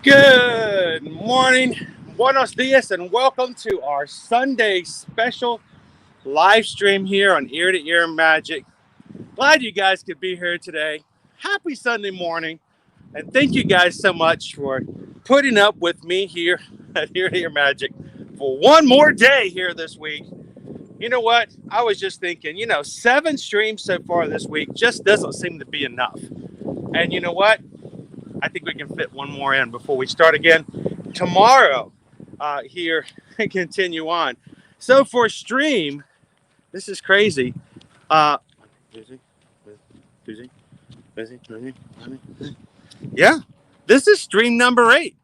Good morning, buenos dias, and welcome to our Sunday special live stream here on Ear to Ear Magic. Glad you guys could be here today. Happy Sunday morning, and thank you guys so much for putting up with me here at Ear to Ear Magic for one more day here this week. You know what? I was just thinking, 7 streams so far this week just doesn't seem to be enough. And you know what? I think we can fit one more in before we start again tomorrow here and continue on. So for stream, this is crazy. Busy, busy, busy, busy. Yeah, this is stream number 8.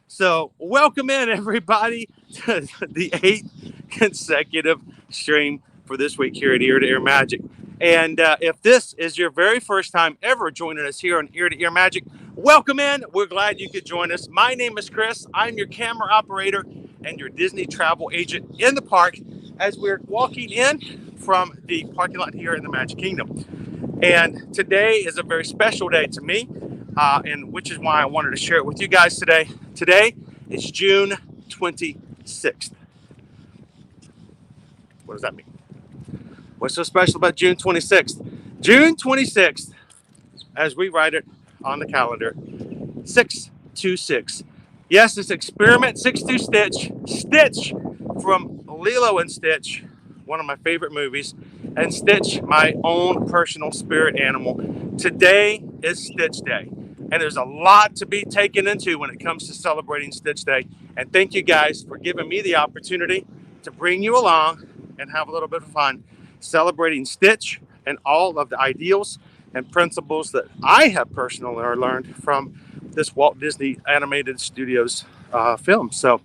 So welcome in everybody to the 8th consecutive stream for this week here at Ear to Ear Magic. And if this is your very first time ever joining us here on Ear to Ear Magic, welcome in. We're glad you could join us. My name is Chris. I'm your camera operator and your Disney travel agent in the park as we're walking in from the parking lot here in the Magic Kingdom. And today is a very special day to me, and which is why I wanted to share it with you guys today. Today is June 26th. What does that mean? What's so special about June 26th? June 26th, as we write it on the calendar, 626. Yes, it's Experiment 626 Stitch from Lilo and Stitch, one of my favorite movies, and Stitch, my own personal spirit animal. Today is Stitch Day, and there's a lot to be taken into when it comes to celebrating Stitch Day. And thank you guys for giving me the opportunity to bring you along and have a little bit of fun celebrating Stitch and all of the ideals and principles that I have personally learned from this Walt Disney Animated Studios film. So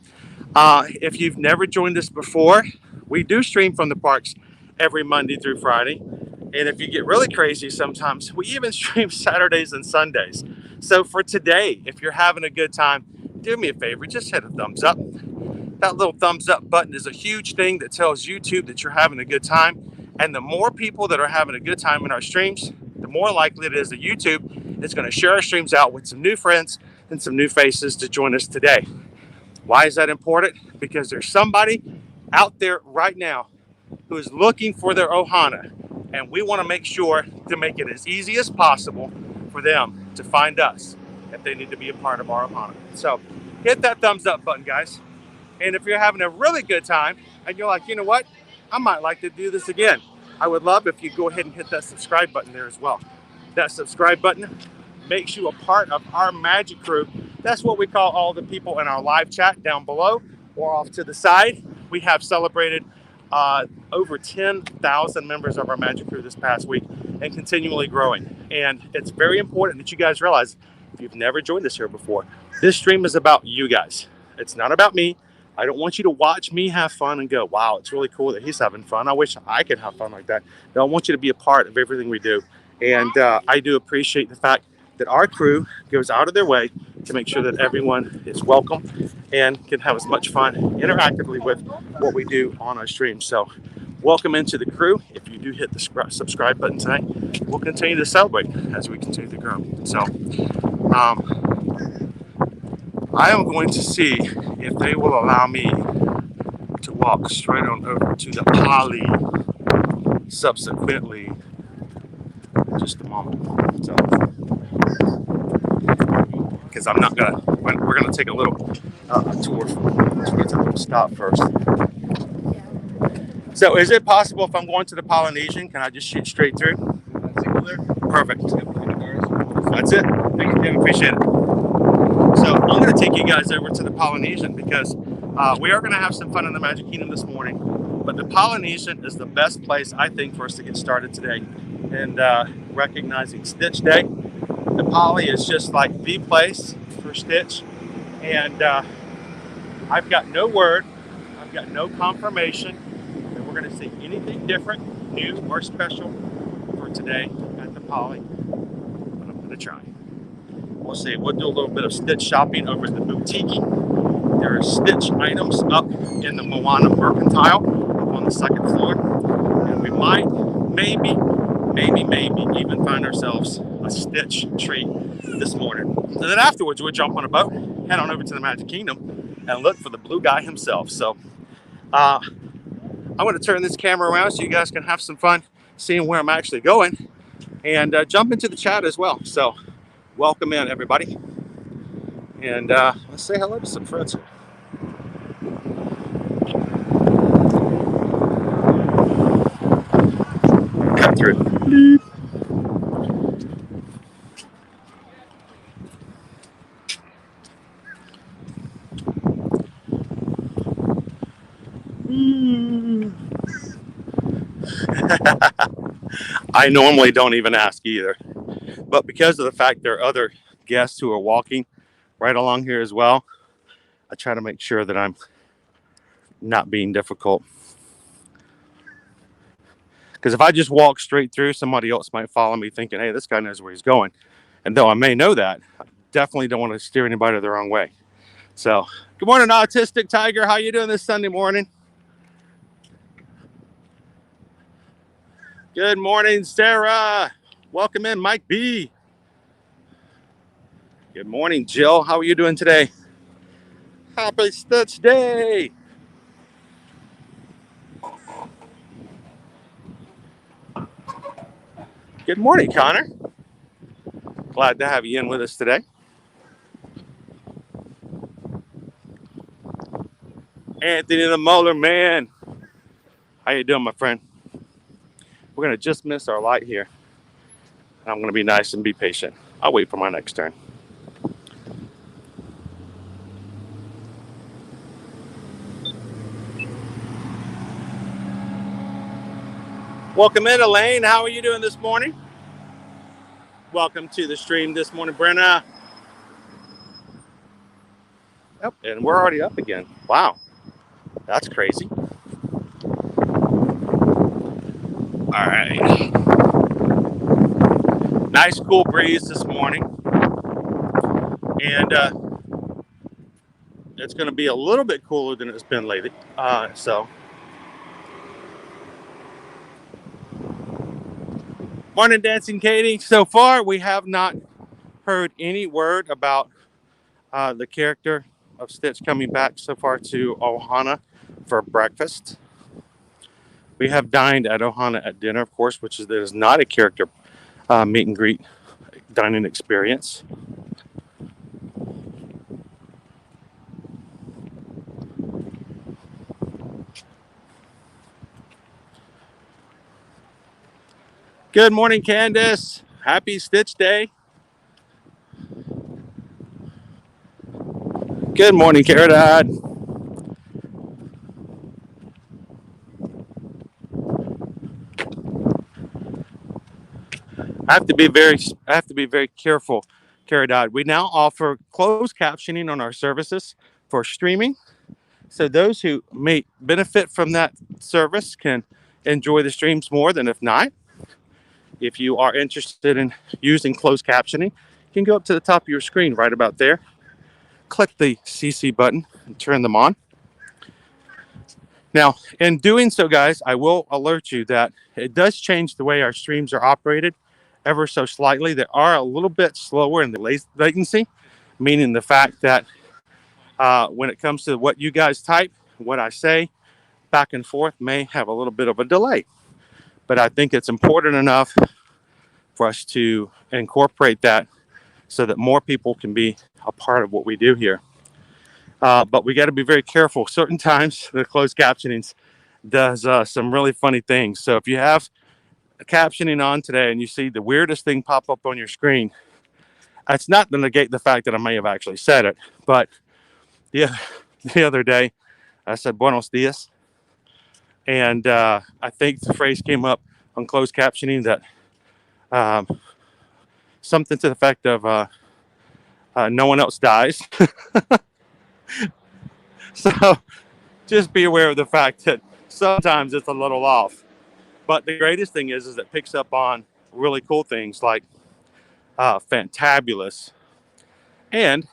if you've never joined us before, we do stream from the parks every Monday through Friday. And if you get really crazy sometimes, we even stream Saturdays and Sundays. So for today, if you're having a good time, do me a favor, just hit a thumbs up. That little thumbs up button is a huge thing that tells YouTube that you're having a good time. And the more people that are having a good time in our streams, the more likely it is that YouTube is going to share our streams out with some new friends and some new faces to join us today. Why is that important? Because there's somebody out there right now who is looking for their Ohana. And we want to make sure to make it as easy as possible for them to find us if they need to be a part of our Ohana. So hit that thumbs up button, guys. And if you're having a really good time and you're like, you know what, I might like to do this again, I would love if you go ahead and hit that subscribe button there as well. That subscribe button makes you a part of our magic crew. That's what we call all the people in our live chat down below or off to the side. We have celebrated over 10,000 members of our magic crew this past week and continually growing. And it's very important that you guys realize, if you've never joined us here before, this stream is about you guys. It's not about me. I don't want you to watch me have fun and go, wow, it's really cool that he's having fun. I wish I could have fun like that. No, I want you to be a part of everything we do. And I do appreciate the fact that our crew goes out of their way to make sure that everyone is welcome and can have as much fun interactively with what we do on our stream. So welcome into the crew. If you do hit the subscribe button tonight, we'll continue to celebrate as we continue to grow. So I am going to see if they will allow me to walk straight on over to the Poly subsequently in just a moment. So, because I'm not gonna, we're gonna take a little tour. So we're gonna take a little stop first. So is it possible if I'm going to the Polynesian, can I just shoot straight through? Perfect. That's it. Thank you, Kim. Appreciate it. So I'm going to take you guys over to the Polynesian because we are going to have some fun in the Magic Kingdom this morning. But the Polynesian is the best place, I think, for us to get started today. And recognizing Stitch Day, the Poly is just like the place for Stitch. And I've got no word, I've got no confirmation that we're going to see anything different, new, or special for today at the Poly. But I'm going to try. We'll see. We'll do a little bit of Stitch shopping over at the Buc-ee. There are Stitch items up in the Moana Mercantile up on the 2nd floor. And we might, maybe even find ourselves a Stitch treat this morning. And then afterwards, we'll jump on a boat head on over to the Magic Kingdom and look for the blue guy himself. So I'm going to turn this camera around so you guys can have some fun seeing where I'm actually going and jump into the chat as well. So welcome in, everybody. And let's say hello to some friends here. Cut through. I normally don't even ask either, but because of the fact there are other guests who are walking right along here as well, I try to make sure that I'm not being difficult. Because if I just walk straight through, somebody else might follow me thinking, hey, this guy knows where he's going. And though I may know that, I definitely don't want to steer anybody the wrong way. So, good morning, Autistic Tiger. How you doing this Sunday morning? Good morning, Sarah. Welcome in, Mike B. Good morning, Jill. How are you doing today? Happy Stitch Day. Good morning, Connor. Glad to have you in with us today. Anthony the Molar Man. How you doing, my friend? We're going to just miss our light here. I'm going to be nice and be patient. I'll wait for my next turn. Welcome in, Elaine. How are you doing this morning? Welcome to the stream this morning, Brenna. Yep, and we're already up again. Wow, that's crazy. All right. Nice cool breeze this morning. And it's going to be a little bit cooler than it's been lately. Morning, Dancing Katie. So far, we have not heard any word about the character of Stitch coming back so far to Ohana for breakfast. We have dined at Ohana at dinner, of course, which is not a character meet and greet dining experience. Good morning, Candace. Happy Stitch Day. Good morning, Carousel. I have to be very careful, Carousel. We now offer closed captioning on our services for streaming. So those who may benefit from that service can enjoy the streams more than if not. If you are interested in using closed captioning, you can go up to the top of your screen right about there, click the CC button and turn them on. Now, in doing so, guys, I will alert you that it does change the way our streams are operated ever so slightly. They are a little bit slower in the latency, meaning the fact that when it comes to what you guys type, what I say, back and forth may have a little bit of a delay. But I think it's important enough for us to incorporate that so that more people can be a part of what we do here. But we got to be very careful. Certain times the closed captioning does some really funny things. So if you have a captioning on today and you see the weirdest thing pop up on your screen, that's not to negate the fact that I may have actually said it. But yeah, the other day I said buenos dias. And I think the phrase came up on closed captioning that something to the effect of no one else dies. So just be aware of the fact that sometimes it's a little off. But the greatest thing is it picks up on really cool things like fantabulous and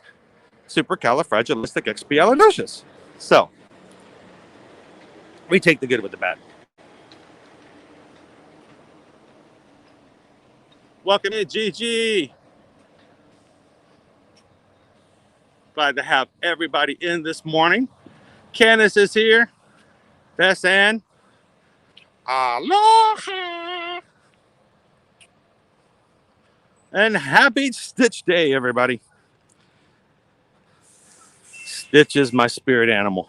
supercalifragilisticexpialidocious. So we take the good with the bad. Welcome in, Gigi. Glad to have everybody in this morning. Candace is here. Bess Ann. Aloha. And happy Stitch Day, everybody. Stitch is my spirit animal.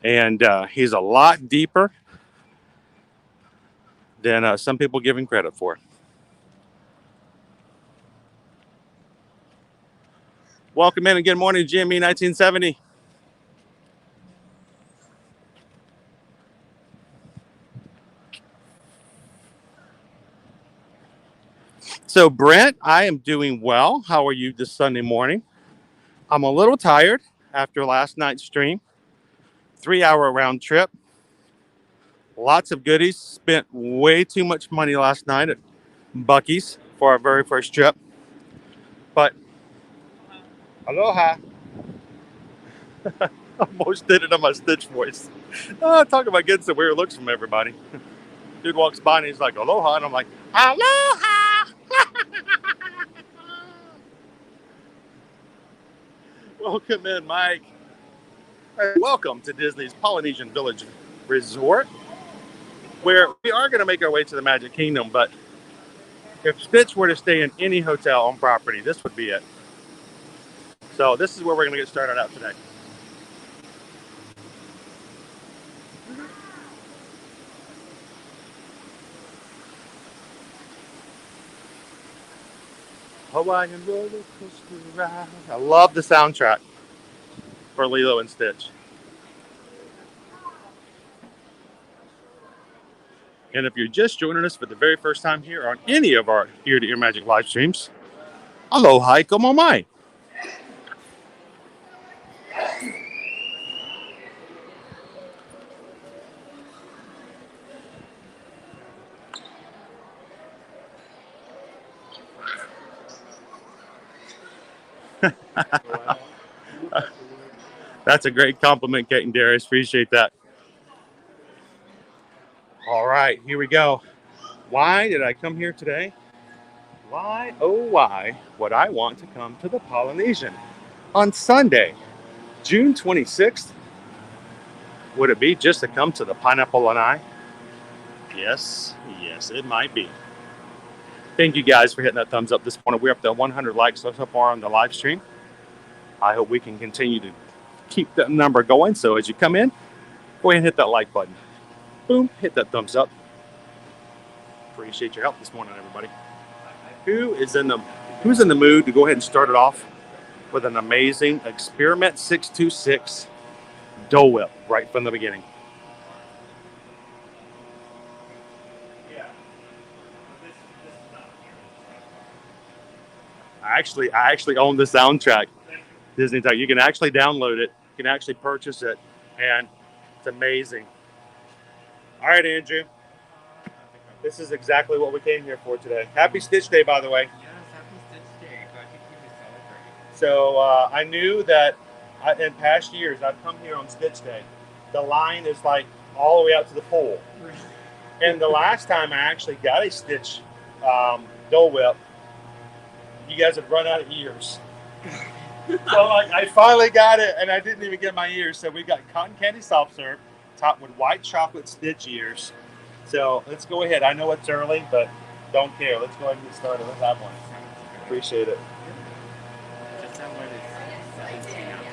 And he's a lot deeper than some people give him credit for. Welcome in and good morning, GME 1970. So, Brent, I am doing well. How are you this Sunday morning? I'm a little tired after last night's stream. 3-hour round trip. Lots of goodies. Spent way too much money last night at Buc-ee's for our very first trip. But, aloha. Almost did it on my Stitch voice. Talking about getting some weird looks from everybody. Dude walks by and he's like, aloha. And I'm like, aloha. Welcome in, Mike. Welcome to Disney's Polynesian Village Resort, where we are going to make our way to the Magic Kingdom. But if Stitch were to stay in any hotel on property, this would be it. So this is where we're going to get started out today. Hawaiian roller coaster ride. I love the soundtrack for Lilo and Stitch. And if you're just joining us for the very first time here on any of our Ear to Ear Magic live streams, aloha, como mai. That's a great compliment, Kate and Darius. Appreciate that. All right, here we go. Why did I come here today? Why, oh why, would I want to come to the Polynesian on Sunday, June 26th? Would it be just to come to the Pineapple Lanai? Yes, it might be. Thank you guys for hitting that thumbs up this morning. We're up to 100 likes so far on the live stream. I hope we can continue to keep that number going. So as you come in, go ahead and hit that like button. Boom, hit that thumbs up. Appreciate your help this morning, everybody. Who's in the mood to go ahead and start it off with an amazing Experiment 626 Dole Whip right from the beginning? I actually own the soundtrack. Disney Tech. You can actually download it. You can actually purchase it, and it's amazing. All right, Andrew. This is exactly what we came here for today. Happy Stitch Day, by the way. Yes, happy Stitch Day. Glad you keep it celebrating. So I knew that in past years I've come here on Stitch Day. The line is like all the way out to the pool. And the last time I actually got a Stitch Dole Whip, you guys had run out of ears. So I finally got it, and I didn't even get my ears. So we got cotton candy soft serve topped with white chocolate Stitch ears. So let's go ahead. I know it's early, but don't care. Let's go ahead and get started. Let's have one. Appreciate it. Just have one is 17 ounces.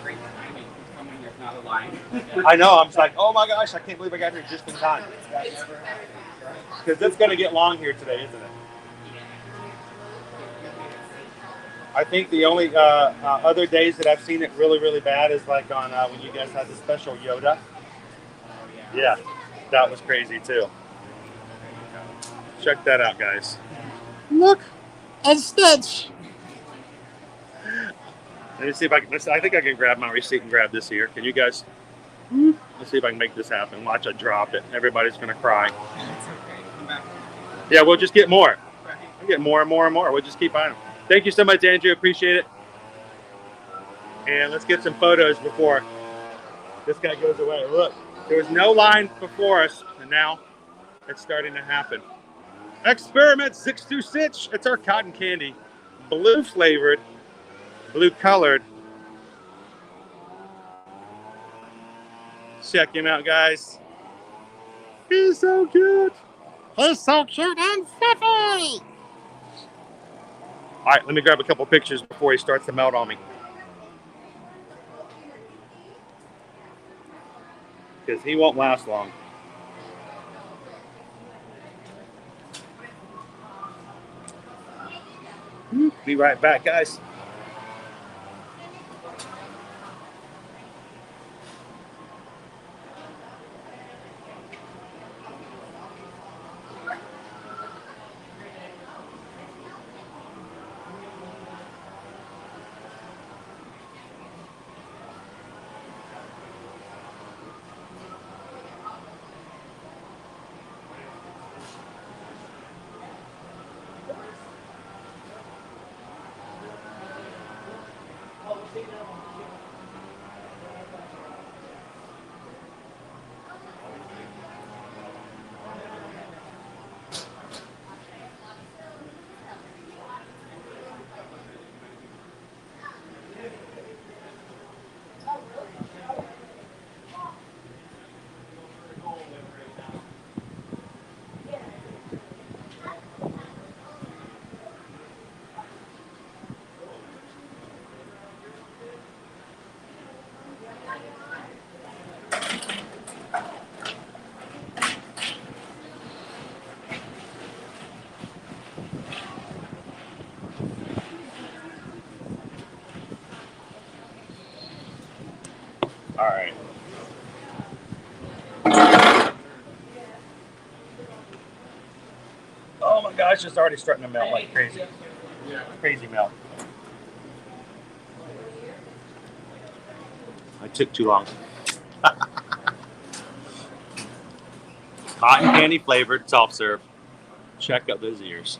Great timing. Coming, there's not a line. I know. I'm just like, oh my gosh, I can't believe I got here just in time. Because it's going to get long here today, isn't it? I think the only other days that I've seen it really, really bad is like on when you guys had the special Yoda. Oh, Yeah, that was crazy too. Check that out, guys. Look, a Stitch. Let me see if I can. I think I can grab my receipt and grab this here. Can you guys? Let's see if I can make this happen. Watch, I drop it. Everybody's gonna cry. It's okay. Come back. Yeah, we'll just get more. We'll get more and more and more. We'll just keep buying them. Thank you so much, Andrew. Appreciate it. And let's get some photos before this guy goes away. Look, there was no line before us, and now it's starting to happen. Experiment 62 Stitch. It's our cotton candy. Blue flavored, blue colored. Check him out, guys. He's so cute. He's so cute and fluffy. All right, let me grab a couple pictures before he starts to melt on me. Because he won't last long. Be right back, guys. All right. Oh my gosh, it's already starting to melt like crazy. Crazy melt. I took too long. Cotton candy flavored soft serve. Check out those ears.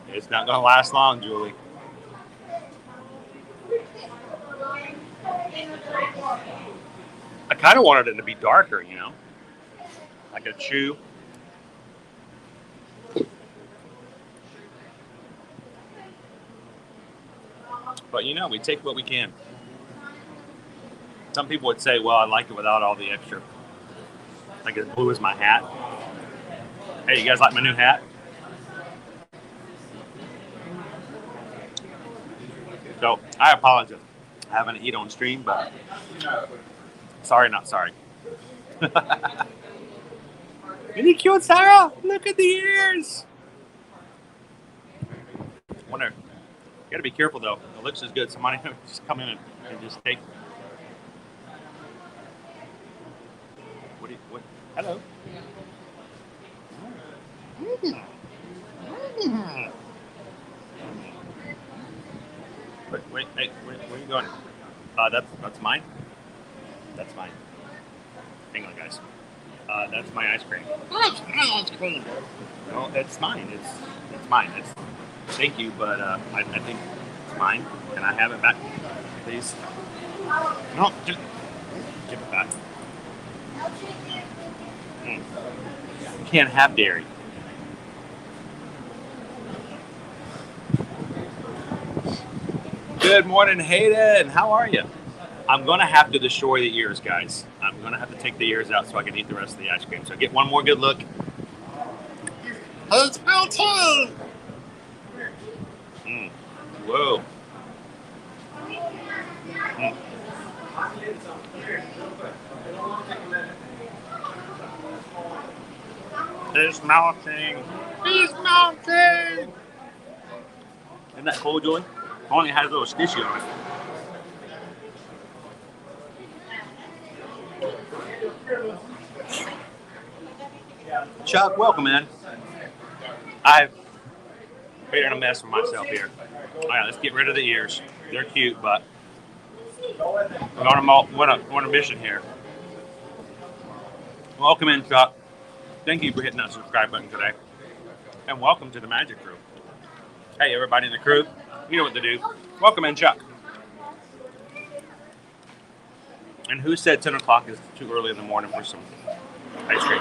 It's not gonna last long, Julie. I kind of wanted it to be darker, you know, like a chew. But you know, we take what we can. Some people would say, well, I like it without all the extra. Like as blue as my hat. Hey, you guys like my new hat? So, I apologize. I haven't eaten on stream, but sorry, not sorry. Isn't he cute, Sarah? Look at the ears. Wonder, you gotta be careful though. It looks as good. Somebody just come in and just take. What? Hello. Wait, hey, where are you going? That's mine? That's mine. Hang on, guys. That's my ice cream. That's my ice cream. No, it's mine. It's mine. Thank you, but I think it's mine. Can I have it back, please? No, just give it back. Can't have dairy. Good morning, Hayden. How are you? I'm going to have to destroy the ears, guys. I'm going to have to take the ears out so I can eat the rest of the ice cream. So get one more good look. It's my turn. Whoa. It's melting. He's melting. Isn't that cool, Julie? Only has a little stitchy on it. Chuck, welcome, man. I've created a mess for myself here. All right, let's get rid of the ears. They're cute, but we're on a mission here. Welcome in, Chuck. Thank you for hitting that subscribe button today. And welcome to the Magic Crew. Hey, everybody in the crew. You know what to do. Welcome in, Chuck. And who said 10 o'clock is too early in the morning for some ice cream?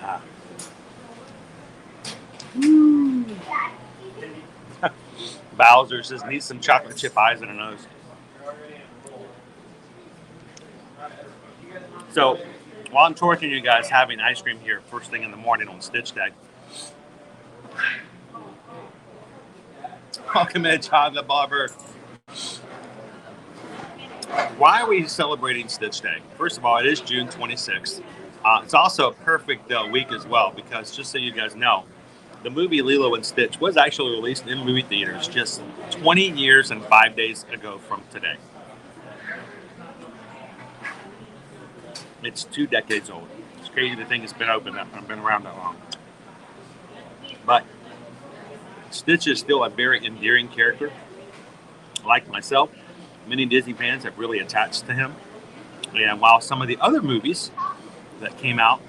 Ah. Bowser says needs some chocolate chip eyes and a nose. So while I'm torturing you guys having ice cream here first thing in the morning on Stitch Day. Welcome in, John the Barber. Why are we celebrating Stitch Day? First of all, it is June 26th. It's also a perfect week as well because just so you guys know, the movie Lilo and Stitch was actually released in movie theaters just 20 years and 5 days ago from today. It's 2 decades old. It's crazy to think it's been open and been around that long. But Stitch is still a very endearing character. Like myself, many Disney fans have really attached to him. And while some of the other movies that came out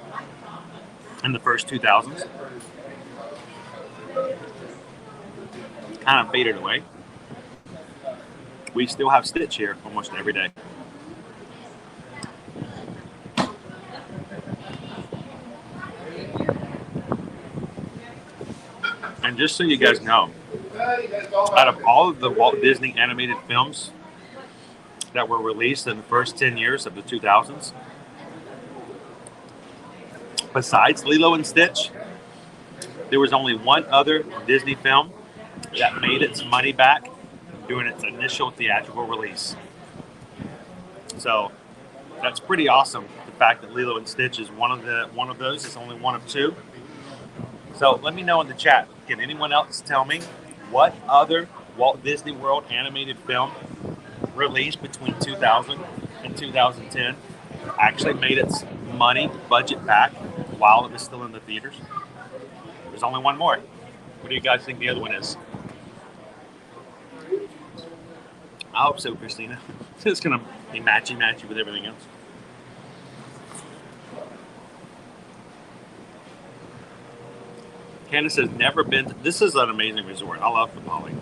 in the first 2000s kind of faded away, we still have Stitch here almost every day. And just so you guys know, out of all of the Walt Disney animated films that were released in the first 10 years of the 2000s, besides Lilo and Stitch, there was only one other Disney film that made its money back during its initial theatrical release. So that's pretty awesome. The fact that Lilo and Stitch is one of those. It's only one of two. So let me know in the chat. Can anyone else tell me what other Walt Disney World animated film released between 2000 and 2010 actually made its money budget back while it was still in the theaters? There's only one more. What do you guys think the other one is? I hope so, Christina. It's going to be matchy-matchy with everything else. Candace has never been. This is an amazing resort. I love the Poly.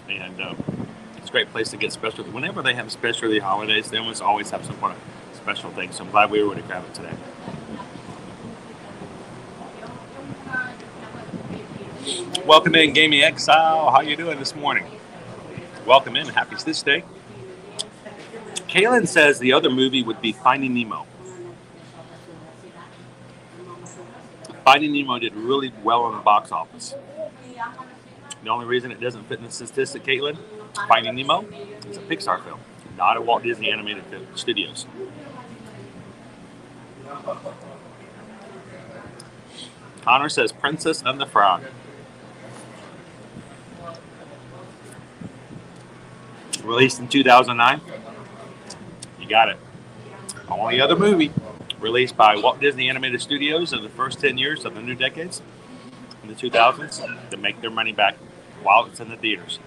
And it's a great place to get special. Whenever they have specialty holidays, they always have some kind of special thing. So I'm glad we were able to grab it today. Welcome in, Gaming Exile. How you doing this morning? Welcome in. Happy Stitch Day. Kaylin says the other movie would be Finding Nemo. Finding Nemo did really well in the box office. The only reason it doesn't fit in the statistic, Caitlin, Finding Nemo is a Pixar film, not a Walt Disney Animated Studios. Connor says Princess and the Frog. Released in 2009. You got it. Only other movie released by Walt Disney Animated Studios in the first 10 years of the new decades, in the 2000s, to make their money back while it's in the theaters.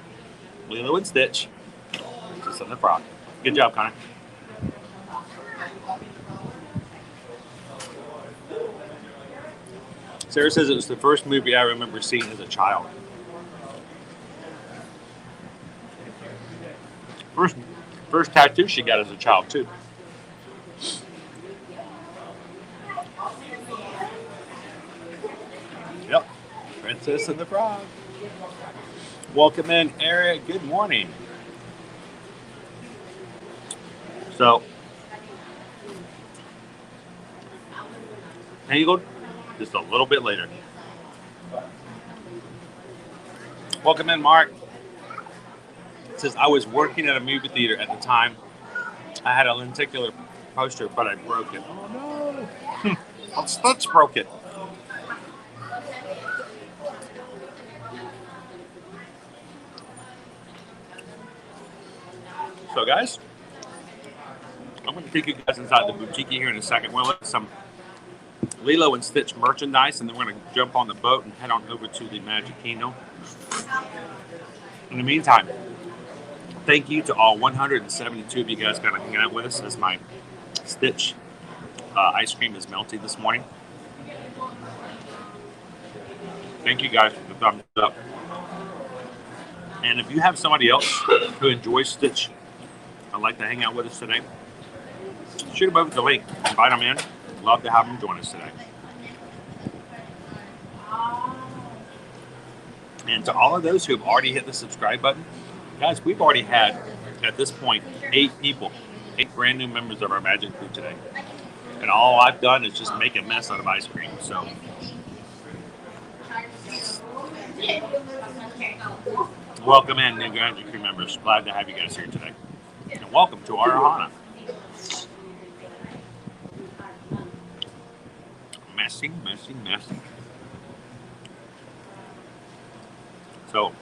Lilo and Stitch, Princess and the Frog. Good job, Connor. Sarah says it was the first movie I remember seeing as a child. First tattoo she got as a child, too. Yep. Princess and the Frog. Welcome in, Eric. Good morning. So, Tangled, just a little bit later. Welcome in, Mark. It says, I was working at a movie theater at the time. I had a lenticular poster, but I broke it. Oh, no. Stitch broke it. So, guys, I'm going to take you guys inside the Buc-ee here in a second. We'll look at some Lilo and Stitch merchandise, and then we're going to jump on the boat and head on over to the Magic Kingdom. In the meantime, thank you to all 172 of you guys kind of hanging out with us as my Stitch ice cream is melting this morning. Thank you guys for the thumbs up. And if you have somebody else who enjoys Stitch and like to hang out with us today, shoot them over the link. Invite them in. Love to have them join us today. And to all of those who have already hit the subscribe button, guys, we've already had, at this point, 8 people, 8 brand new members of our Magic Crew today. And all I've done is just make a mess out of ice cream. So, welcome in, new Magic Crew members. Glad to have you guys here today. And welcome to our Ohana. Messy, messy, messy. So,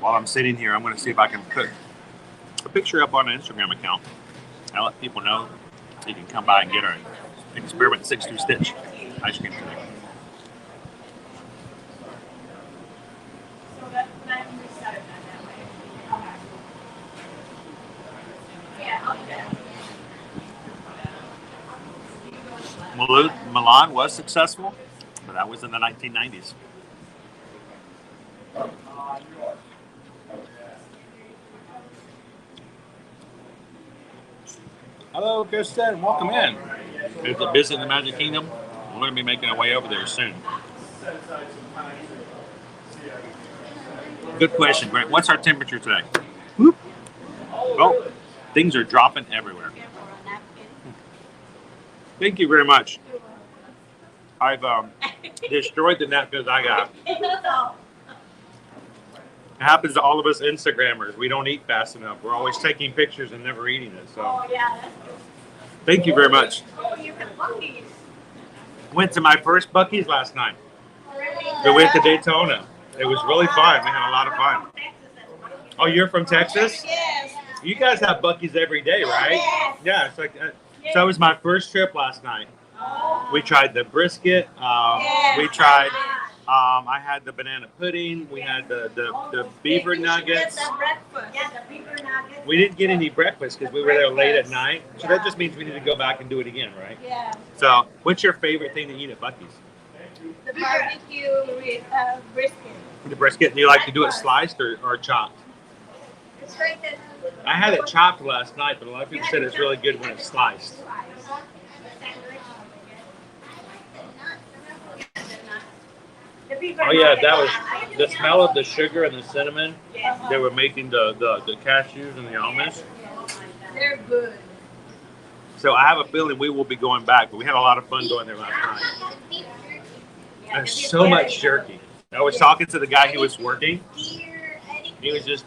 while I'm sitting here, I'm going to see if I can put a picture up on an Instagram account. I'll let people know you can come by and get our Experiment 62 Stitch ice cream today. Milan was successful, but that was in the 1990s. Hello, Kristen. Welcome in. If you're visiting the Magic Kingdom, we're going to be making our way over there soon. Good question, Grant. What's our temperature today? Whoop. Well, things are dropping everywhere. Thank you very much. I've destroyed the napkins I got. It happens to all of us Instagrammers. We don't eat fast enough. We're always taking pictures and never eating it. So, thank you very much. Went to my first Buc-ee's last night. We went to Daytona. It was really fun. We had a lot of fun. Oh, you're from Texas? Yes. You guys have Buc-ee's every day, right? Yeah. It's like so. It was my first trip last night. We tried the brisket. We tried. I had the banana pudding. We had the beaver nuggets. We didn't get any breakfast because we were there late at night. So that just means we need to go back and do it again, right? Yeah. So, what's your favorite thing to eat at Buc-ee's? The barbecue with brisket. The brisket. Do you like to do it sliced or chopped? It's right there. I had it chopped last night, but a lot of people said it's really good when it's sliced. Oh yeah, that was the smell of the sugar and the cinnamon. They were making the cashews and the almonds. They're good. So I have a feeling we will be going back, but we had a lot of fun going there last night. There's so much jerky. I was talking to the guy who was working. He was just,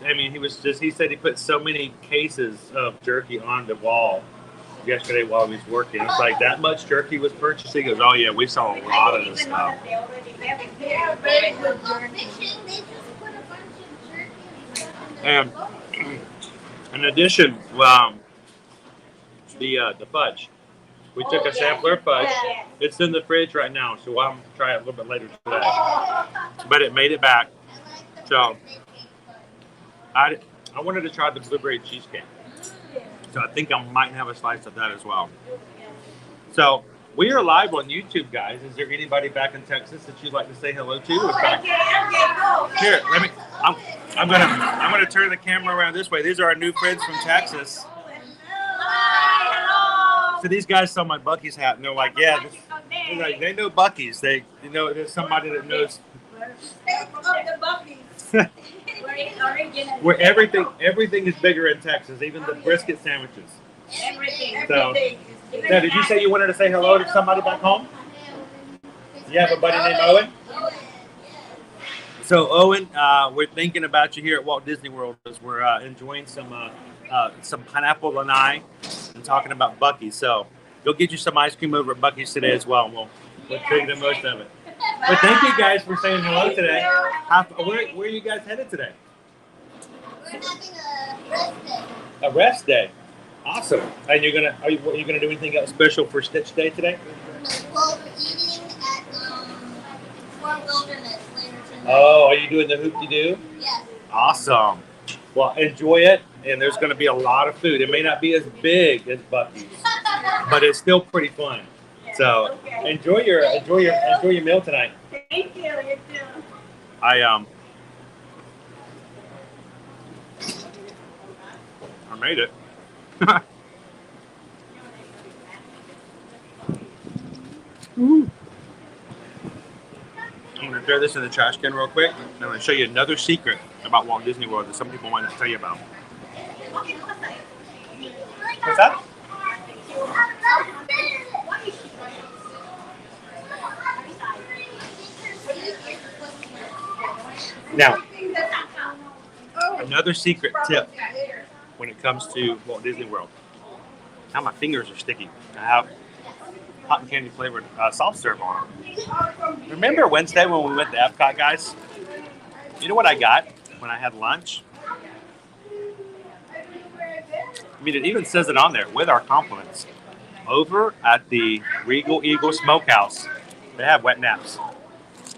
he said he put so many cases of jerky on the wall yesterday while he was working. It's like that much jerky was purchased. He goes, oh yeah, we saw a lot of this stuff. And in addition, the fudge. We took a sampler of fudge. It's in the fridge right now, so I'll try it a little bit later today. But it made it back. So I wanted to try the blueberry cheesecake. So I think I might have a slice of that as well. So we are live on YouTube, guys. Is there anybody back in Texas that you'd like to say hello to? Here, let me. I'm gonna turn the camera around this way. These are our new friends from Texas. So these guys saw my Buc-ee's hat and they're like, yeah, they know Buc-ee's. There's somebody that knows. Where everything is bigger in Texas, even the brisket sandwiches. Everything. So, now, did you say you wanted to say hello to somebody back home? You have a buddy named Owen? So Owen, we're thinking about you here at Walt Disney World as we're enjoying some pineapple lanai and talking about Buc-ee's. So go get you some ice cream over at Buc-ee's today as well, and we'll take the most of it. But thank you guys for saying hello today. Where are you guys headed today? We're having a rest day. A rest day. Awesome. And are you gonna do anything else special for Stitch Day today? Well, we're eating at Fort Wilderness later tonight. Oh, are you doing the hoop-de-doo? Yes. Awesome. Well, enjoy it, and there's going to be a lot of food. It may not be as big as Buc-ee's, but it's still pretty fun. So enjoy your meal tonight. Thank Thank you. You too. I made it. I'm gonna throw this in the trash can real quick. And I'm gonna show you another secret about Walt Disney World that some people might not tell you about. What's that? Now, another secret tip when it comes to Walt Disney World. Now my fingers are sticky. I have cotton candy flavored soft serve on them. Remember Wednesday when we went to Epcot, guys? You know what I got when I had lunch? I mean, it even says it on there with our compliments. Over at the Regal Eagle Smokehouse, they have wet naps.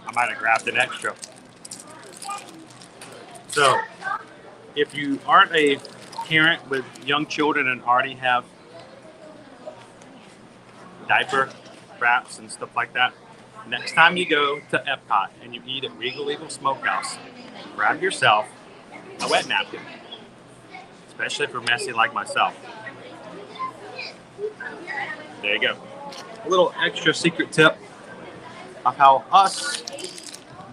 I might have grabbed an extra. So, if you aren't a parent with young children and already have diaper wraps and stuff like that, next time you go to Epcot and you eat at Regal Eagle Smokehouse, grab yourself a wet napkin, especially if you're messy like myself. There you go. A little extra secret tip of how us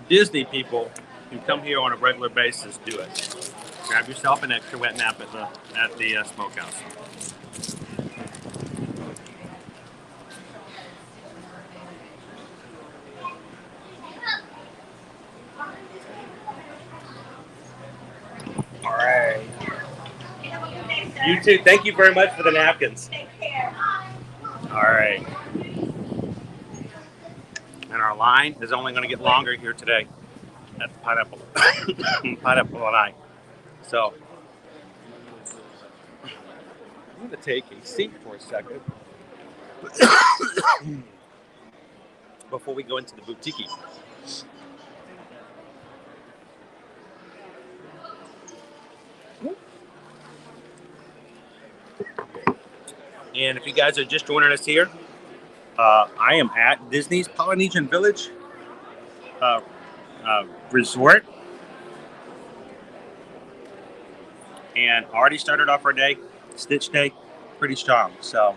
Disney people who come here on a regular basis do it. Grab yourself an extra wet nap at the smokehouse. All right. You too. Thank you very much for the napkins. Take care. All right. And our line is only going to get longer here today at the Pineapple Lanai. So I'm going to take a seat for a second before we go into the boutique. And if you guys are just joining us here, I am at Disney's Polynesian Village Resort. And already started off our day, Stitch Day, pretty strong. So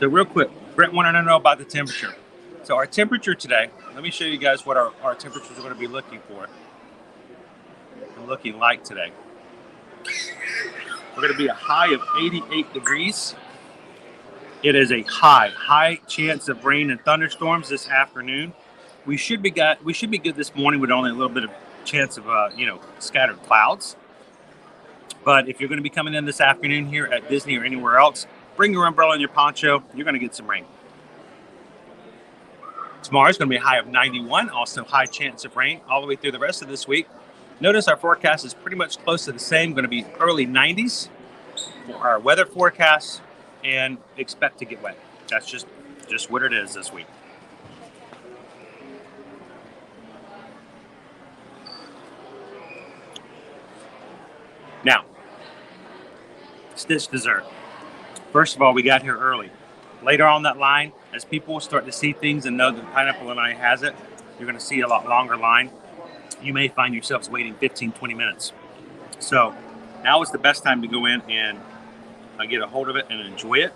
real quick, Brent wanted to know about the temperature. So our temperature today, let me show you guys what our temperatures are going to be looking for and looking like today. We're going to be a high of 88 degrees. It is a high chance of rain and thunderstorms this afternoon. We should be good this morning with only a little bit of chance of scattered clouds. But if you're going to be coming in this afternoon here at Disney or anywhere else, bring your umbrella and your poncho. You're going to get some rain. Tomorrow is going to be a high of 91, also high chance of rain all the way through the rest of this week. Notice our forecast is pretty much close to the same, going to be early 90s for our weather forecast, and expect to get wet. That's just what it is this week. Now, Stitch dessert. First of all, we got here early. Later on that line, as people start to see things and know that Pineapple Lanai has it, you're going to see a lot longer line. You may find yourselves waiting 15, 20 minutes. So now is the best time to go in and get a hold of it and enjoy it.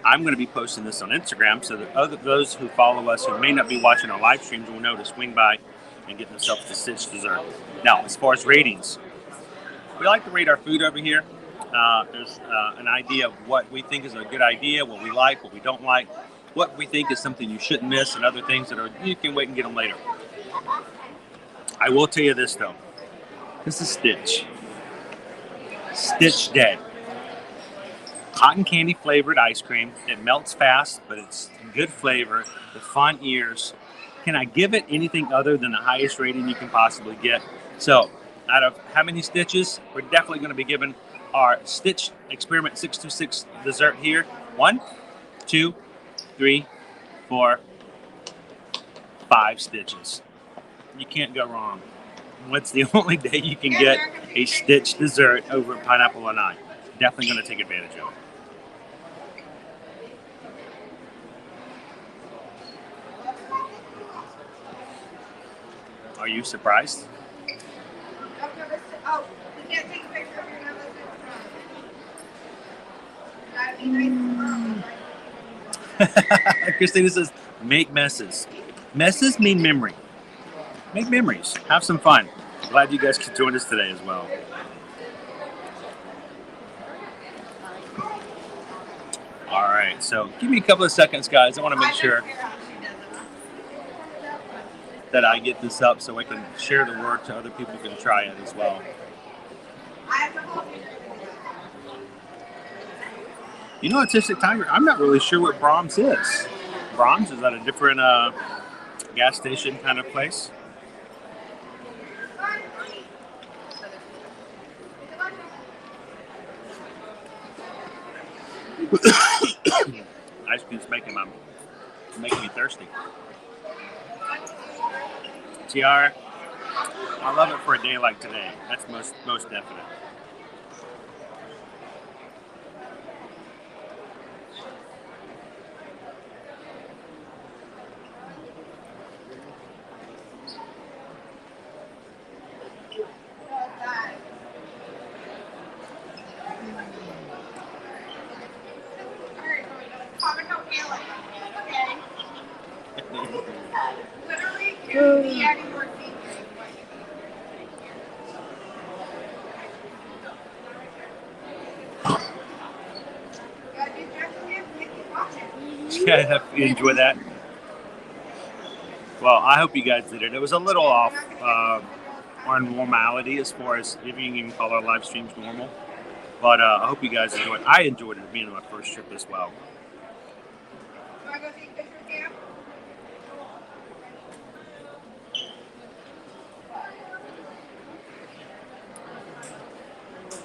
I'm going to be posting this on Instagram so that those who follow us who may not be watching our live streams will know to swing by and get themselves the Stitch dessert. Now, as far as ratings, we like to rate our food over here. There's an idea of what we think is a good idea, what we like, what we don't like, what we think is something you shouldn't miss, and other things that you can wait and get them later. I will tell you this though. This is Stitch. Stitch Day. Cotton candy flavored ice cream. It melts fast, but it's good flavor. The fun ears. Can I give it anything other than the highest rating you can possibly get? So, out of how many Stitches, we're definitely going to be giving our Stitch Experiment 626 dessert here 1, 2, 3, 4, 5 Stitches. You can't go wrong. What's the only day you can get a Stitch dessert over at Pineapple Lanai? Definitely going to take advantage of it. Are you surprised? Oh, you can't take a picture of your nose. That'd be nice. Christina says, make messes. Messes mean memory. Make memories. Have some fun. Glad you guys could join us today as well. All right, so give me a couple of seconds, guys. I want to make sure that I get this up so I can share the word so other people can try it as well. You know, Artistic Tiger, I'm not really sure what Brahms is. Brahms, is that a different gas station kind of place? Ice cream's making me thirsty. TR, I love it for a day like today. That's most definite. Literally, adding more features. Yeah, I hope you enjoy that. Well, I hope you guys did it. It was a little off our normality as far as if you can even call our live streams normal. But I hope you guys enjoyed it. I enjoyed it being my first trip as well.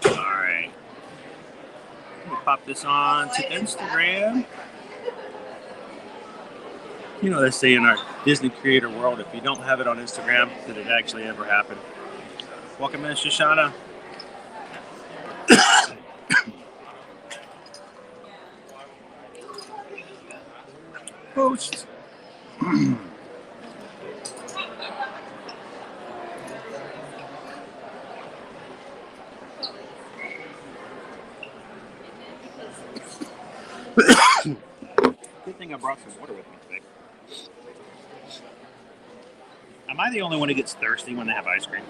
Alright. Let me pop this on to Instagram. You know, they say in our Disney creator world, if you don't have it on Instagram, did it actually ever happen? Welcome in, Shoshana. Post. Good thing I brought some water with me today. Am I the only one who gets thirsty when they have ice cream?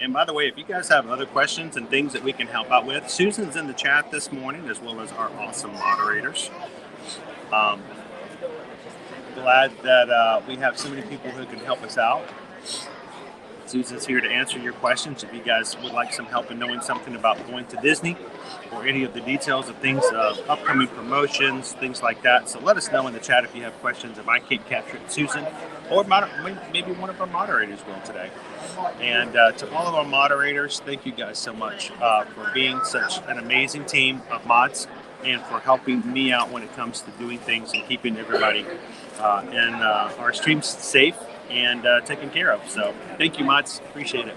And by the way, if you guys have other questions and things that we can help out with, Susan's in the chat this morning, as well as our awesome moderators. Glad that we have so many people who can help us out. Susan's here to answer your questions. If you guys would like some help in knowing something about going to Disney or any of the details of things, upcoming promotions, things like that. So let us know in the chat if you have questions. If I can't capture it, Susan, or maybe one of our moderators will today. And to all of our moderators, thank you guys so much for being such an amazing team of mods and for helping me out when it comes to doing things and keeping everybody in our streams safe and taken care of. So thank you, mods. Appreciate it.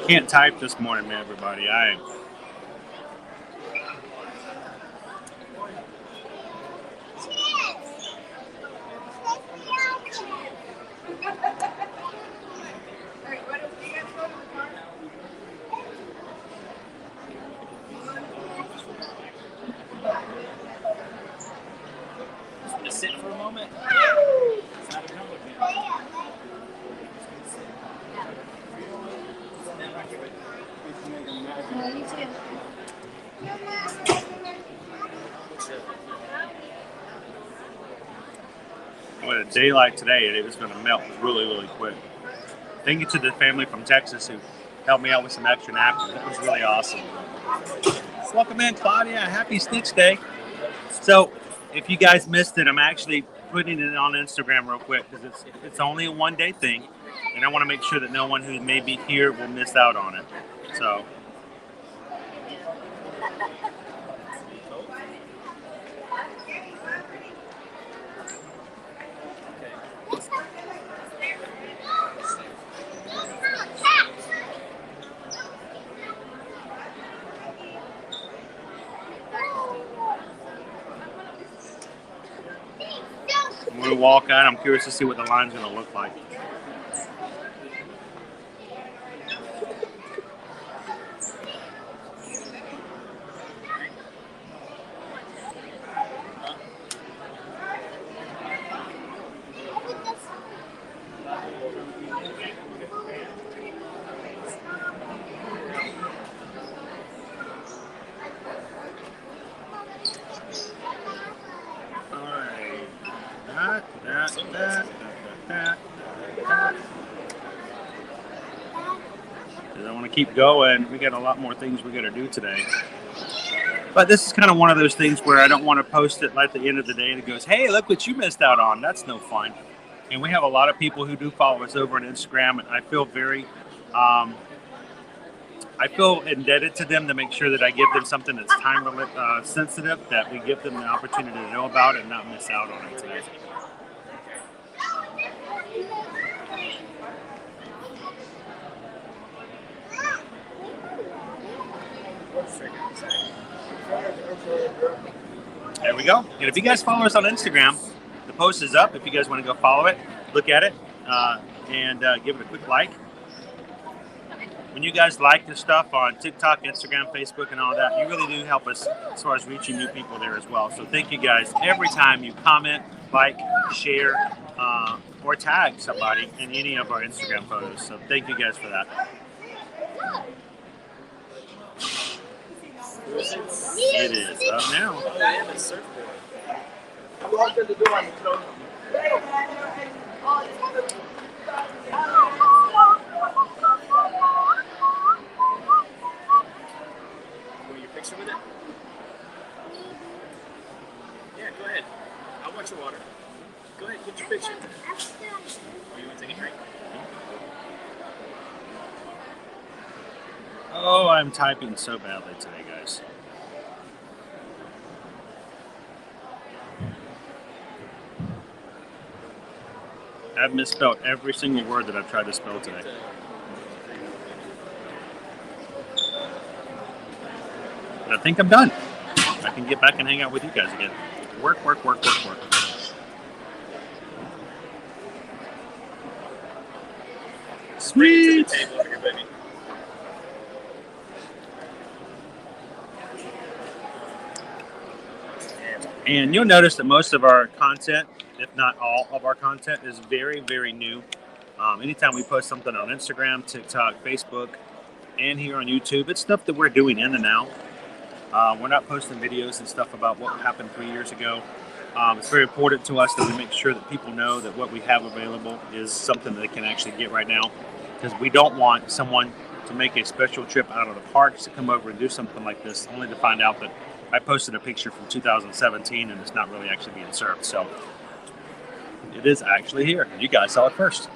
can't type this morning, man, everybody. Just sit for a moment. It's not a public meeting. You too. With a day like today, it was going to melt really, really quick. Thank you to the family from Texas who helped me out with some extra napkins. That was really awesome. Welcome in, Claudia. Happy Stitch Day. So, if you guys missed it, I'm actually putting it on Instagram real quick because it's only a one-day thing, and I want to make sure that no one who may be here will miss out on it. So. I'm going to walk out. I'm curious to see what the line's going to look like. I want to keep going. We got a lot more things we got to do today. But this is kind of one of those things where I don't want to post it at the end of the day and it goes, hey, look what you missed out on. That's no fun. And we have a lot of people who do follow us over on Instagram, and I feel very, I feel indebted to them to make sure that I give them something that's time sensitive, that we give them the opportunity to know about it and not miss out on it today. There we go. And if you guys follow us on Instagram, the post is up. If you guys want to go follow it, look at it, and give it a quick like. When you guys like the stuff on TikTok, Instagram, Facebook, and all that, you really do help us as far as reaching new people there as well. So thank you guys every time you comment, like, share, or tag somebody in any of our Instagram photos. So thank you guys for that. It is up now. Oh, they have a surfboard. Want your picture with it? Yeah, go ahead. I'll watch your water. Go ahead, get your picture. Oh, you want to take a drink? Oh, I'm typing so badly today, guys. I've misspelled every single word that I've tried to spell today. But I think I'm done. I can get back and hang out with you guys again. Work. Sweet. To the table here, baby. And you'll notice that most of our content, if not all of our content, is very, very new. Anytime we post something on Instagram, TikTok, Facebook, and here on YouTube, it's stuff that we're doing in and now. We're not posting videos and stuff about what happened 3 years ago. It's very important to us that we make sure that people know that what we have available is something that they can actually get right now, because we don't want someone to make a special trip out of the parks to come over and do something like this, only to find out that I posted a picture from 2017 and it's not really actually being served. So it is actually here. You guys saw it first.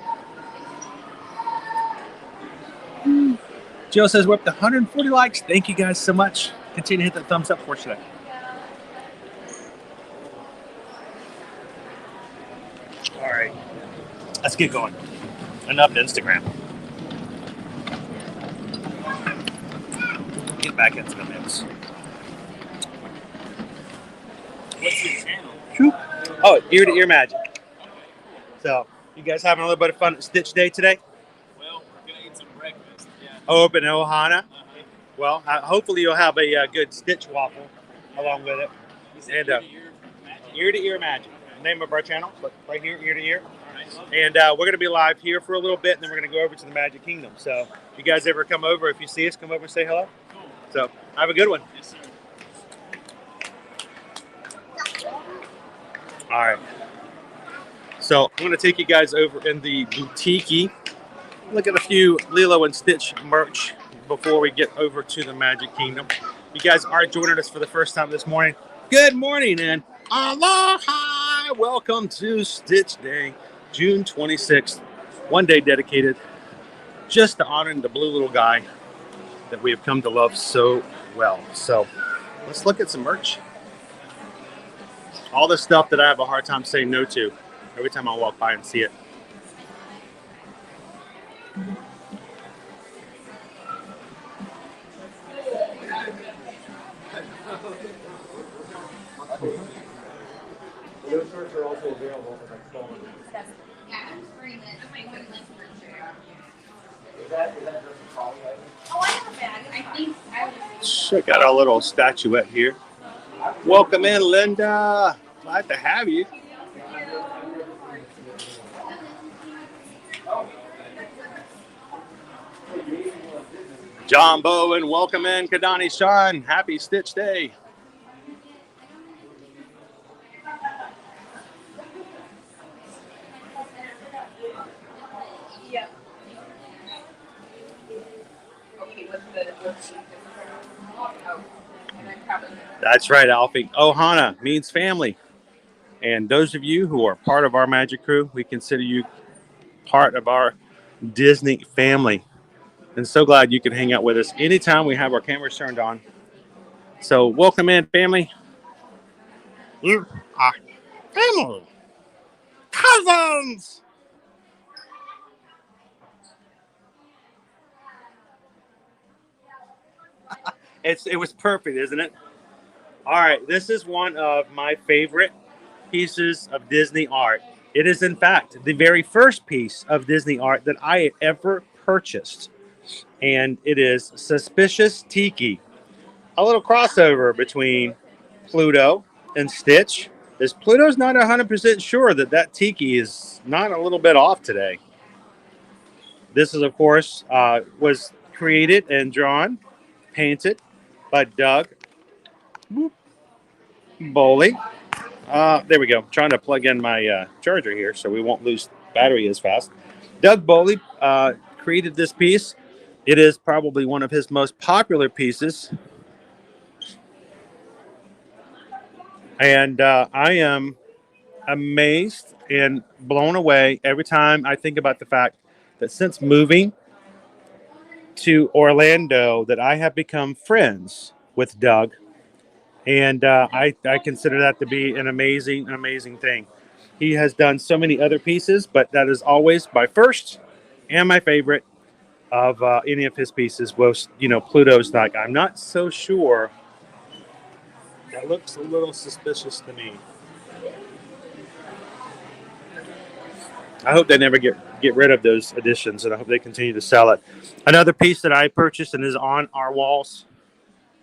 Jill says we're up to 140 likes. Thank you guys so much. Continue to hit that thumbs up for us today. All right, let's get going. Enough Instagram. Get back into the mix. What's your channel? Oh, ear to ear magic. So, you guys having a little bit of fun at Stitch Day today? Well, we're gonna eat some breakfast. Yeah. Oh, up in Ohana. Uh-huh. Well, hopefully you'll have a good Stitch waffle along with it. You said And ear-to-ear magic? Ear to ear magic. Name of our channel, but right here, ear to ear. All right, love And we're going to be live here for a little bit, and then we're going to go over to the Magic Kingdom. So, if you guys ever come over, if you see us, come over and say hello. Cool. So, have a good one. Yes, sir. All right. So, I'm going to take you guys over in the boutique. Look at a few Lilo and Stitch merch before we get over to the Magic Kingdom. You guys are joining us for the first time this morning. Good morning and aloha! Welcome to Stitch Day, June 26th. One day dedicated just to honoring the blue little guy that we have come to love so well. So let's look at some merch. All the stuff that I have a hard time saying no to every time I walk by and see it. Those shirts are also available for next fall. Is that just a trolley item? Oh, I have a bag. I think I would. Check out our little statuette here. Welcome in, Linda. Glad to have you. John Bowen, welcome in. Kadani Sean, happy Stitch Day. Yeah. Okay, That's right, Alfie. Ohana means family. And those of you who are part of our magic crew, we consider you part of our Disney family. And so glad you can hang out with us anytime we have our cameras turned on. So welcome in, family. You are family. Cousins. It was perfect, isn't it? All right, this is one of my favorite pieces of Disney art. It is, in fact, the very first piece of Disney art that I ever purchased. And it is Suspicious Tiki. A little crossover between Pluto and Stitch. As Pluto's not 100% sure that Tiki is not a little bit off today. This is, of course, was created and drawn, painted by Doug Boley. There we go. I'm trying to plug in my charger here so we won't lose battery as fast. Doug Boley created this piece. It is probably one of his most popular pieces. And I am amazed and blown away every time I think about the fact that since moving to Orlando that I have become friends with Doug. And I consider that to be an amazing thing. He has done so many other pieces, but that is always my first and my favorite of any of his pieces was, Pluto's Night. I'm not so sure. That looks a little suspicious to me. I hope they never get rid of those editions, and I hope they continue to sell it. Another piece that I purchased and is on our walls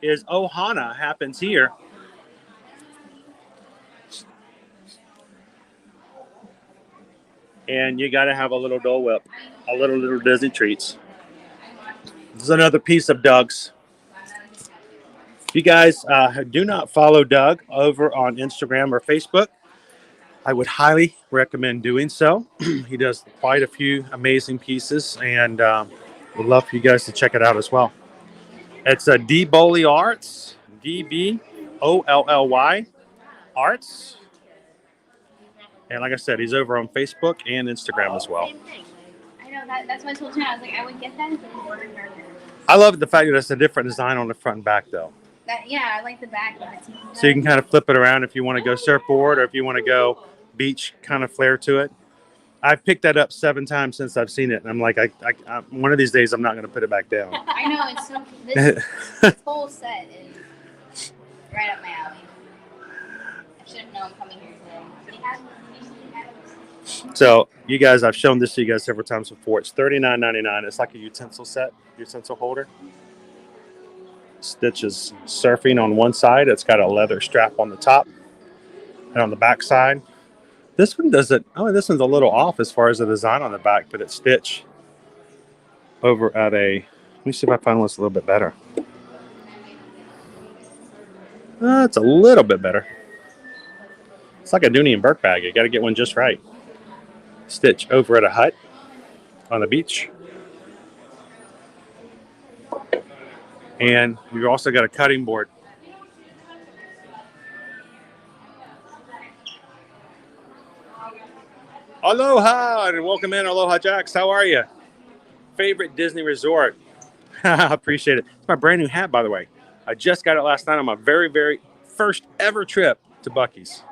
is Ohana happens here. And you got to have a little Dole Whip, a little Disney treats. This is another piece of Doug's. If you guys do not follow Doug over on Instagram or Facebook, I would highly recommend doing so. He does quite a few amazing pieces, and would love for you guys to check it out as well. It's a D Boley Arts, DBOLLY Arts. And like I said, he's over on Facebook and Instagram as well. Same thing. I know that's what I told Chad. I was like, I would get that if it was ordered earlier. I love the fact that it's a different design on the front and back, though. Yeah, I like the back of the tiki. So you can kind of flip it around if you want to go surfboard or if you want to go beach kind of flair to it. I've picked that up 7 times since I've seen it, and I'm like, one of these days I'm not going to put it back down. I know, it's so this whole set is right up my alley. I should have known coming here today. So, you guys, I've shown this to you guys several times before. It's $39.99. It's like a utensil set, utensil holder. Stitch is surfing on one side. It's got a leather strap on the top and on the back side. This one doesn't. Oh, this one's a little off as far as the design on the back, but it's Stitch over at a. Let me see if I find one that's a little bit better. It's a little bit better. It's like a Dooney and Burke bag. You got to get one just right. Stitch over at a hut on the beach. And we've also got a cutting board. Aloha and welcome in, Aloha Jacks. How are you? Favorite Disney resort? I appreciate it. It's my brand new hat, by the way. I just got it last night on my very, very first ever trip to Buc-ee's.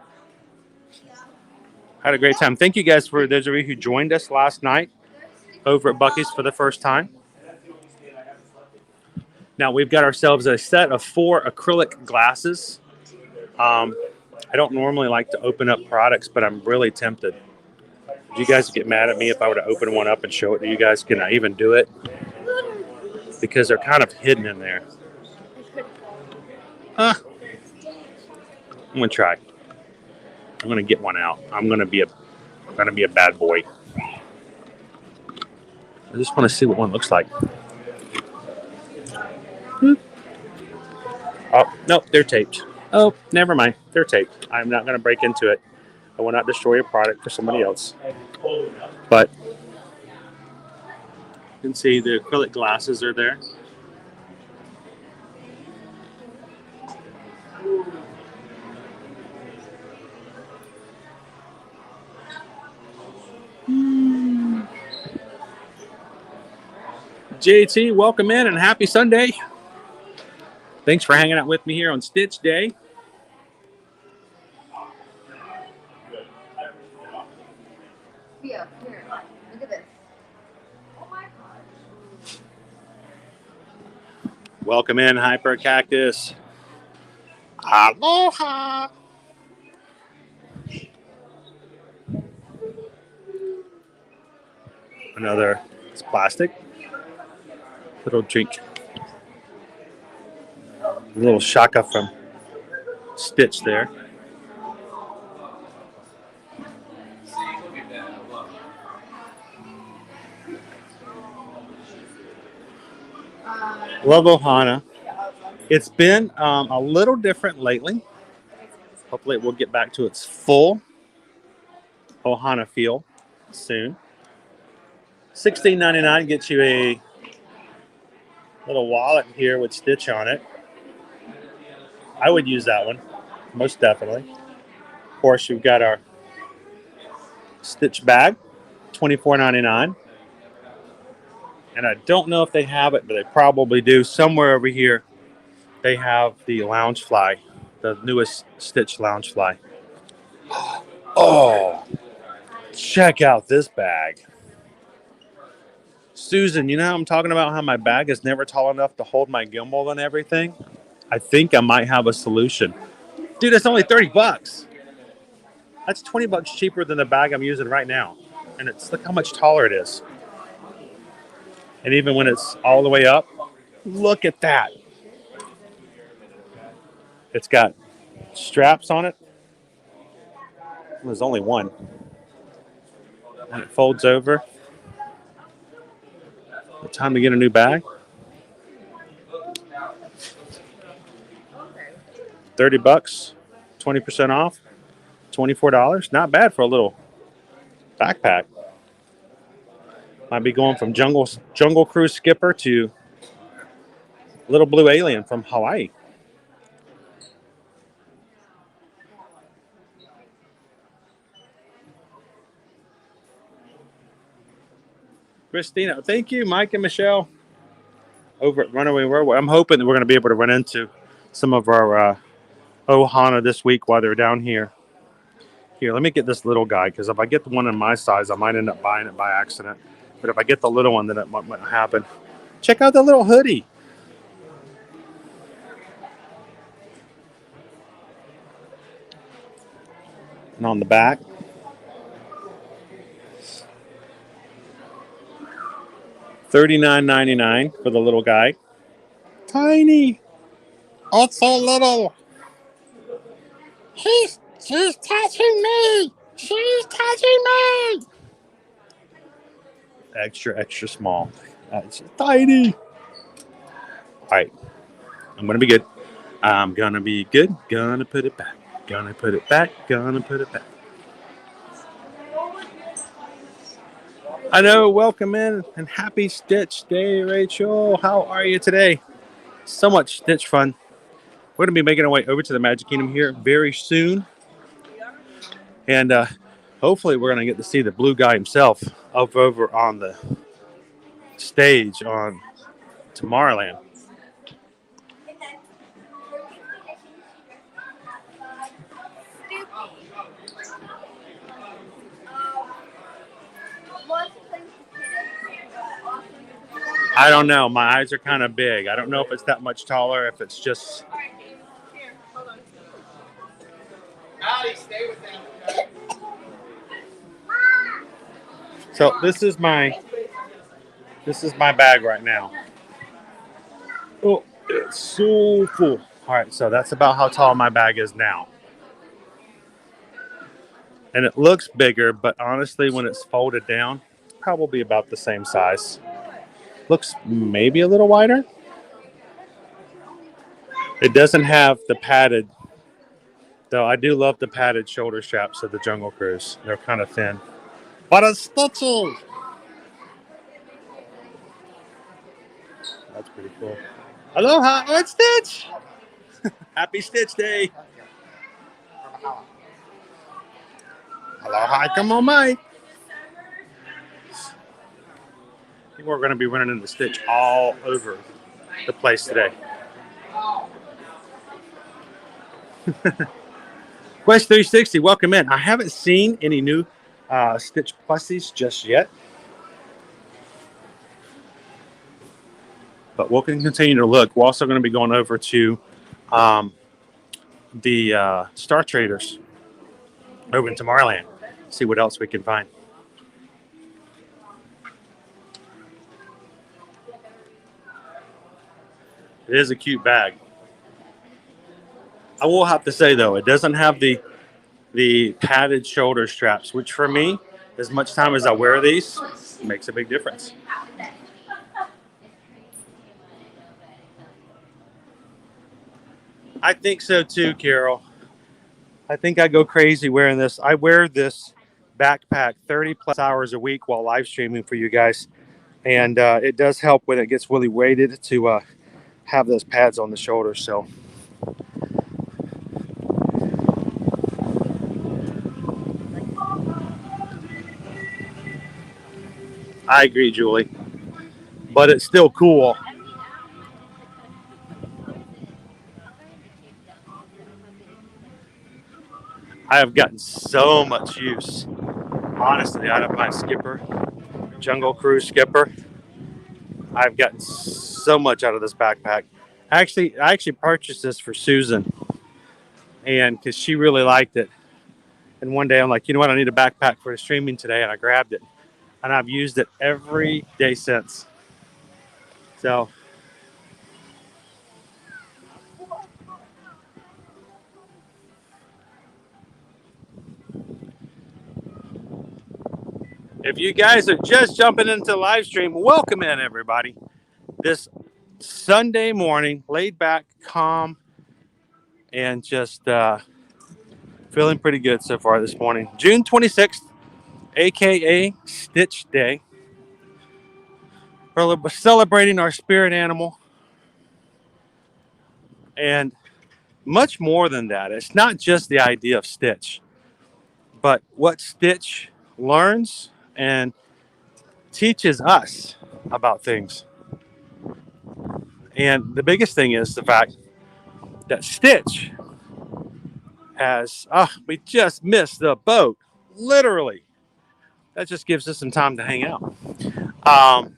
Had a great time. Thank you guys for those of you who joined us last night over at Buc-ee's for the first time. Now we've got ourselves a set of 4 acrylic glasses. I don't normally like to open up products, but I'm really tempted. Would you guys get mad at me if I were to open one up and show it to you guys? Can I even do it? Because they're kind of hidden in there. I'm gonna try. I'm gonna get one out. I'm gonna be a bad boy. I just want to see what one looks like. Oh no, they're taped. Oh, never mind. They're taped. I'm not gonna break into it. I will not destroy a product for somebody else. But you can see the acrylic glasses are there. JT, welcome in and happy Sunday. Thanks for hanging out with me here on Stitch Day. Here, look at this. Welcome in, Hyper Cactus. Aloha. Another, it's plastic. Little drink. A little shaka from Stitch there. Love Ohana. It's been a little different lately. Hopefully it will get back to its full Ohana feel soon. $16.99 gets you a little wallet here with Stitch on it. I would use that one, most definitely. Of course, you've got our Stitch bag, $24.99. And I don't know if they have it, but they probably do. Somewhere over here, they have the lounge fly, the newest Stitch lounge fly. Oh, check out this bag. Susan, you know how I'm talking about how my bag is never tall enough to hold my gimbal and everything? I think I might have a solution. Dude, it's only $30. That's $20 cheaper than the bag I'm using right now. And it's look how much taller it is. And even when it's all the way up, look at that. It's got straps on it. There's only one. And it folds over. Time to get a new bag. $30, 20% off, $24. Not bad for a little backpack. Might be going from Jungle Cruise Skipper to Little Blue Alien from Hawaii. Christina, thank you, Mike and Michelle over at Runaway World. I'm hoping that we're going to be able to run into some of our Ohana this week while they're down here Here, let me get this little guy, because if I get the one in my size, I might end up buying it by accident. But if I get the little one, then it might happen. Check out the little hoodie. And on the back, $39.99 for the little guy. Tiny. It's a little. She's touching me. She's touching me. Extra, extra small. It's tiny. All right. I'm going to be good. I'm going to be good. Gonna put it back. Gonna put it back. Gonna put it back. I know. Welcome in and happy Stitch Day, Rachel. How are you today? So much Stitch fun. We're going to be making our way over to the Magic Kingdom here very soon. And hopefully we're going to get to see the blue guy himself up over on the stage on Tomorrowland. I don't know. My eyes are kind of big. I don't know if it's that much taller, if it's just... Howdy, stay with them. So this is my bag right now. Oh, it's so full. All right, so that's about how tall my bag is now. And it looks bigger, but honestly, when it's folded down, probably about the same size. Looks maybe a little wider. It doesn't have the padded, though I do love the padded shoulder straps of the Jungle Cruise. They're kind of thin. But it's Stitchy. That's pretty cool. Aloha, it's Stitch! Happy Stitch Day! Aloha, come on, Mike. I think we're going to be running into Stitch all over the place today. Quest 360, welcome in. I haven't seen any new Stitch plusies just yet. But we'll continue to look. We're also going to be going over to the Star Traders over in Tomorrowland. See what else we can find. It is a cute bag. I will have to say, though, it doesn't have the padded shoulder straps, which for me, as much time as I wear these, makes a big difference. I think so too, Carol. I think I go crazy wearing this. I wear this backpack 30 plus hours a week while live streaming for you guys. And it does help when it gets really weighted to have those pads on the shoulders. So I agree, Julie. But it's still cool. I have gotten so much use, honestly, out of my skipper, Jungle Cruise skipper. I've gotten so much out of this backpack. I actually purchased this for Susan, and because she really liked it. And one day I'm like, you know what? I need a backpack for the streaming today, and I grabbed it, and I've used it every day since. So. If you guys are just jumping into the live stream, welcome in, everybody. This Sunday morning, laid back, calm, and just feeling pretty good so far this morning. June 26th, aka Stitch Day. We're celebrating our spirit animal. And much more than that. It's not just the idea of Stitch, but what Stitch learns and teaches us about things. And the biggest thing is the fact that Stitch we just missed the boat, literally. That just gives us some time to hang out. I'll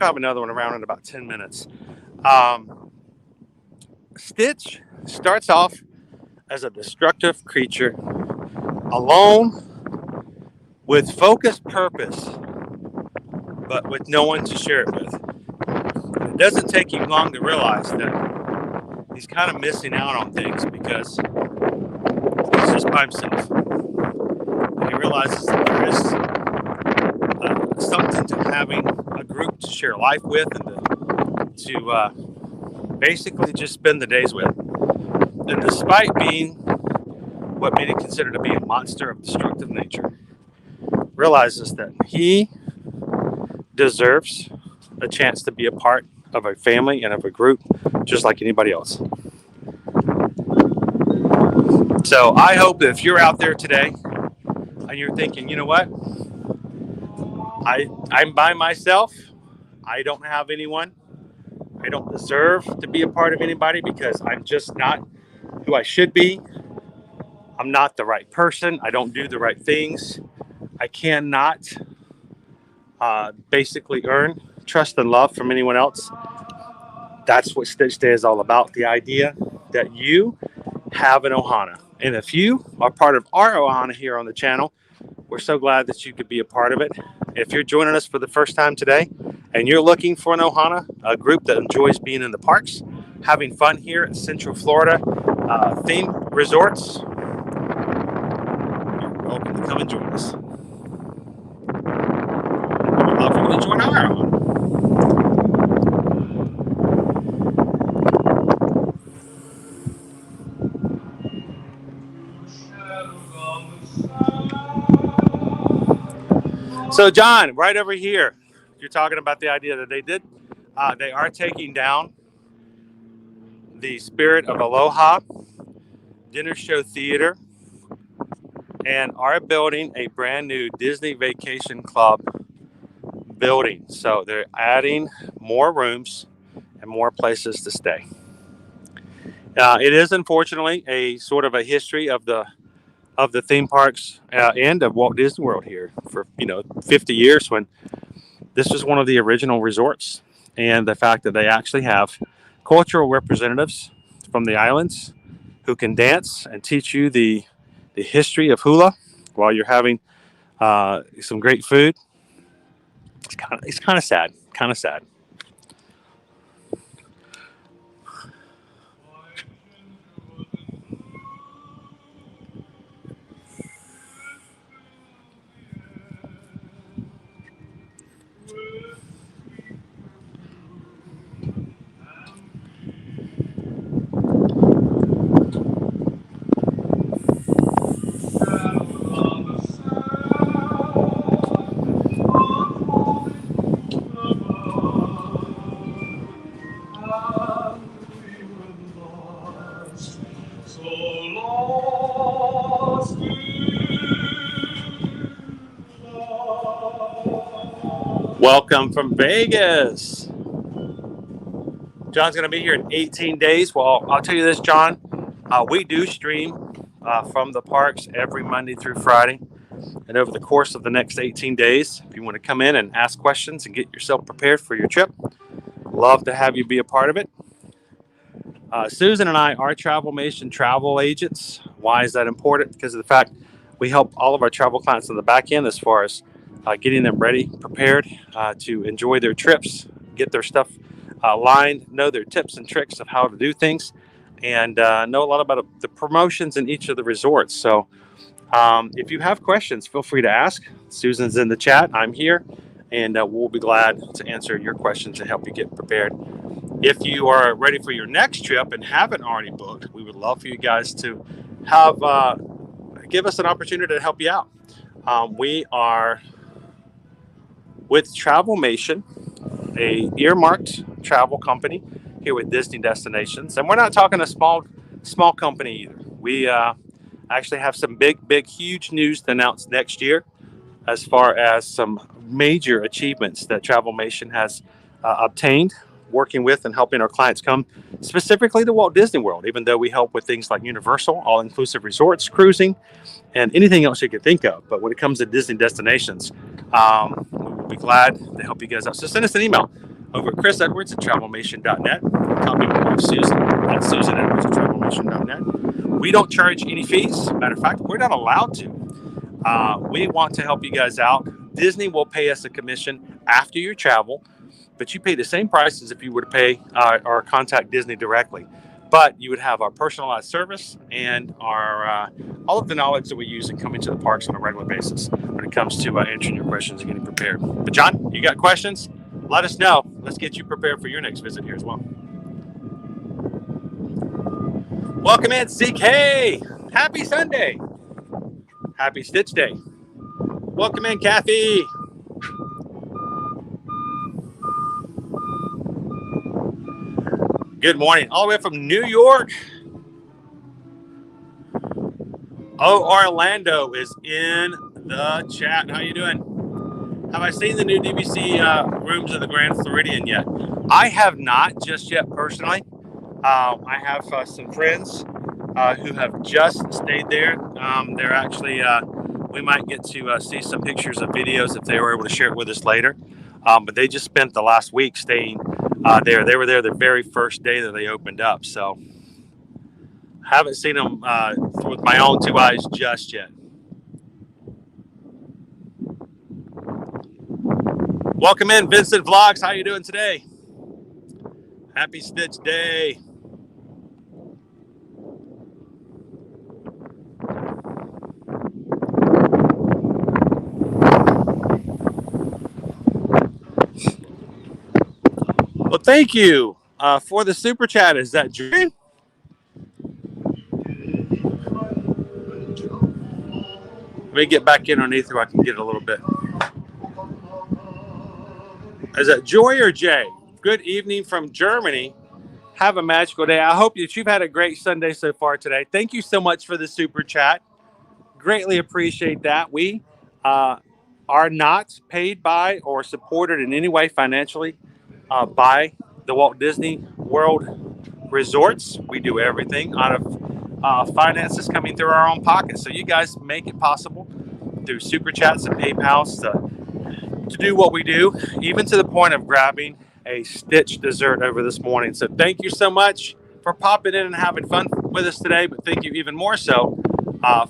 have another one around in about 10 minutes. Stitch starts off as a destructive creature, alone, with focused purpose, but with no one to share it with. It doesn't take you long to realize that he's kind of missing out on things because he's just by himself. And he realizes that there is something to having a group to share life with and to basically just spend the days with. And despite being what many consider to be a monster of destructive nature, realizes that he deserves a chance to be a part of a family and of a group just like anybody else. So I hope that if you're out there today and you're thinking, you know what, I'm by myself, I don't have anyone, I don't deserve to be a part of anybody because I'm just not who I should be, I'm not the right person, I don't do the right things, I cannot basically earn trust and love from anyone else. That's what Stitch Day is all about. The idea that you have an Ohana. And if you are part of our Ohana here on the channel, we're so glad that you could be a part of it. If you're joining us for the first time today and you're looking for an Ohana, a group that enjoys being in the parks, having fun here at Central Florida theme resorts, you're welcome to come and join us. We'd love for you to join our Ohana. So, John, right over here, you're talking about the idea that they are taking down the Spirit of Aloha Dinner Show Theater and are building a brand new Disney Vacation Club building. So they're adding more rooms and more places to stay. It is unfortunately a sort of a history of the theme parks and of Walt Disney World here for 50 years when this was one of the original resorts, and the fact that they actually have cultural representatives from the islands who can dance and teach you the history of hula while you're having some great food. It's kind of sad. Welcome from Vegas. John's going to be here in 18 days. Well, I'll tell you this, John. We do stream from the parks every Monday through Friday. And over the course of the next 18 days, if you want to come in and ask questions and get yourself prepared for your trip, love to have you be a part of it. Susan and I are Travelmation travel agents. Why is that important? Because of the fact we help all of our travel clients on the back end as far as getting them ready, prepared to enjoy their trips, get their stuff lined, know their tips and tricks of how to do things, and know a lot about the promotions in each of the resorts. So if you have questions, feel free to ask. Susan's in the chat. I'm here, and we'll be glad to answer your questions and help you get prepared. If you are ready for your next trip and haven't already booked, we would love for you guys to have give us an opportunity to help you out. We are with Travelmation, a earmarked travel company here with Disney Destinations, and we're not talking a small company either. We actually have some big, huge news to announce next year, as far as some major achievements that Travelmation has obtained working with and helping our clients come specifically to Walt Disney World, even though we help with things like Universal, all-inclusive resorts, cruising, and anything else you could think of. But when it comes to Disney destinations, we'll be glad to help you guys out. So send us an email over at chrisedwards@travelmation.net. Copy of Susan at susanedwards@travelmation.net. We don't charge any fees. Matter of fact, we're not allowed to. We want to help you guys out. Disney will pay us a commission after your travel, but you pay the same price as if you were to pay or contact Disney directly. But you would have our personalized service and our all of the knowledge that we use in coming to the parks on a regular basis when it comes to answering your questions and getting prepared. But John, you got questions? Let us know. Let's get you prepared for your next visit here as well. Welcome in, CK. Happy Sunday. Happy Stitch Day. Welcome in, Kathy. Good morning. All the way from New York. Oh, Orlando is in the chat. How you doing? Have I seen the new DVC rooms in the Grand Floridian yet? I have not just yet personally. I have some friends who have just stayed there. They're actually, we might get to see some pictures and videos if they were able to share it with us later. But they just spent the last week staying there. They were there the very first day that they opened up. So haven't seen them with my own two eyes just yet. Welcome in, Vincent Vlogs. How you doing today? Happy Stitch Day. Well, thank you for the super chat. Is that Drew? Let me get back in underneath so I can get a little bit. Is that Joy or Jay? Good evening from Germany. Have a magical day. I hope that you've had a great Sunday so far today. Thank you so much for the super chat. Greatly appreciate that. We are not paid by or supported in any way financially by the Walt Disney World Resorts. We do everything out of finances coming through our own pockets. So you guys make it possible through super chats and PayPals to do what we do, even to the point of grabbing a Stitch dessert over this morning. So thank you so much for popping in and having fun with us today. But thank you even more so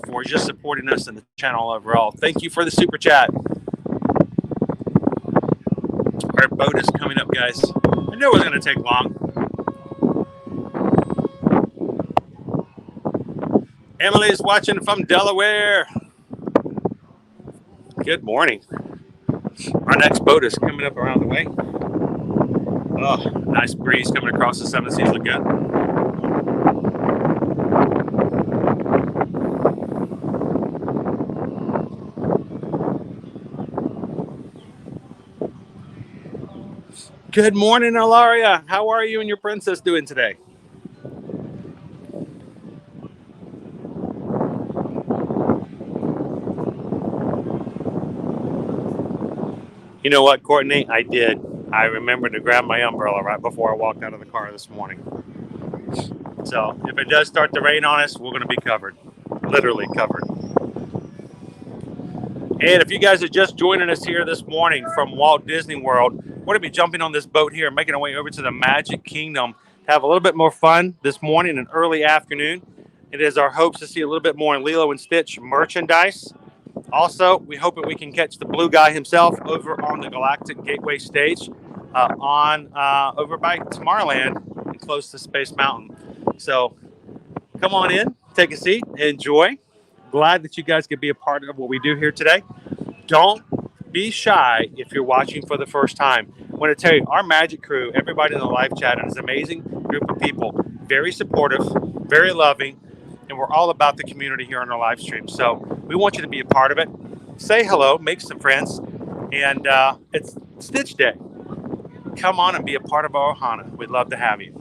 for just supporting us in the channel overall. Thank you for the super chat. Our boat is coming up, guys. I knew it was going to take long. Emily's watching from Delaware. Good morning. Our next boat is coming up around the way. Oh, nice breeze coming across the Seven Seas Lagoon. Good morning, Ilaria. How are you and your princess doing today? You know what, Courtney? I did. I remembered to grab my umbrella right before I walked out of the car this morning. So if it does start to rain on us, we're going to be covered. Literally covered. And if you guys are just joining us here this morning from Walt Disney World, we're going to be jumping on this boat here and making our way over to the Magic Kingdom to have a little bit more fun this morning and early afternoon. It is our hopes to see a little bit more Lilo and Stitch merchandise. Also, we hope that we can catch the blue guy himself over on the Galactic Gateway stage over by Tomorrowland and close to Space Mountain. So come on in, take a seat, enjoy. Glad that you guys could be a part of what we do here today. Don't be shy if you're watching for the first time. I want to tell you, our Magic crew, everybody in the live chat, is an amazing group of people. Very supportive, very loving, and we're all about the community here on our live stream. So we want you to be a part of it. Say hello, make some friends, and it's Stitch Day. Come on and be a part of our Ohana. We'd love to have you.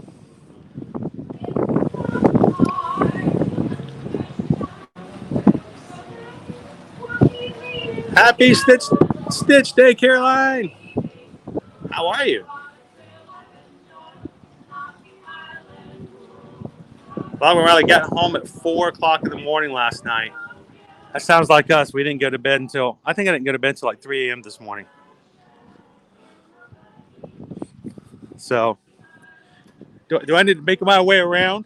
Happy Stitch Day, Caroline. How are you? Robin Riley got home at 4 o'clock in the morning last night. That sounds like us. We didn't go to bed until, I think I didn't go to bed until like 3 a.m. this morning. So, do I need to make my way around?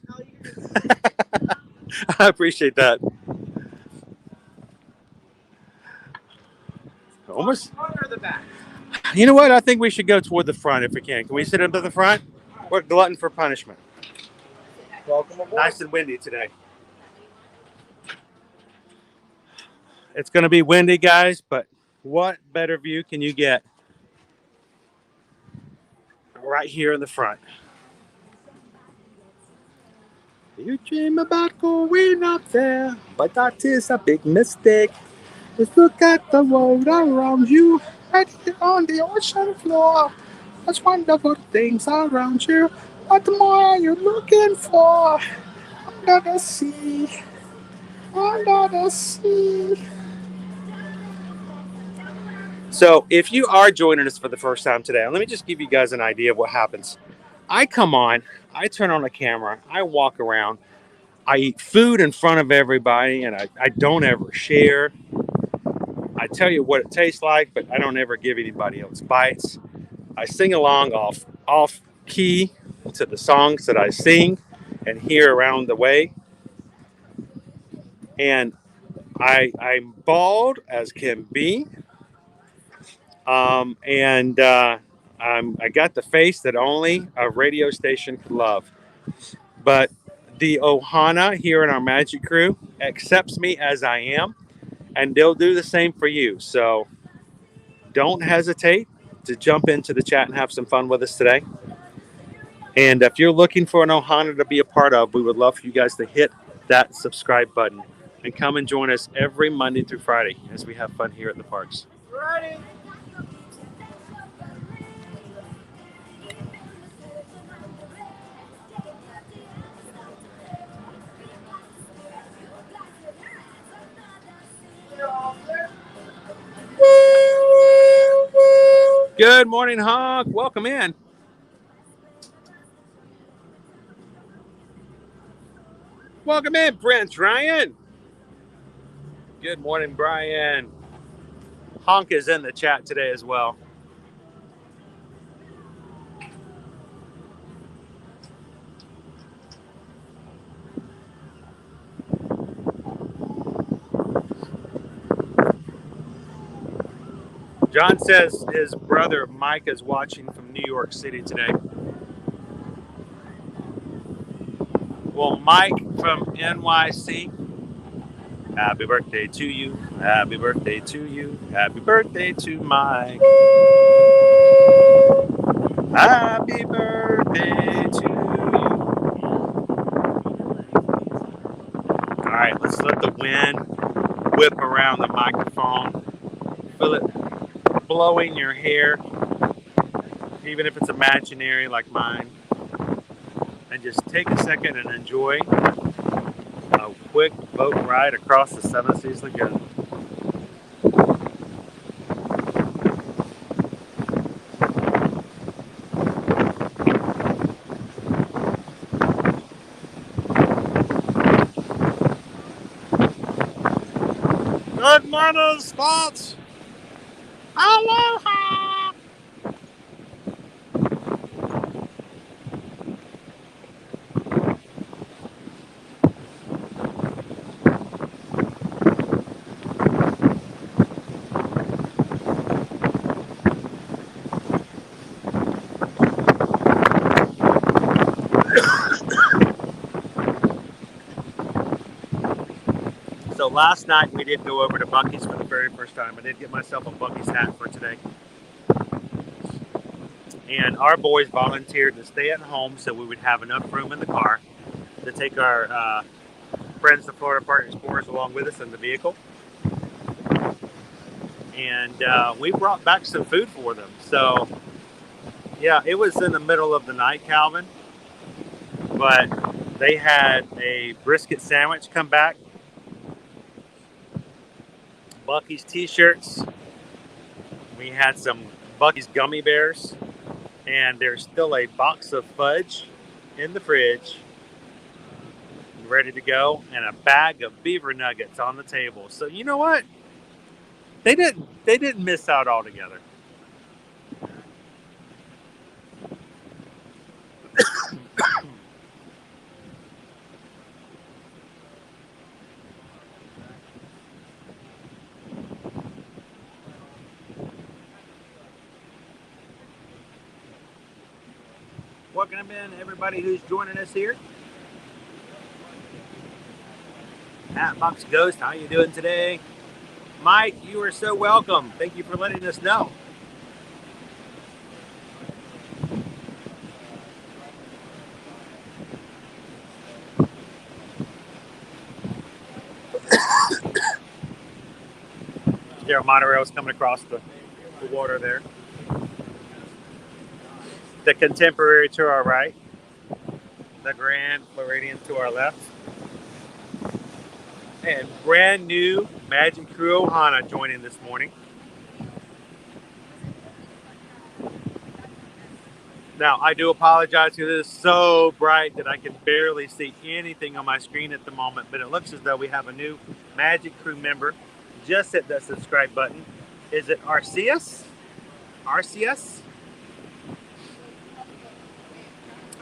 I appreciate that. Almost. Front or the back? You know what? I think we should go toward the front if we can. Can we sit up to the front? We're glutton for punishment. Welcome aboard. Nice and windy today. It's going to be windy, guys, but what better view can you get right here in the front? You dream about going up there, but that is a big mistake. Just look at the world around you, right here on the ocean floor. There's wonderful things around you. What more are you looking for? Under the sea, under the sea. So if you are joining us for the first time today, let me just give you guys an idea of what happens. I come on, I turn on the camera, I walk around, I eat food in front of everybody, and I don't ever share. I tell you what it tastes like, but I don't ever give anybody else bites. I sing along off key to the songs that I sing and hear around the way. And I'm bald as can be. I got the face that only a radio station could love. But the Ohana here in our Magic Crew accepts me as I am, and they'll do the same for you. So don't hesitate to jump into the chat and have some fun with us today. And if you're looking for an Ohana to be a part of, we would love for you guys to hit that subscribe button and come and join us every Monday through Friday as we have fun here at the parks. Ready? Good morning, Honk. Welcome in. Welcome in, Prince Ryan. Good morning, Brian. Honk is in the chat today as well. John says his brother Mike is watching from New York City today. Well, Mike from NYC, happy birthday to you. Happy birthday to you. Happy birthday to Mike. Happy birthday to you. All right, let's let the wind whip around the microphone. Feel it blowing your hair, even if it's imaginary like mine. And just take a second and enjoy a quick boat ride across the Seven Seas Lagoon. Good morning, Spots! Aloha! So last night we did go over to Buc-ee's for the very first time. I did get myself a Buc-ee's hat for today. And our boys volunteered to stay at home so we would have enough room in the car to take our friends, the Florida Park Explorers, along with us in the vehicle. And we brought back some food for them. So, yeah, it was in the middle of the night, Calvin. But they had a brisket sandwich come back. Buc-ee's t-shirts. We had some Buc-ee's gummy bears. And there's still a box of fudge in the fridge. ready to go, and a bag of beaver nuggets on the table. So you know what? They didn't miss out altogether. Welcome in, everybody who's joining us here. At Box Ghost, how you doing today? Mike, you are so welcome. Thank you for letting us know. There are monorails coming across the water there. The Contemporary to our right. The Grand Floridian to our left. And brand new Magic Crew Ohana joining this morning. Now, I do apologize because it is so bright that I can barely see anything on my screen at the moment, but it looks as though we have a new Magic Crew member. Just hit that subscribe button. Is it Arceus? Arceus?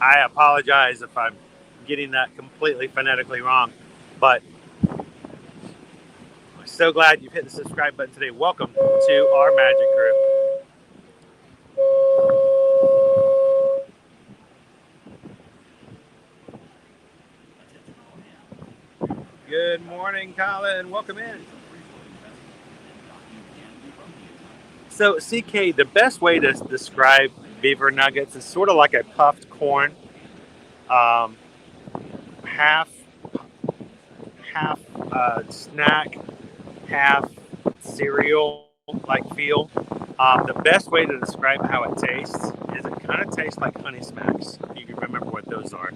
I apologize if I'm getting that completely phonetically wrong, but I'm so glad you've hit the subscribe button today. Welcome to our Magic Crew. Good morning, Colin. Welcome in. So, CK, the best way to describe beaver nuggets is sort of like a puffed corn, half snack, half cereal like feel. The best way to describe how it tastes is it kind of tastes like Honey Smacks. You can remember what those are.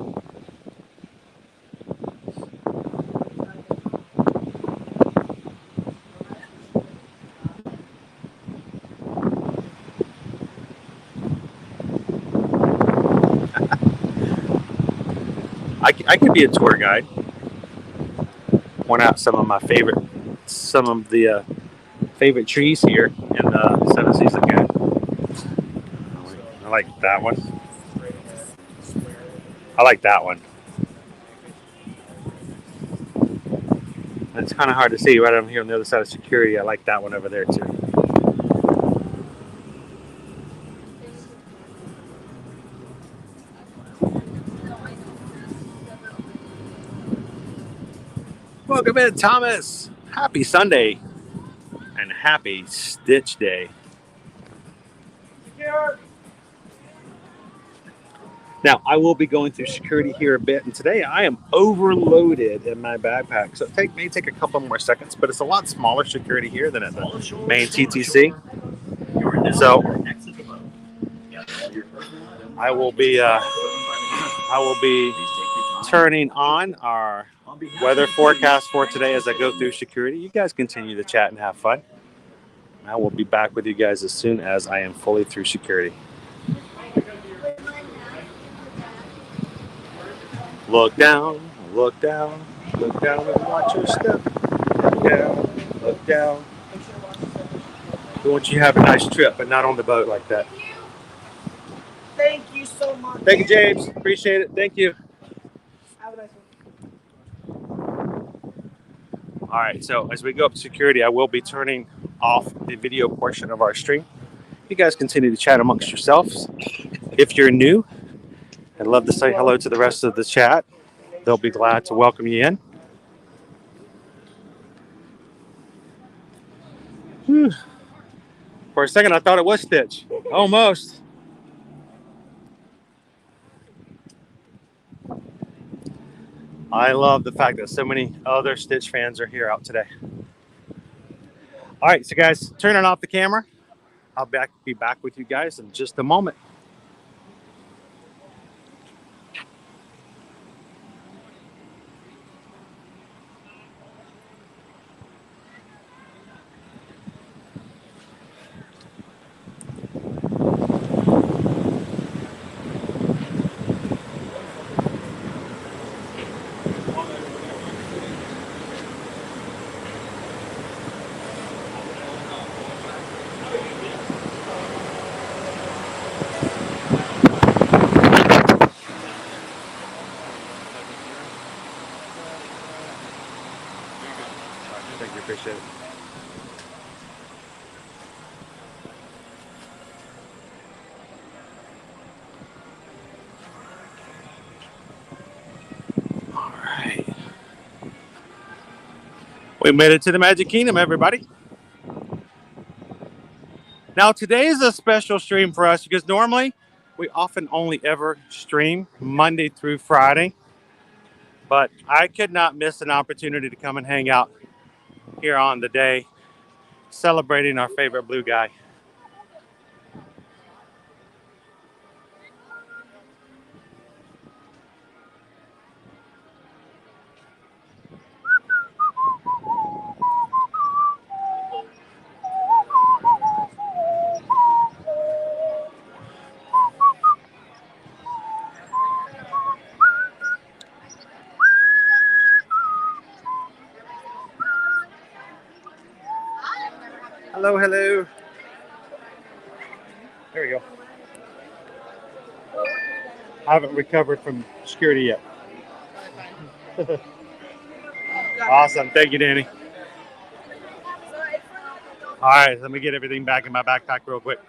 I could be a tour guide. Point out some of the favorite trees here in Seven Seas Lagoon. I like that one. I like that one. It's kind of hard to see right over here on the other side of security. I like that one over there too. Welcome in, Thomas. Happy Sunday and happy Stitch Day. Now, I will be going through security here a bit, and today I am overloaded in my backpack. So it may take a couple more seconds, but it's a lot smaller security here than at the main TTC. So I will be turning on our weather forecast for today as I go through security. You guys continue to chat and have fun. I will be back with you guys as soon as I am fully through security. Look down, look down, look down and watch your step. Look down, look down. We want you to have a nice trip, but not on the boat like that. Thank you so much. Thank you, James. Appreciate it. Thank you. Have a nice one. All right, so as we go up to security, I will be turning off the video portion of our stream. You guys continue to chat amongst yourselves. If you're new, I'd love to say hello to the rest of the chat. They'll be glad to welcome you in. Whew. For a second, I thought it was Stitch. Almost. I love the fact that so many other Stitch fans are here out today. All right, so guys, turning off the camera. I'll be back with you guys in just a moment. Thank you, appreciate it. All right. We made it to the Magic Kingdom, everybody. Now, today is a special stream for us because normally we often only ever stream Monday through Friday. But I could not miss an opportunity to come and hang out here on the day celebrating our favorite blue guy. Hello, hello. There we go. I haven't recovered from security yet. Awesome. Thank you, Danny. All right, let me get everything back in my backpack real quick.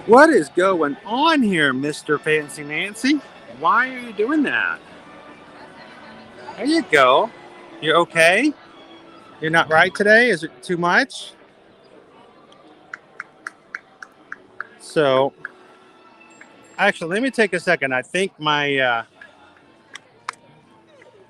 What is going on here, Mr. Fancy Nancy? Why are you doing that? There you go. You're okay? You're not right today? Is it too much? So, actually, let me take a second. I think my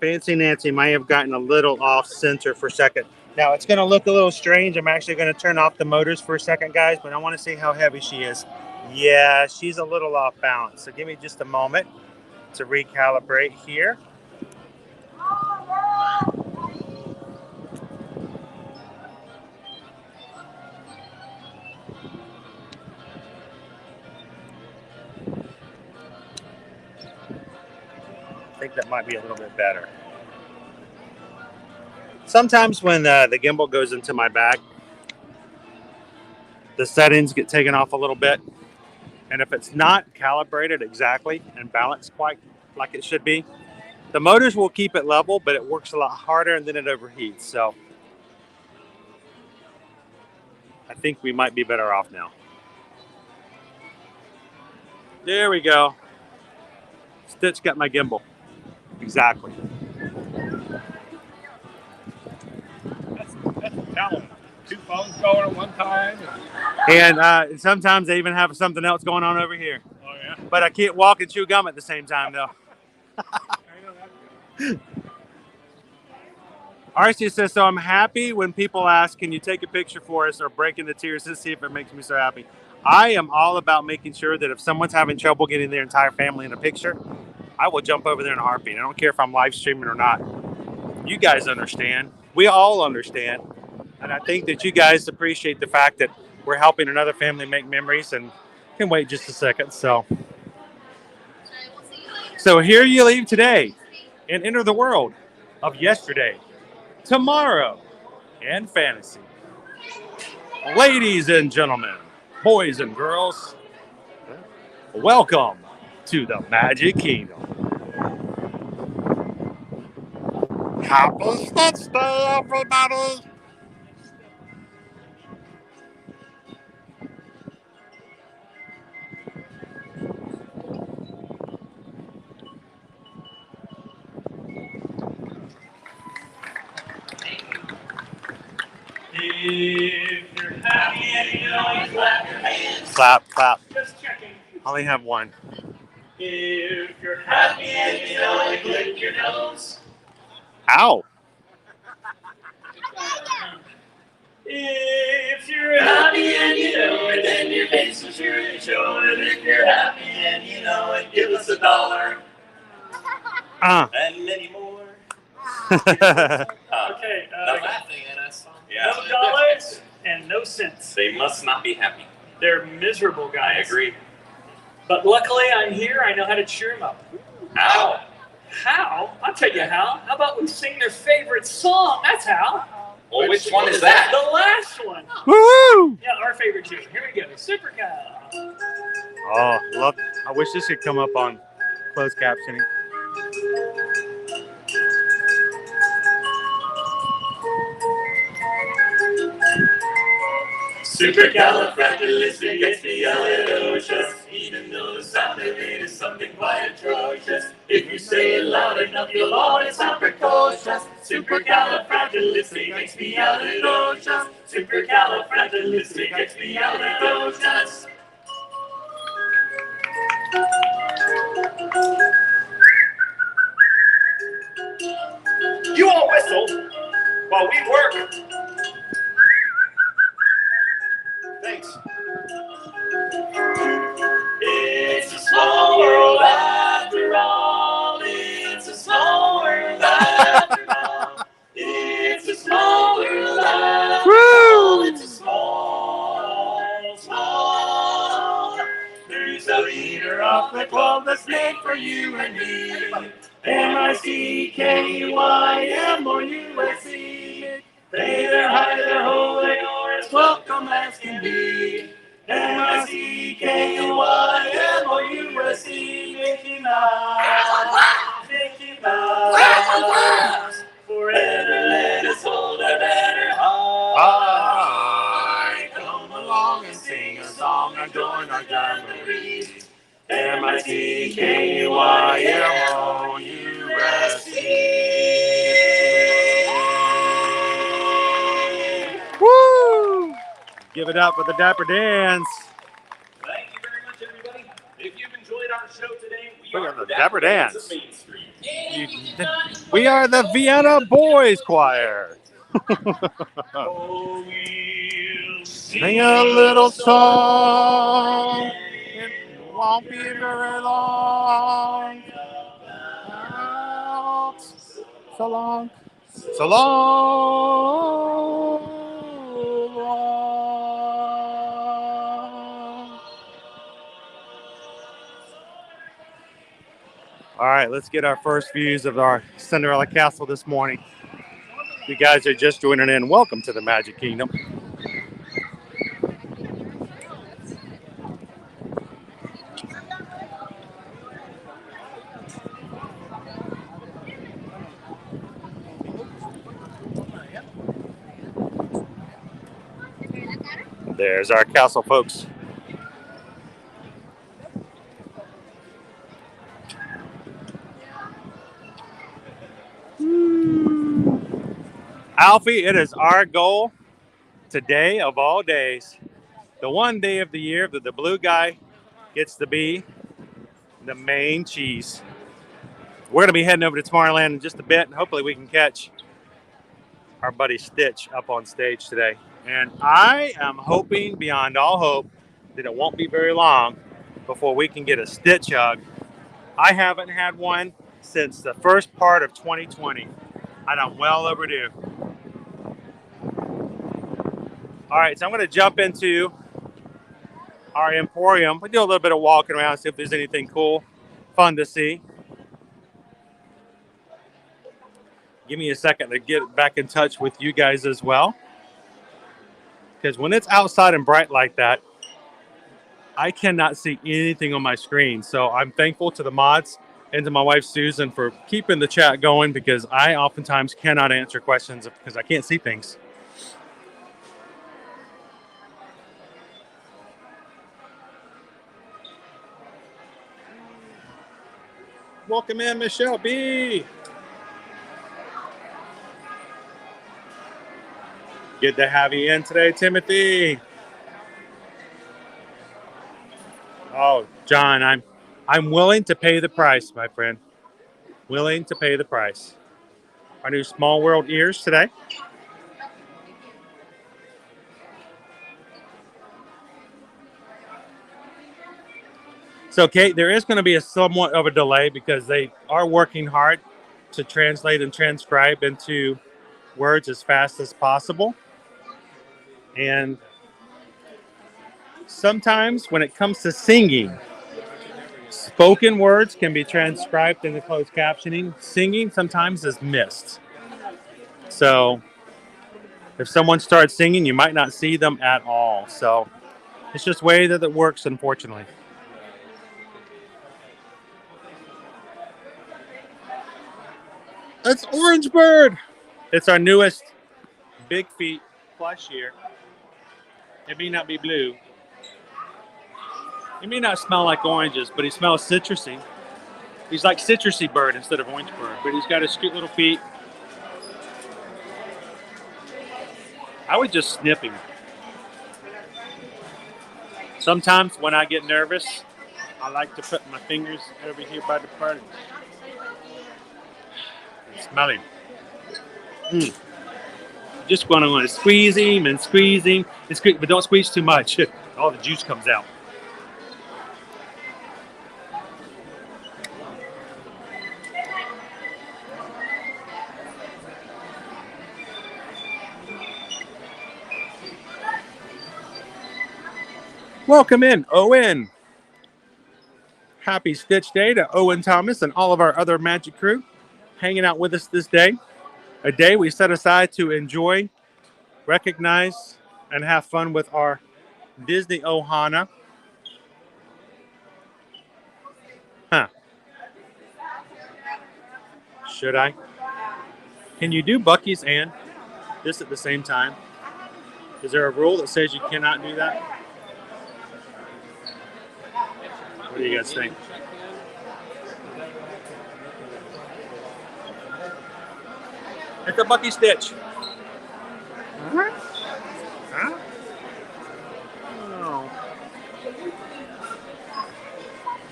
Fancy Nancy might have gotten a little off center for a second. Now, it's going to look a little strange. I'm actually going to turn off the motors for a second, guys, but I want to see how heavy she is. Yeah, she's a little off balance. So give me just a moment to recalibrate here. I think that might be a little bit better. Sometimes when the gimbal goes into my bag, the settings get taken off a little bit. And if it's not calibrated exactly and balanced quite like it should be, the motors will keep it level, but it works a lot harder and then it overheats. So I think we might be better off now. There we go. Stitch got my gimbal. Exactly. That's talent. 2 phones going at one time. And sometimes they even have something else going on over here. Oh, yeah. But I can't walk and chew gum at the same time, though. I know that. Archie says, so I'm happy when people ask, can you take a picture for us or break into tears to see if it makes me so happy. I am all about making sure that if someone's having trouble getting their entire family in a picture, I will jump over there in a heartbeat. I don't care if I'm live streaming or not. You guys understand. We all understand. And I think that you guys appreciate the fact that we're helping another family make memories and can wait just a second. So here you leave today and enter the world of yesterday, tomorrow, and fantasy. Ladies and gentlemen, boys and girls, welcome to the Magic Kingdom. Happy Stitch Day, everybody! If you're happy and you know it, clap your hands. Clap, clap. Just checking. I only have one. If you're happy and you know it, lick your nose. Ow. If you're happy and you know it, then your face will surely show it. If you're happy and you know it, give us $1. And many more. Okay, They're laughing at us. Yeah. No dollars and no cents. They must not be happy. They're miserable guys. I agree. But luckily I'm here. I know how to cheer them up. How? How? I'll tell you how. How about we sing their favorite song? That's how. Well, which one is that? The last one. Woo! Yeah, our favorite tune. Here we go. Super cow. Oh, love. I wish this could come up on closed captioning. Supercalifragilisticexpialidocious. Even though the sound of it is something quite atrocious, if you say it loud enough, you'll always sound precocious. Supercalifragilisticexpialidocious. Supercalifragilisticexpialidocious. You all whistle while we work. Thanks. It's a small world after all. It's a small world after all. It's a small world after all. It's a small. There's a leader of the club that's made for you and me. MICKEYMOUSE. They their high, their whole, they are as welcome as can be. MICKEYMOUSE. Mickey Mouse. Mickey Mouse. Forever let us hold a better heart. Come along and sing a song and join our jamboree. MICKEYMOUSE. Woo! Give it up for the Dapper Dans. Thank you very much, everybody. If you've enjoyed our show today, we Look are at the Dapper Dans. of Main Street. We are the Vienna Boys Choir. Oh, we'll Sing a little song. It won't be very long. So long. So long. All right, let's get our first views of our Cinderella Castle this morning. If you guys are just joining in, welcome to the Magic Kingdom. There's our castle, folks. Alfie, it is our goal today of all days, the one day of the year that the blue guy gets to be the main cheese. We're going to be heading over to Tomorrowland in just a bit, and hopefully we can catch our buddy Stitch up on stage today. And I am hoping beyond all hope that it won't be very long before we can get a Stitch hug. I haven't had one since the first part of 2020, and I'm well overdue. All right, so I'm going to jump into our Emporium. We do a little bit of walking around, see if there's anything cool, fun to see. Give me a second to get back in touch with you guys as well. Because when it's outside and bright like that, I cannot see anything on my screen. So I'm thankful to the mods and to my wife, Susan, for keeping the chat going, because I oftentimes cannot answer questions because I can't see things. Welcome in, Michelle B. Good to have you in today, Timothy. Oh, John, I'm willing to pay the price, my friend. Willing to pay the price. Our new Small World ears today. So, Kate, there is going to be a somewhat of a delay because they are working hard to translate and transcribe into words as fast as possible. And sometimes when it comes to singing, spoken words can be transcribed into closed captioning. Singing sometimes is missed. So if someone starts singing, you might not see them at all. So it's just the way that it works, unfortunately. It's Orange Bird. It's our newest Big Feet plush here. It may not be blue. He may not smell like oranges, but he smells citrusy. He's like citrusy bird instead of orange bird, but he's got his cute little feet. I would just snip him. Sometimes when I get nervous, I like to put my fingers over here by the part and smell him. Just want to squeeze him and squeeze him, but don't squeeze too much. All the juice comes out. Welcome in, Owen. Happy Stitch Day to Owen Thomas and all of our other Magic crew hanging out with us this day. A day we set aside to enjoy, recognize, and have fun with our Disney Ohana. Huh. Should I? Can you do Buc-ee's and this at the same time? Is there a rule that says you cannot do that? What do you guys think? It's a Buc-ee stitch. Huh? Oh.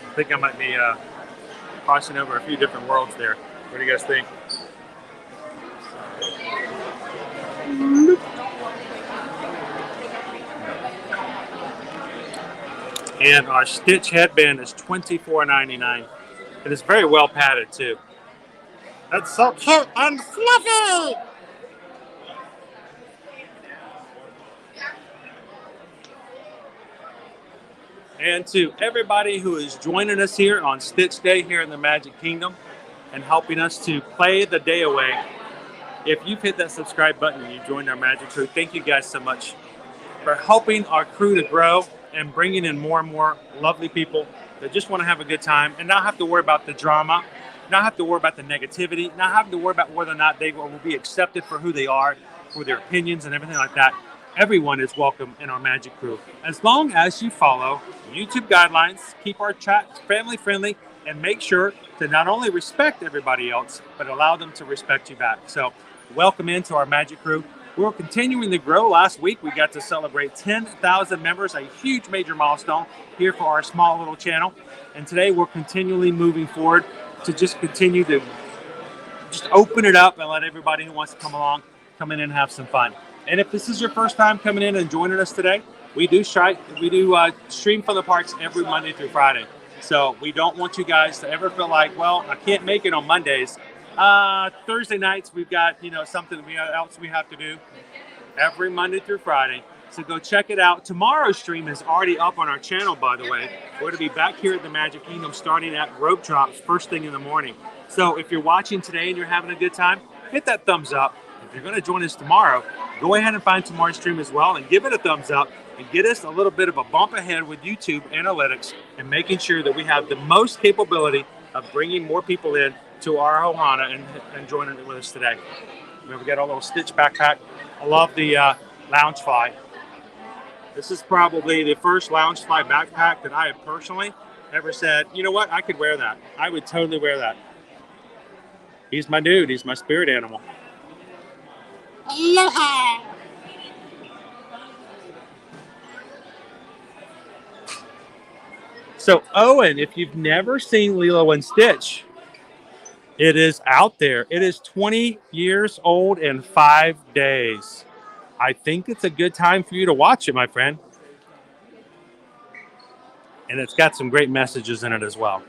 I think I might be crossing over a few different worlds there. What do you guys think? And our Stitch headband is $24.99. It is very well padded too. That's so cute and fluffy. And to everybody who is joining us here on Stitch Day here in the Magic Kingdom and helping us to play the day away. If you've hit that subscribe button and you joined our Magic crew, thank you guys so much for helping our crew to grow and bringing in more and more lovely people that just want to have a good time and not have to worry about the drama, not have to worry about the negativity, not have to worry about whether or not they will be accepted for who they are, for their opinions and everything like that. Everyone is welcome in our Magic crew. As long as you follow YouTube guidelines, keep our chat family friendly, and make sure to not only respect everybody else, but allow them to respect you back. So welcome into our Magic crew. We're continuing to grow. Last week, we got to celebrate 10,000 members, a huge major milestone here for our small little channel. And today, we're continually moving forward to just continue to just open it up and let everybody who wants to come along come in and have some fun. And if this is your first time coming in and joining us today, we do stream from the parks every Monday through Friday. So we don't want you guys to ever feel like, well, I can't make it on Mondays. Thursday nights, we've got, something else we have to do every Monday through Friday. So go check it out. Tomorrow's stream is already up on our channel, by the way. We're going to be back here at the Magic Kingdom starting at rope drops first thing in the morning. So if you're watching today and you're having a good time, hit that thumbs up. If you're going to join us tomorrow, go ahead and find tomorrow's stream as well and give it a thumbs up and get us a little bit of a bump ahead with YouTube analytics and making sure that we have the most capability of bringing more people in to our Ohana and joining it with us today. We got a little Stitch backpack. I love the Loungefly. This is probably the first Loungefly backpack that I have personally ever said, you know what, I could wear that. I would totally wear that. He's my dude. He's my spirit animal. Aloha. So, Owen, if you've never seen Lilo and Stitch, it is out there. It is 20 years old in 5 days. I think it's a good time for you to watch it, my friend. And it's got some great messages in it as well.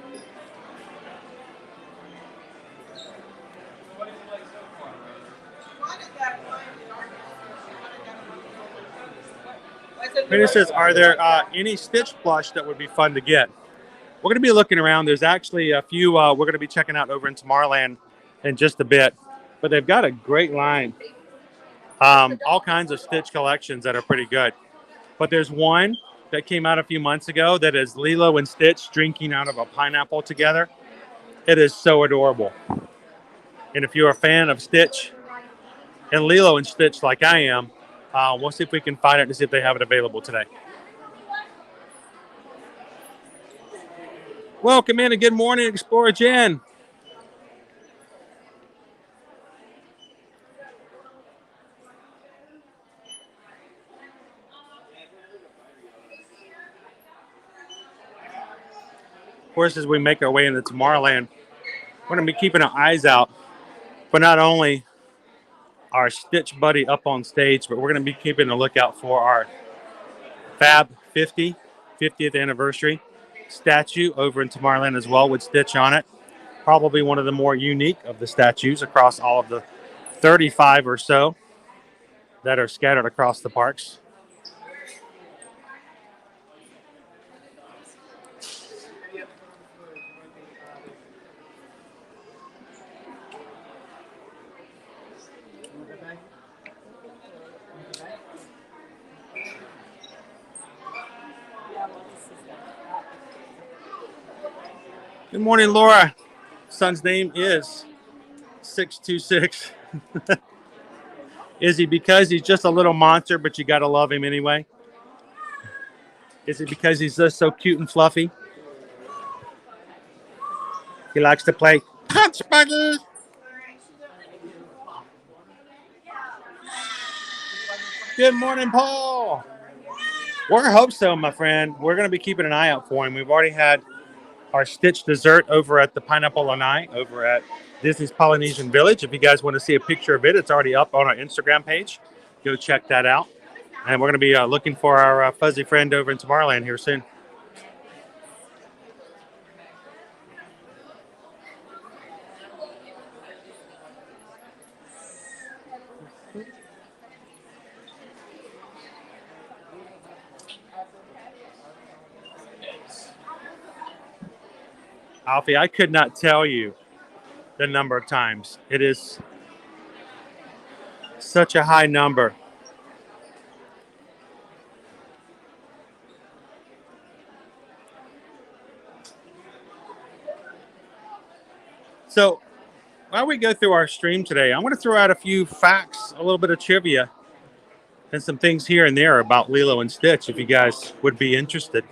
Peter says, are there any Stitch plush that would be fun to get? We're going to be looking around. There's actually a few we're going to be checking out over in Tomorrowland in just a bit. But they've got a great line. All kinds of Stitch collections that are pretty good. But there's one that came out a few months ago that is Lilo and Stitch drinking out of a pineapple together. It is so adorable. And if you're a fan of Stitch and Lilo and Stitch like I am, we'll see if we can find it to see if they have it available today. Welcome in and good morning, Explorer Jen. Of course, as we make our way into Tomorrowland, we're going to be keeping our eyes out for not only our Stitch buddy up on stage, but we're going to be keeping a lookout for our Fab 50, 50th anniversary statue over in Tomorrowland as well with Stitch on it. Probably one of the more unique of the statues across all of the 35 or so that are scattered across the parks. Good morning, Laura. Son's name is 626. Is he because he's just a little monster, but you got to love him anyway? Is it because he's just so cute and fluffy? He likes to play punch buggy. Good morning, Paul. Well, I hope so, my friend. We're going to be keeping an eye out for him. We've already had our Stitch dessert over at the Pineapple Lanai over at Disney's Polynesian Village. If you guys want to see a picture of it, it's already up on our Instagram page. Go check that out. And we're going to be looking for our fuzzy friend over in Tomorrowland here soon. Alfie, I could not tell you the number of times. It is such a high number. So while we go through our stream today, I'm going to throw out a few facts, a little bit of trivia, and some things here and there about Lilo and Stitch if you guys would be interested.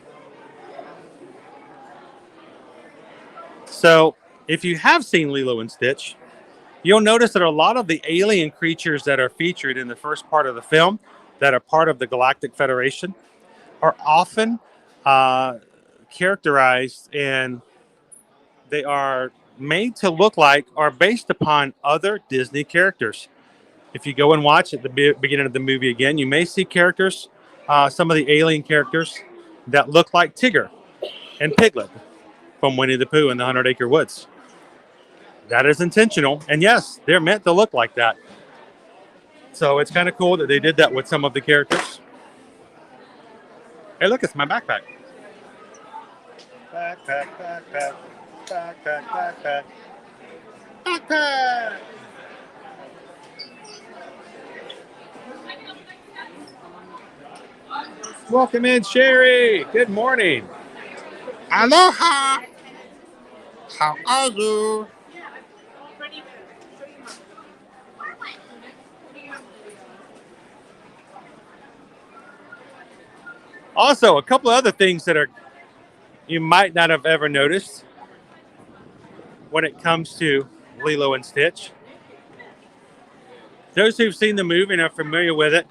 So if you have seen Lilo and Stitch, you'll notice that a lot of the alien creatures that are featured in the first part of the film that are part of the Galactic Federation are often characterized, and they are made to look like or based upon other Disney characters. If you go and watch at the beginning of the movie again, you may see characters, some of the alien characters that look like Tigger and Piglet from Winnie the Pooh and the 100-Acre Woods. That is intentional. And yes, they're meant to look like that. So it's kind of cool that they did that with some of the characters. Hey, look, it's my backpack. Backpack, backpack, backpack, backpack, backpack. Welcome in, Sherry. Good morning. Aloha. How are you? Also, a couple of other things that you might not have ever noticed when it comes to Lilo and Stitch. Those who've seen the movie and are familiar with it,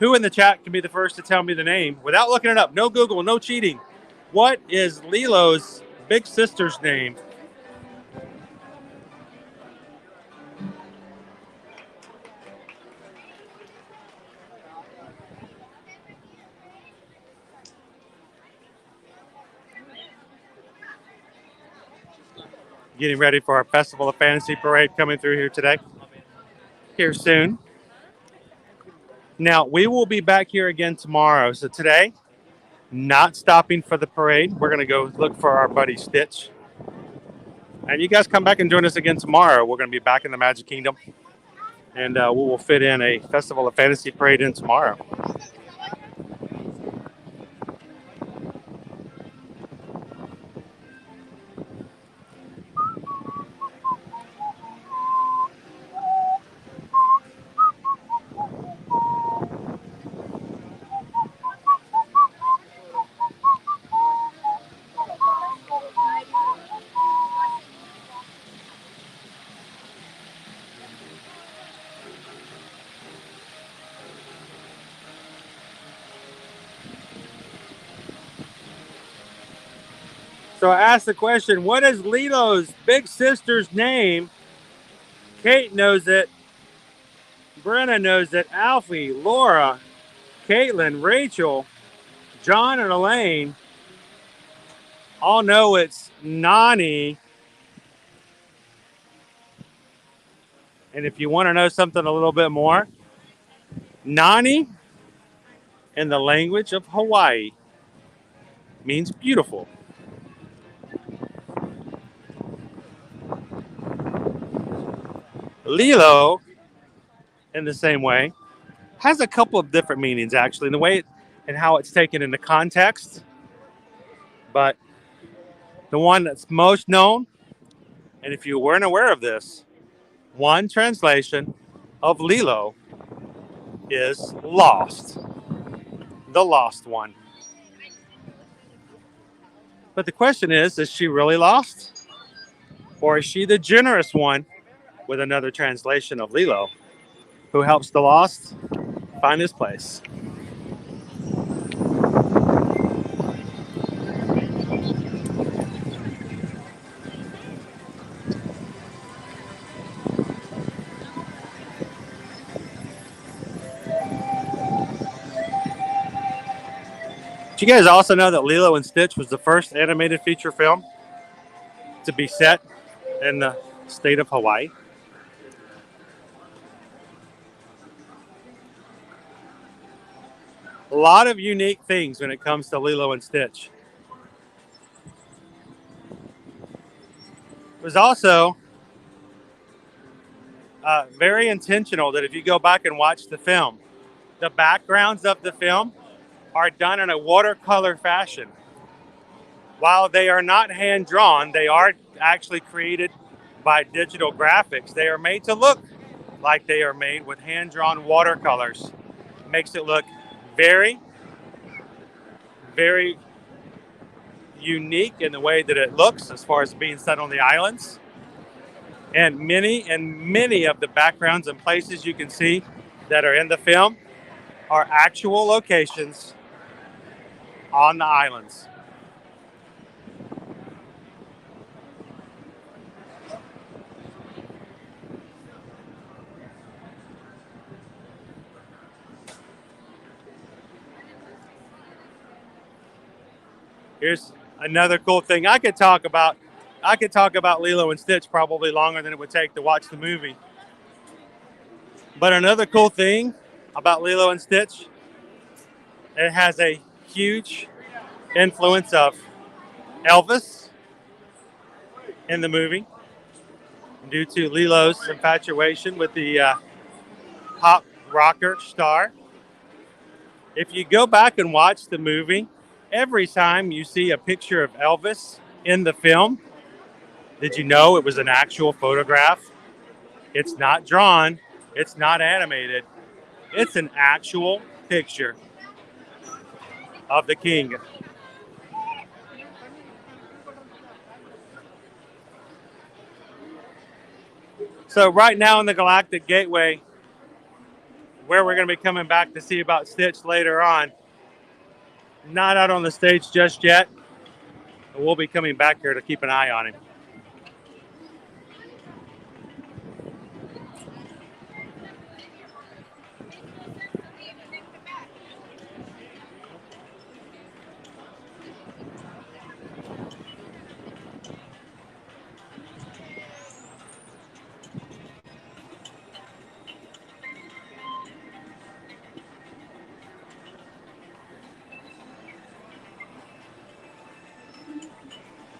who in the chat can be the first to tell me the name without looking it up? No Google, no cheating. What is Lilo's big sister's name? Getting ready for our Festival of Fantasy Parade coming through here today. Here soon. Now, we will be back here again tomorrow. So today, not stopping for the parade. We're going to go look for our buddy Stitch. And you guys come back and join us again tomorrow. We're going to be back in the Magic Kingdom. And we will fit in a Festival of Fantasy Parade in tomorrow. So I asked the question, what is Lilo's big sister's name? Kate knows it. Brenna knows it. Alfie, Laura, Caitlin, Rachel, John, and Elaine all know it's Nani. And if you want to know something a little bit more, Nani in the language of Hawaii means beautiful. Lilo, in the same way, has a couple of different meanings actually, in the way and how it's taken into context. But the one that's most known, and if you weren't aware of this, one translation of Lilo is lost. The lost one. But the question is she really lost? Or is she the generous one with another translation of Lilo who helps the lost find his place? Do you guys also know that Lilo and Stitch was the first animated feature film to be set in the state of Hawaii? A lot of unique things when it comes to Lilo and Stitch. It was also very intentional that if you go back and watch the film, the backgrounds of the film are done in a watercolor fashion. While they are not hand-drawn, they are actually created by digital graphics. They are made to look like they are made with hand-drawn watercolors. It makes it look very, very unique in the way that it looks as far as being set on the islands. And many of the backgrounds and places you can see that are in the film are actual locations on the islands. Here's another cool thing I could talk about. I could talk about Lilo and Stitch probably longer than it would take to watch the movie. But another cool thing about Lilo and Stitch, it has a huge influence of Elvis in the movie due to Lilo's infatuation with the pop rocker star. If you go back and watch the movie, every time you see a picture of Elvis in the film, did you know it was an actual photograph? It's not drawn. It's not animated. It's an actual picture of the king. So right now in the Galactic Gateway, where we're going to be coming back to see about Stitch later on, not out on the stage just yet. We'll be coming back here to keep an eye on him.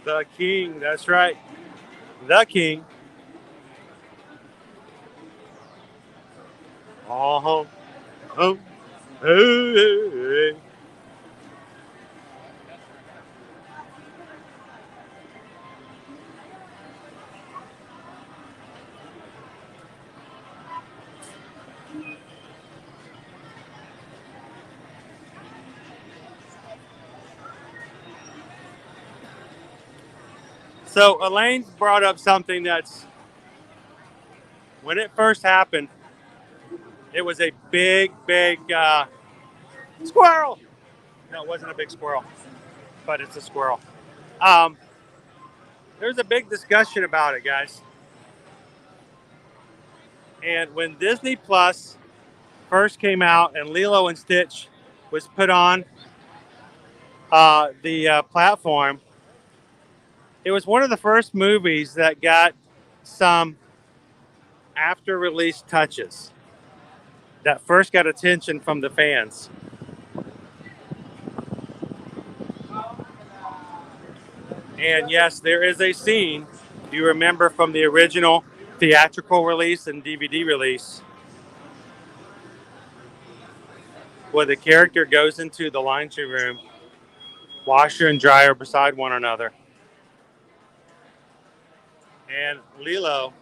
The king, that's right. The king. Oh, oh, hey. So Elaine brought up something that's, when it first happened, it was a big squirrel. No, it wasn't a big squirrel, but it's a squirrel. Um, There's a big discussion about it, guys. And when Disney Plus first came out and Lilo and Stitch was put on the platform, it was one of the first movies that got some after release touches that first got attention from the fans. And yes, there is a scene, do you remember, from the original theatrical release and DVD release, where the character goes into the laundry room, washer and dryer beside one another, and Lilo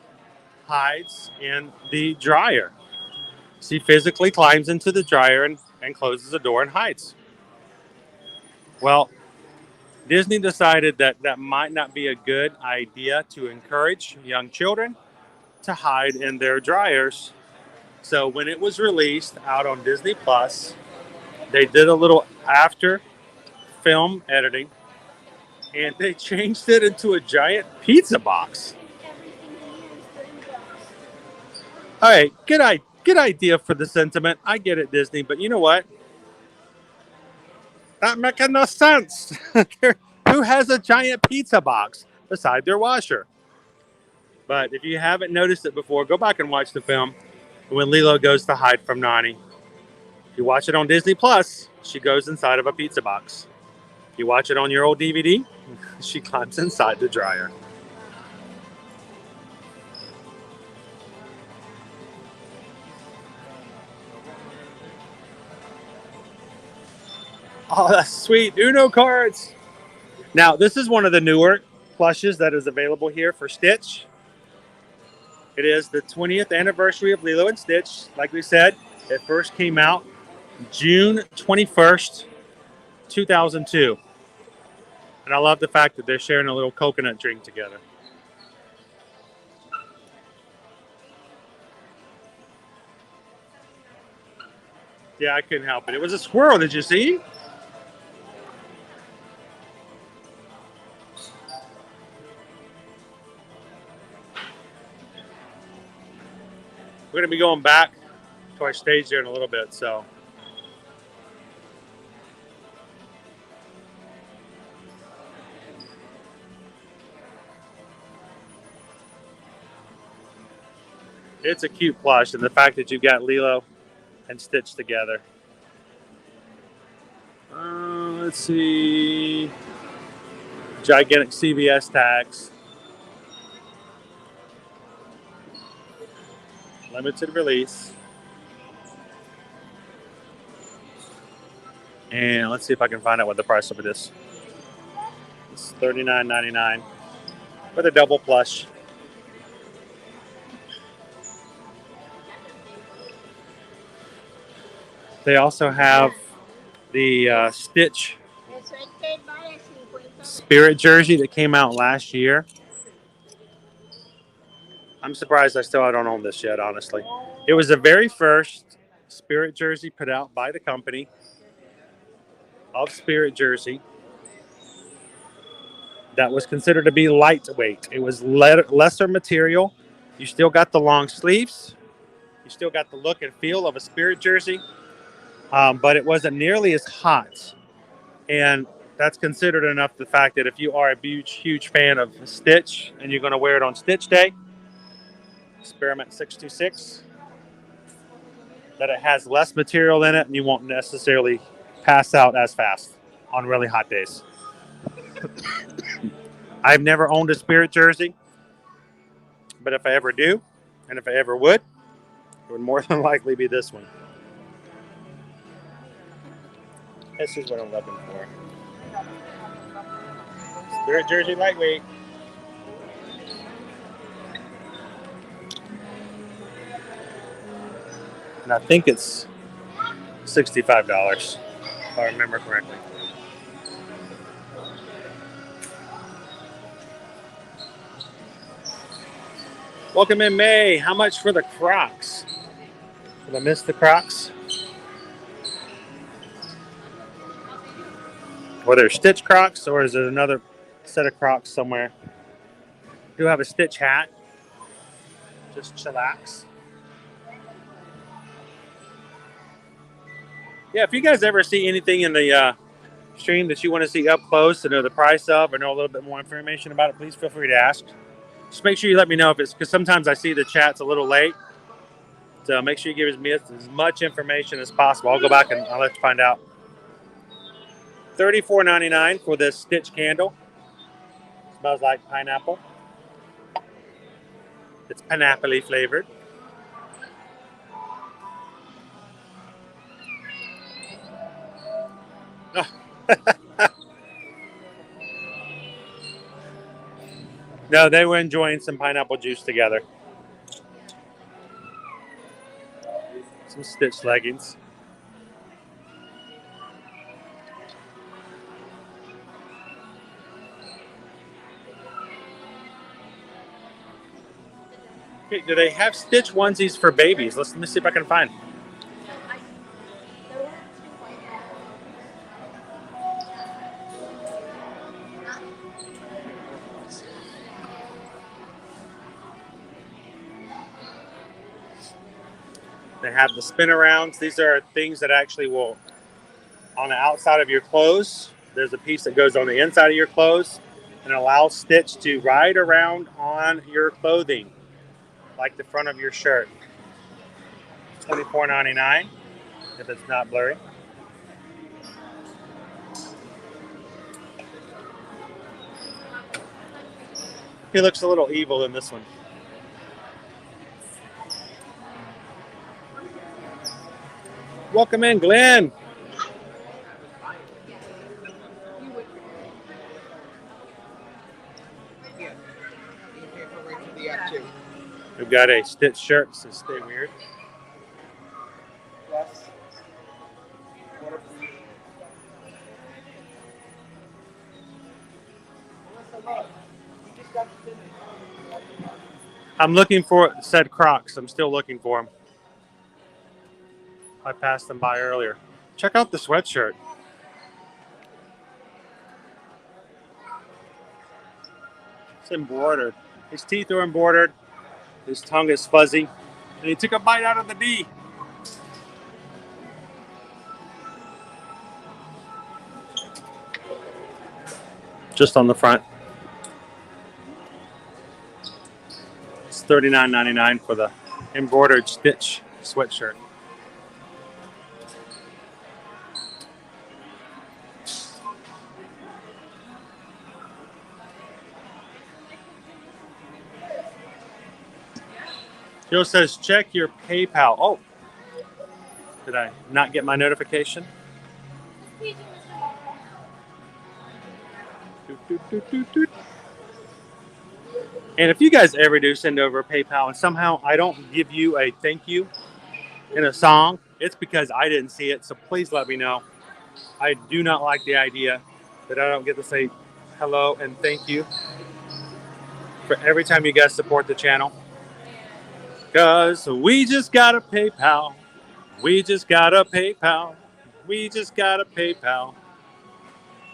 hides in the dryer. She physically climbs into the dryer and closes the door and hides. Well, Disney decided that that might not be a good idea to encourage young children to hide in their dryers. So when it was released out on Disney Plus, they did a little after film editing and they changed it into a giant pizza box. All right, good idea for the sentiment. I get it, Disney, but you know what? That makes no sense. Who has a giant pizza box beside their washer? But if you haven't noticed it before, go back and watch the film when Lilo goes to hide from Nani. If you watch it on Disney Plus, she goes inside of a pizza box. If you watch it on your old DVD, she climbs inside the dryer. Oh, that's sweet. Uno cards. Now, this is one of the newer plushes that is available here for Stitch. It is the 20th anniversary of Lilo and Stitch. Like we said, it first came out June 21st, 2002. And I love the fact that they're sharing a little coconut drink together. Yeah, I couldn't help it. It was a squirrel, did you see? We're going to be going back to our stage there in a little bit, so. It's a cute plush, and the fact that you've got Lilo and Stitch together. Let's see. Gigantic CVS tags. Limited release. And let's see if I can find out what the price of it is. It's $39.99 with a double plush. They also have the Stitch Spirit jersey that came out last year. I'm surprised I don't own this yet, honestly. It was the very first Spirit jersey put out by the company of Spirit jersey. that was considered to be lightweight. It was lesser material. You still got the long sleeves. You still got the look and feel of a Spirit jersey, but it wasn't nearly as hot. And that's considered enough the fact that if you are a huge fan of Stitch and you're going to wear it on Stitch Day, Experiment 626, that it has less material in it and you won't necessarily pass out as fast on really hot days. I've never owned a Spirit jersey, but if I ever do, and if I ever would, it would more than likely be this one. This is what I'm looking for. Spirit jersey lightweight. And I think it's $65, if I remember correctly. Welcome in May. How much for the Crocs? Did I miss the Crocs? Were there Stitch Crocs or is it another set of Crocs somewhere? Do have a Stitch hat. Just chillax. Yeah, if you guys ever see anything in the stream that you want to see up close and know the price of or know a little bit more information about it, please feel free to ask. Just make sure you let me know if it's, because sometimes I see the chat's a little late. So make sure you give me as much information as possible. I'll go back and I'll let you find out. $34.99 for this Stitch candle. Smells like pineapple. It's pineapple-y flavored. Oh. No, they were enjoying some pineapple juice together. Some Stitch leggings. Okay, do they have Stitch onesies for babies? Let me see if I can find. They have the spin arounds. These are things that actually will, on the outside of your clothes, there's a piece that goes on the inside of your clothes and allows Stitch to ride around on your clothing, like the front of your shirt. $24.99 if it's not blurry. He looks a little evil in this one. Welcome in, Glenn. We've got a Stitch shirt that says "Stay Weird." I'm looking for said Crocs. I'm still looking for them. I passed them by earlier. Check out the sweatshirt. It's embroidered. His teeth are embroidered. His tongue is fuzzy. And he took a bite out of the D. Just on the front. It's $39.99 for the embroidered Stitch sweatshirt. Joe says, check your PayPal. Oh, did I not get my notification? And if you guys ever do send over a PayPal and somehow I don't give you a thank you in a song, it's because I didn't see it. So please let me know. I do not like the idea that I don't get to say hello and thank you for every time you guys support the channel. Because we just got a PayPal. We just got a PayPal. We just got a PayPal.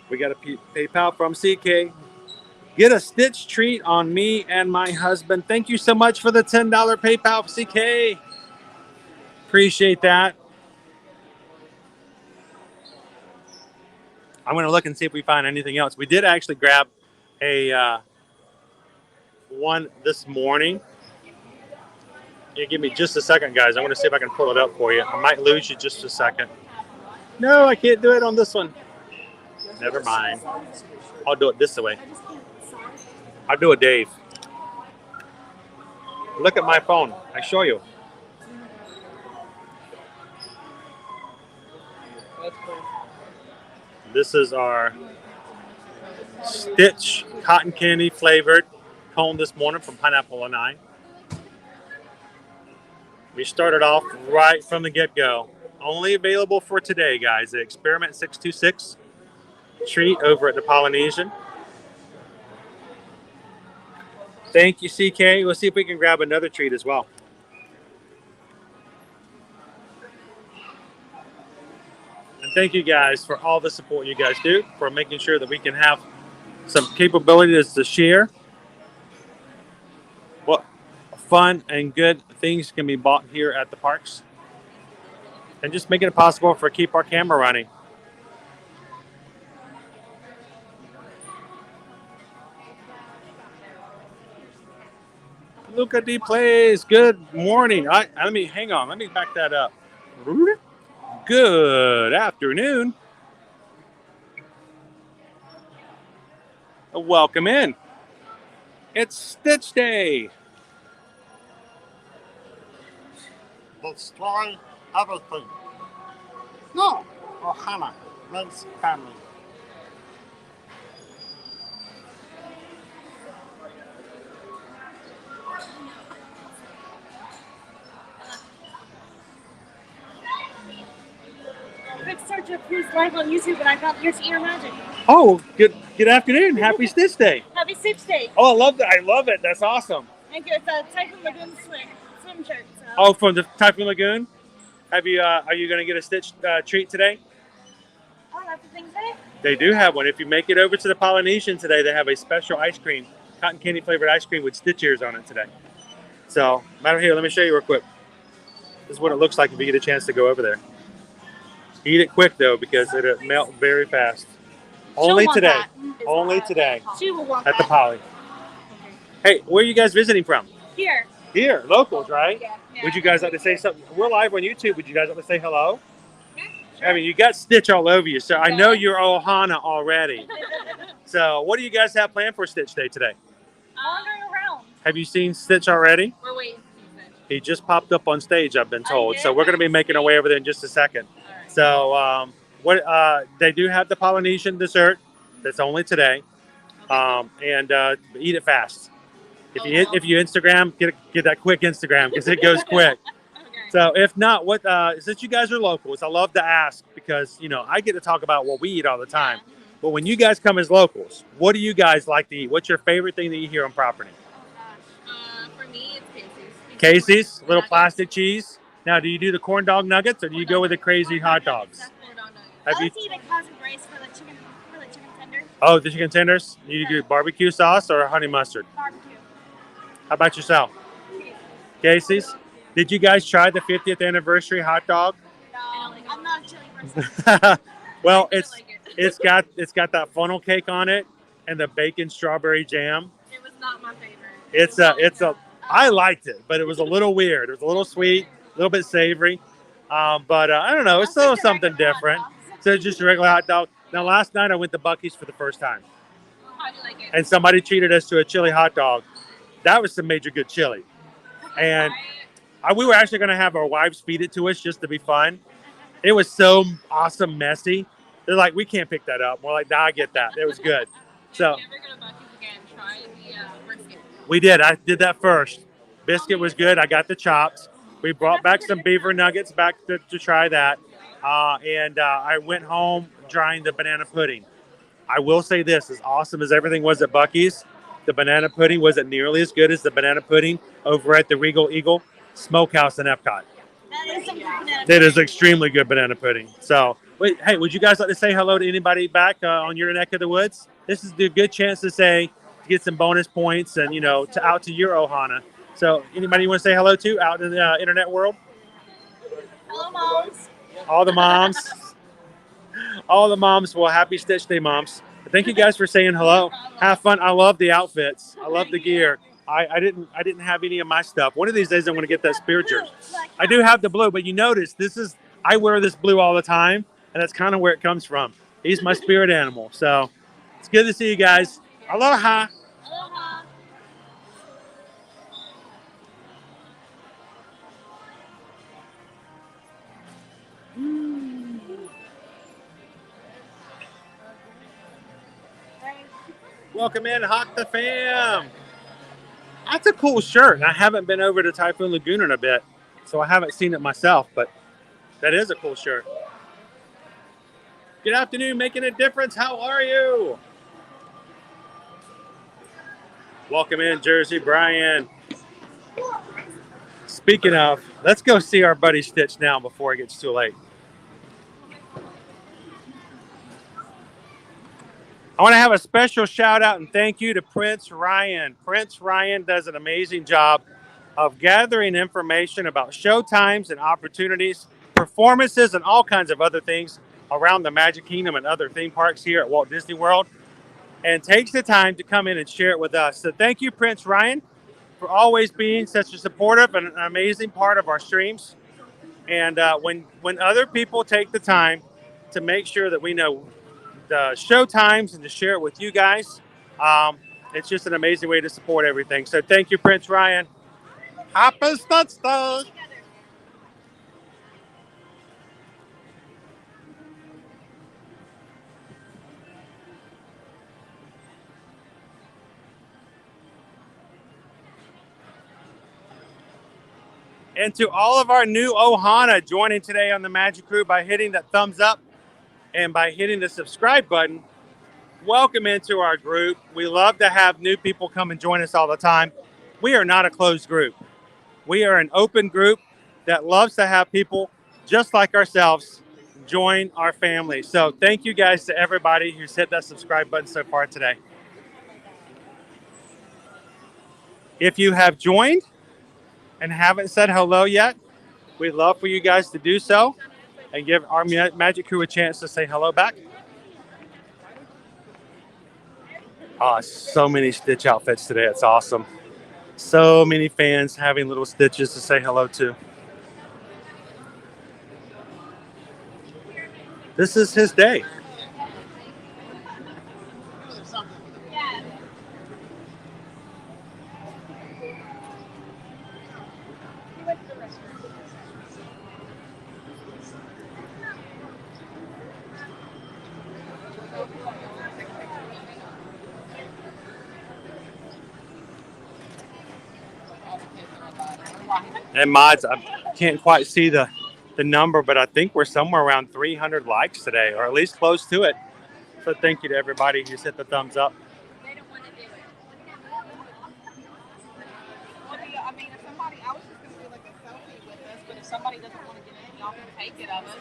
We got a PayPal from CK. Get a Stitch treat on me and my husband. Thank you so much for the $10 PayPal, CK. Appreciate that. I'm going to look and see if we find anything else. We did actually grab a one this morning. You give me just a second, guys. I want to see if I can pull it up for you. I might lose you just a second. No, I can't do it on this one. Never mind. I'll do it this way. I'll do it, Dave. Look at my phone. I show you. This is our Stitch cotton candy flavored cone this morning from Pineapple Lanai. We started off right from the get-go. Only available for today, guys. The Experiment 626 treat over at the Polynesian. Thank you, CK. We'll see if we can grab another treat as well. And thank you guys for all the support you guys do, for making sure that we can have some capabilities to share what fun and good things can be bought here at the parks. And just making it possible for keep our camera running. Luca D plays. Good morning. Let me hang on. Let me back that up. Good afternoon. Welcome in. It's Stitch Day. Destroy everything. No. Ohana means family. Quick search of who's live on YouTube, and I got Ear to Ear Magic. Oh, good afternoon. Happy Stitch Day. Happy Stitch Day. Oh, I love that. I love it. That's awesome. Thank you. It's a Typhoon Lagoon swim shirt. So. Oh, from the Typhoon Lagoon? Are you going to get a Stitch treat today? Oh, that's the thing today? They do have one. If you make it over to the Polynesian today, they have a special ice cream, cotton candy flavored ice cream with Stitch ears on it today. So, matter here, let me show you real quick. This is what it looks like if you get a chance to go over there. Eat it quick though, because it'll melt very fast. Only today. Only today. She will want at the that. Poly. Hey, where are you guys visiting from? Here. Here, locals, right? Yeah. Would you guys like to say something? We're live on YouTube. Would you guys like to say hello? I mean, you got Stitch all over you, so I know you're Ohana already. So, what do you guys have planned for Stitch Day today? Wandering around. Have you seen Stitch already? We're waiting to see Stitch. He just popped up on stage, I've been told. So we're going to be making our way over there in just a second. Right. So they do have the Polynesian dessert that's only today, and eat it fast. If you Instagram, get that quick Instagram because it goes quick. Okay. So if not, since you guys are locals, I love to ask because I get to talk about what we eat all the time. Yeah. But when you guys come as locals, what do you guys like to eat? What's your favorite thing to eat here on property? For me, it's Casey's. Casey's, little plastic cheese. Now, do you do the corn dog nuggets or do you go with the crazy hot dogs? I like to eat a cousin brace for the chicken tenders. Oh, the chicken tenders? You do barbecue sauce or honey mustard? Barbecue. How about yourself? Casey's? Did you guys try the 50th anniversary hot dog? No, I'm not a chili person. Well, it's got that funnel cake on it and the bacon strawberry jam. It was not my favorite. I liked it, but it was a little weird. It was a little sweet, a little bit savory. But I don't know. It's still something different. So it's just a regular hot dog. Now, last night I went to Buc-ee's for the first time. How do you like it? And somebody treated us to a chili hot dog. That was some major good chili. And we were actually going to have our wives feed it to us just to be fun. It was so awesome messy. They're like, we can't pick that up. We're like, nah, I get that. It was good. So If you ever go to Buc-ee's again, try the brisket. we did. I did that first. Biscuit was good. I got the chops. We brought back some beaver nuggets back to try that. And I went home trying the banana pudding. I will say this, as awesome as everything was at Buc-ee's, the banana pudding wasn't nearly as good as the banana pudding over at the Regal Eagle Smokehouse in Epcot. That is some good banana. It is extremely good banana pudding. So, wait, hey, would you guys like to say hello to anybody back on your neck of the woods? This is a good chance to get some bonus points and, you know, out to your Ohana. So anybody you want to say hello to out in the internet world? Hello, moms. All the moms. All the moms. Well, happy Stitch Day, moms. Thank you guys for saying hello. Have fun. I love the outfits. I love the gear. I didn't have any of my stuff. One of these days I'm going to get that spirit jersey. I do have the blue, but you notice I wear this blue all the time, and that's kind of where it comes from. He's my spirit animal. So it's good to see you guys. Aloha. Aloha. Welcome in, Hawk the Fam. That's a cool shirt. I haven't been over to Typhoon Lagoon in a bit, so I haven't seen it myself, but that is a cool shirt. Good afternoon, Making a Difference. How are you? Welcome in, Jersey Brian. Speaking of, let's go see our buddy Stitch now before it gets too late. I want to have a special shout out and thank you to Prince Ryan. Prince Ryan does an amazing job of gathering information about showtimes and opportunities, performances, and all kinds of other things around the Magic Kingdom and other theme parks here at Walt Disney World, and takes the time to come in and share it with us. So thank you, Prince Ryan, for always being such a supportive and an amazing part of our streams. And when other people take the time to make sure that we know the show times and to share it with you guys, it's just an amazing way to support everything. So thank you, Prince Ryan. Happy Stitch Day. And to all of our new Ohana joining today on the Magic Crew by hitting that thumbs up and by hitting the subscribe button, welcome into our group. We love to have new people come and join us all the time. We are not a closed group. We are an open group that loves to have people just like ourselves join our family. So thank you guys to everybody who's hit that subscribe button so far today. If you have joined and haven't said hello yet, we'd love for you guys to do so and give our Magic Crew a chance to say hello back. Oh, so many Stitch outfits today. It's awesome. So many fans having little Stitches to say hello to. This is his day. And mods, I can't quite see the number, but I think we're somewhere around 300 likes today, or at least close to it. So thank you to everybody who's hit the thumbs up. They don't want to do it. I mean, if somebody, I was just going to do like a selfie with us, but if somebody doesn't want to get in, y'all can take it of us.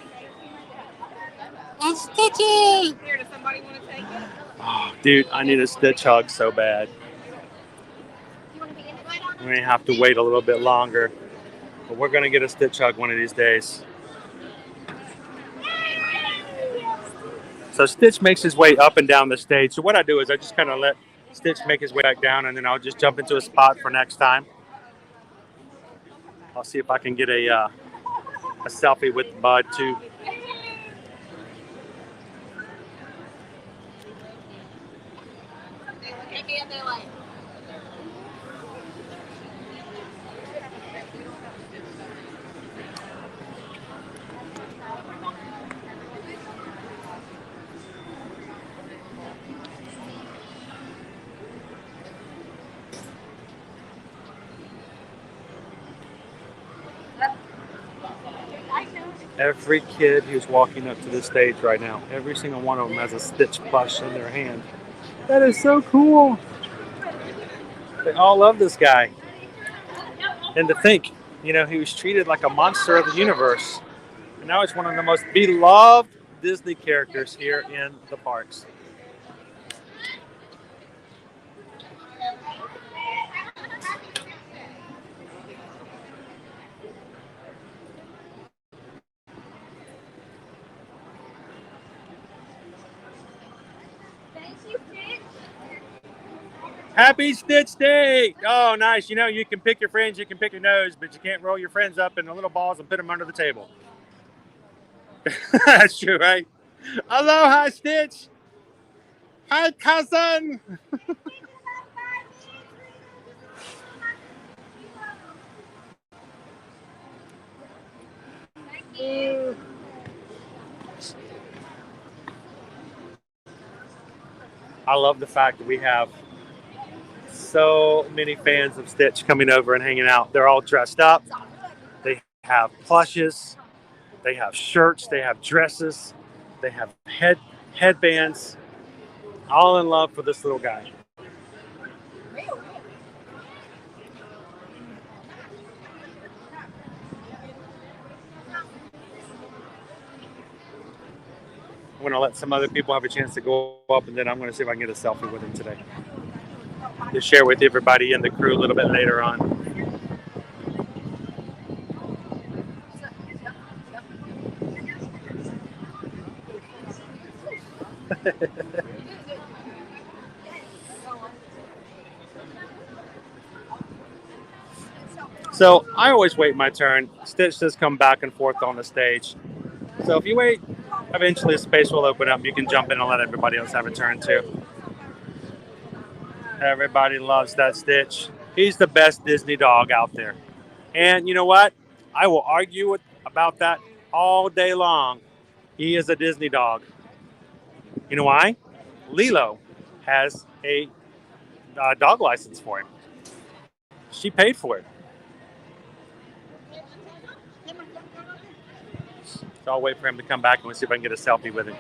It's Stitchy. Here, does somebody want to take it? Oh, dude, I need a Stitch hug so bad. We may have to wait a little bit longer, but we're going to get a Stitch hug one of these days. So Stitch makes his way up and down the stage. So what I do is I just kind of let Stitch make his way back down, and then I'll just jump into a spot for next time. I'll see if I can get a selfie with Bud too. Every kid who's walking up to the stage right now, every single one of them has a Stitch plush in their hand. That is so cool. They all love this guy. And to think, you know, he was treated like a monster of the universe. And now he's one of the most beloved Disney characters here in the parks. Happy Stitch Day! Oh, nice. You know, you can pick your friends, you can pick your nose, but you can't roll your friends up into little balls and put them under the table. That's true, right? Aloha, Stitch! Hi, cousin! I love the fact that we have so many fans of Stitch coming over and hanging out. They're all dressed up. They have plushes. They have shirts. They have dresses. They have headbands. All in love for this little guy. I'm going to let some other people have a chance to go up, and then I'm going to see if I can get a selfie with him today. To share with everybody in the crew a little bit later on. So I always wait my turn. Stitch does come back and forth on the stage. So if you wait, eventually the space will open up. You can jump in and let everybody else have a turn too. Everybody loves that Stitch. He's the best Disney dog out there. And you know what? I will argue about that all day long. He is a Disney dog. You know why? Lilo has a dog license for him. She paid for it. So I'll wait for him to come back and we'll see if I can get a selfie with him.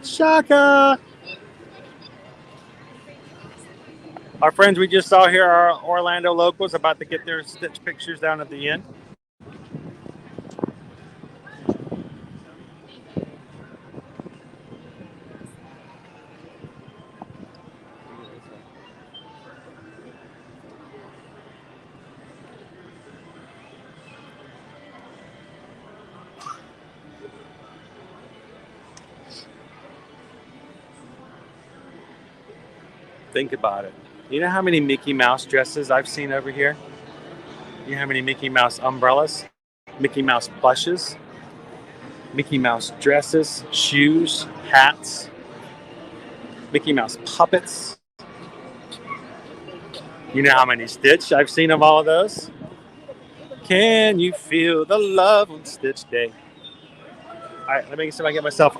Shaka! Our friends we just saw here are Orlando locals about to get their Stitch pictures down at the end. Think about it. You know how many Mickey Mouse dresses I've seen over here? You know how many Mickey Mouse umbrellas? Mickey Mouse plushes? Mickey Mouse dresses, shoes, hats, Mickey Mouse puppets. You know how many Stitch I've seen of all of those? Can you feel the love on Stitch Day? All right, let me see if I can get myself.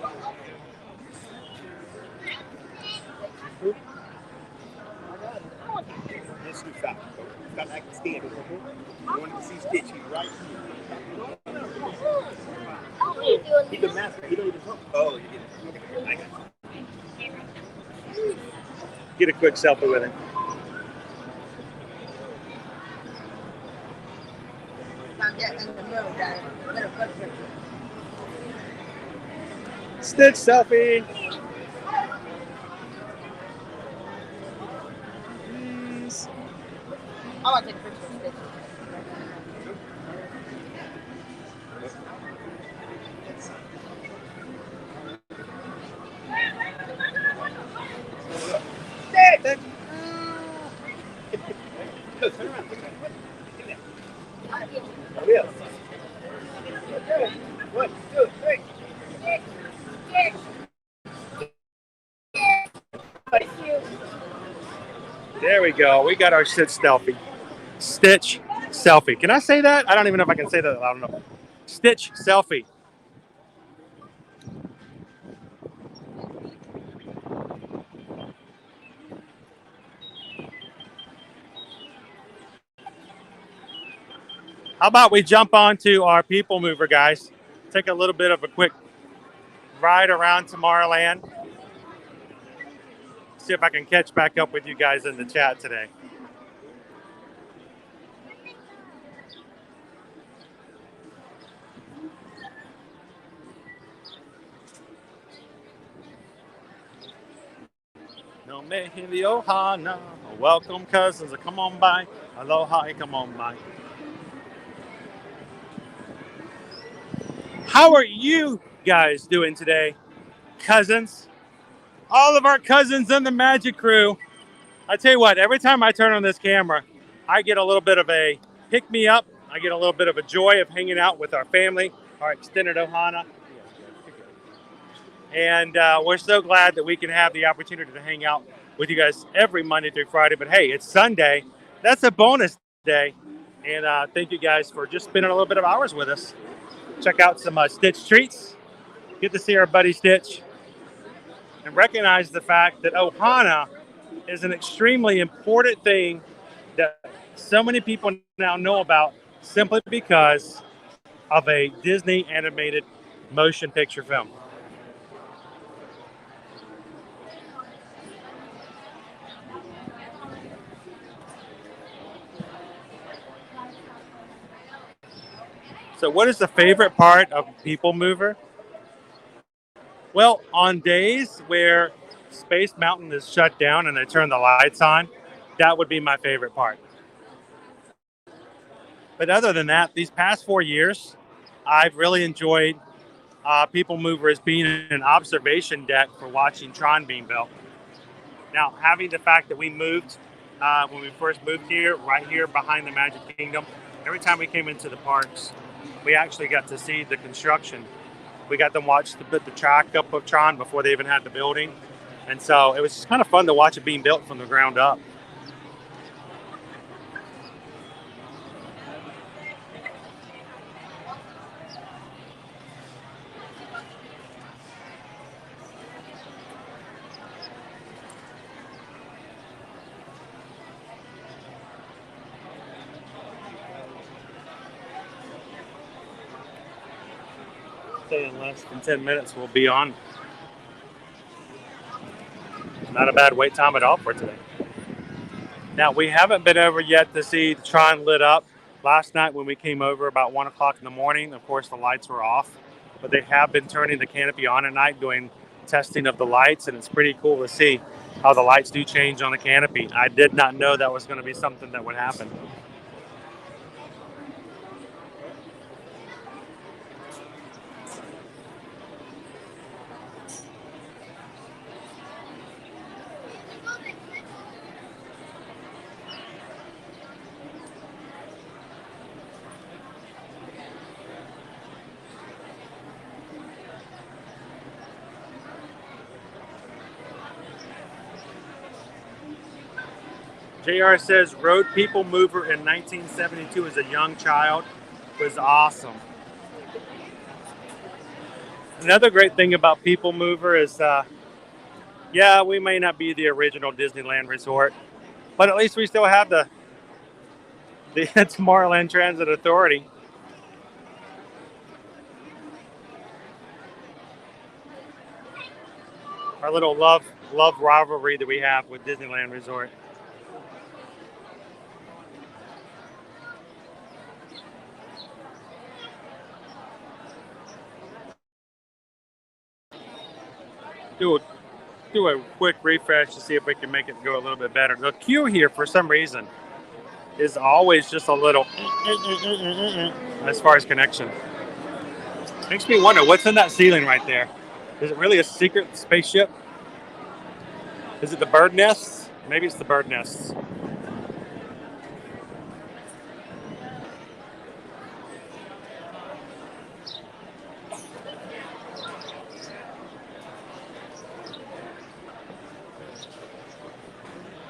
Got back to stand. You wanted to see Stitch, right? He's the master. He don't even talk. Oh, you get it. Okay, I got you. Get a quick selfie with him. Stitch selfie. Please. I want to take a picture of Stitch. Stitch! Go, turn around. Real. 1, 2, 3. There we go. We got our Stitch selfie. Stitch selfie. Can I say that? I don't even know if I can say that. I don't know. Stitch selfie. How about we jump on to our Peoplemover, guys? Take a little bit of a quick ride around Tomorrowland. See if I can catch back up with you guys in the chat today. No me the Ohana. Welcome, cousins. Come on by. Aloha, come on, Mike. How are you guys doing today, cousins? All of our cousins in the Magic Crew. I tell you what, every time I turn on this camera, I get a little bit of a pick me up. I get a little bit of a joy of hanging out with our family, our extended Ohana. And we're so glad that we can have the opportunity to hang out with you guys every Monday through Friday. But hey, it's Sunday. That's a bonus day. And thank you guys for just spending a little bit of hours with us. Check out some Stitch treats. Get to see our buddy Stitch. And recognize the fact that Ohana is an extremely important thing that so many people now know about simply because of a Disney animated motion picture film. So what is the favorite part of Peoplemover? Well, on days where Space Mountain is shut down and they turn the lights on, that would be my favorite part. But other than that, these past 4 years, I've really enjoyed Peoplemover as being an observation deck for watching Tron being built. Now, having the fact that we moved when we first moved here, right here behind the Magic Kingdom, every time we came into the parks, we actually got to see the construction. We got to watch the track up of Tron before they even had the building. And so it was just kind of fun to watch it being built from the ground up. In less than 10 minutes, we'll be on. Not a bad wait time at all for today. Now, we haven't been over yet to see the Tron lit up. Last night when we came over about 1 o'clock in the morning, of course, the lights were off. But they have been turning the canopy on at night, doing testing of the lights, and it's pretty cool to see how the lights do change on the canopy. I did not know that was going to be something that would happen. JR says, rode Peoplemover in 1972 as a young child. Was awesome. Another great thing about Peoplemover is, yeah, we may not be the original Disneyland resort, but at least we still have the Tomorrowland Transit Authority. Our little love rivalry that we have with Disneyland Resort. Do a quick refresh to see if we can make it go a little bit better. The queue here, for some reason, is always just a little as far as connection. Makes me wonder what's in that ceiling right there. Is it really a secret spaceship? Is it the bird nests? Maybe it's the bird nests.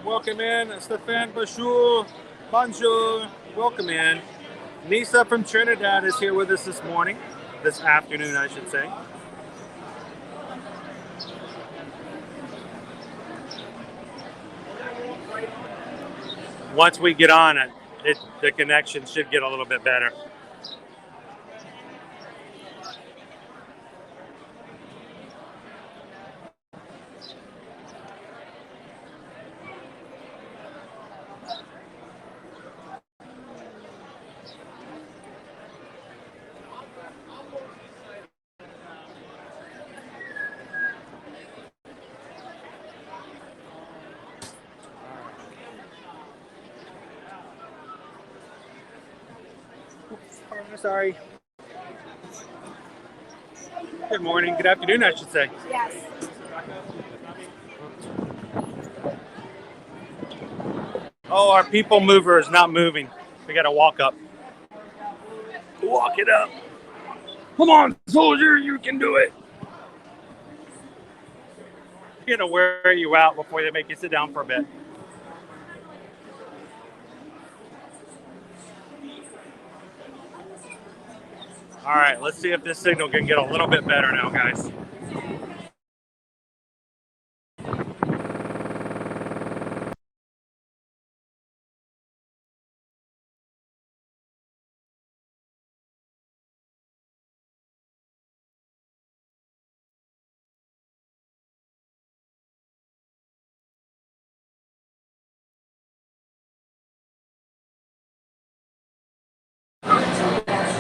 Welcome in, Stefan Bonjour. Bonjour. Welcome in. Nisa from Trinidad is here with us this afternoon, I should say. Once we get on it, the connection should get a little bit better. Oh, sorry. Good morning. Good afternoon, I should say. Yes. Oh, our Peoplemover is not moving. We got to walk up. Walk it up. Come on, soldier, you can do it. You're going to wear you out before they make you sit down for a bit. All right, let's see if this signal can get a little bit better now, guys.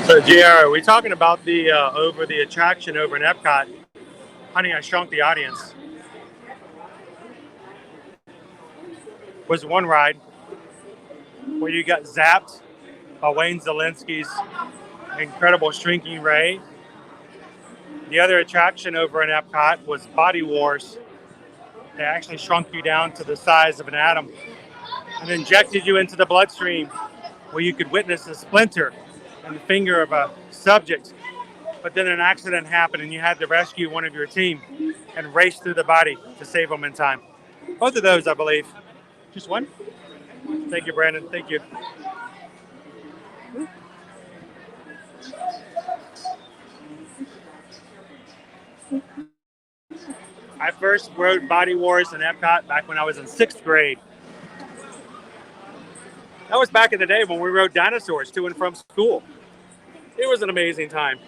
So, JR, are we talking about the over the attraction over in Epcot? Honey, I Shrunk the Audience. Was one ride where you got zapped by Wayne Zielinski's incredible Shrinking Ray. The other attraction over in Epcot was Body Wars. They actually shrunk you down to the size of an atom and injected you into the bloodstream where you could witness a splinter in the finger of a subject. But then an accident happened and you had to rescue one of your team and race through the body to save them in time. Both of those, I believe. Just one? Thank you, Brandon. Thank you. I first rode Body Wars in Epcot back when I was in 6th grade. That was back in the day when we rode dinosaurs to and from school. It was an amazing time.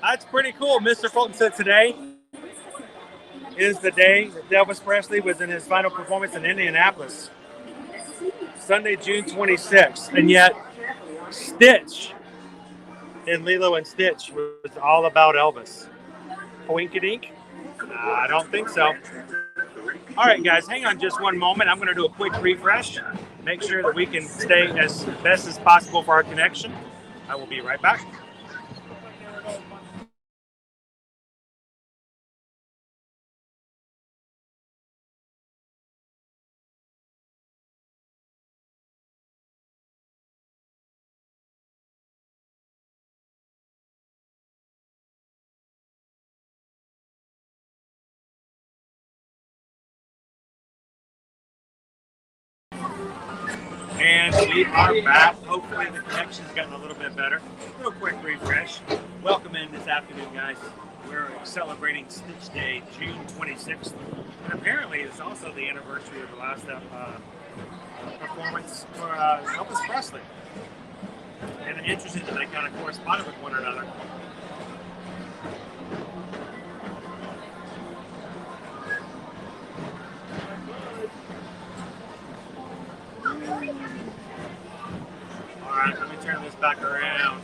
That's pretty cool. Mr. Fulton said today is the day that Elvis Presley was in his final performance in Indianapolis. Sunday, June 26th. And yet, Stitch in Lilo and Stitch was all about Elvis. Oinkadink? I don't think so. All right, guys, hang on just one moment. I'm going to do a quick refresh. Make sure that we can stay as best as possible for our connection. I will be right back. And we are back. Hopefully the connection's gotten a little bit better. Real quick refresh. Welcome in this afternoon, guys. We're celebrating Stitch Day, June 26th. And apparently it's also the anniversary of the last performance for Elvis Presley. And interesting that they kind of corresponded with one another. All right, let me turn this back around.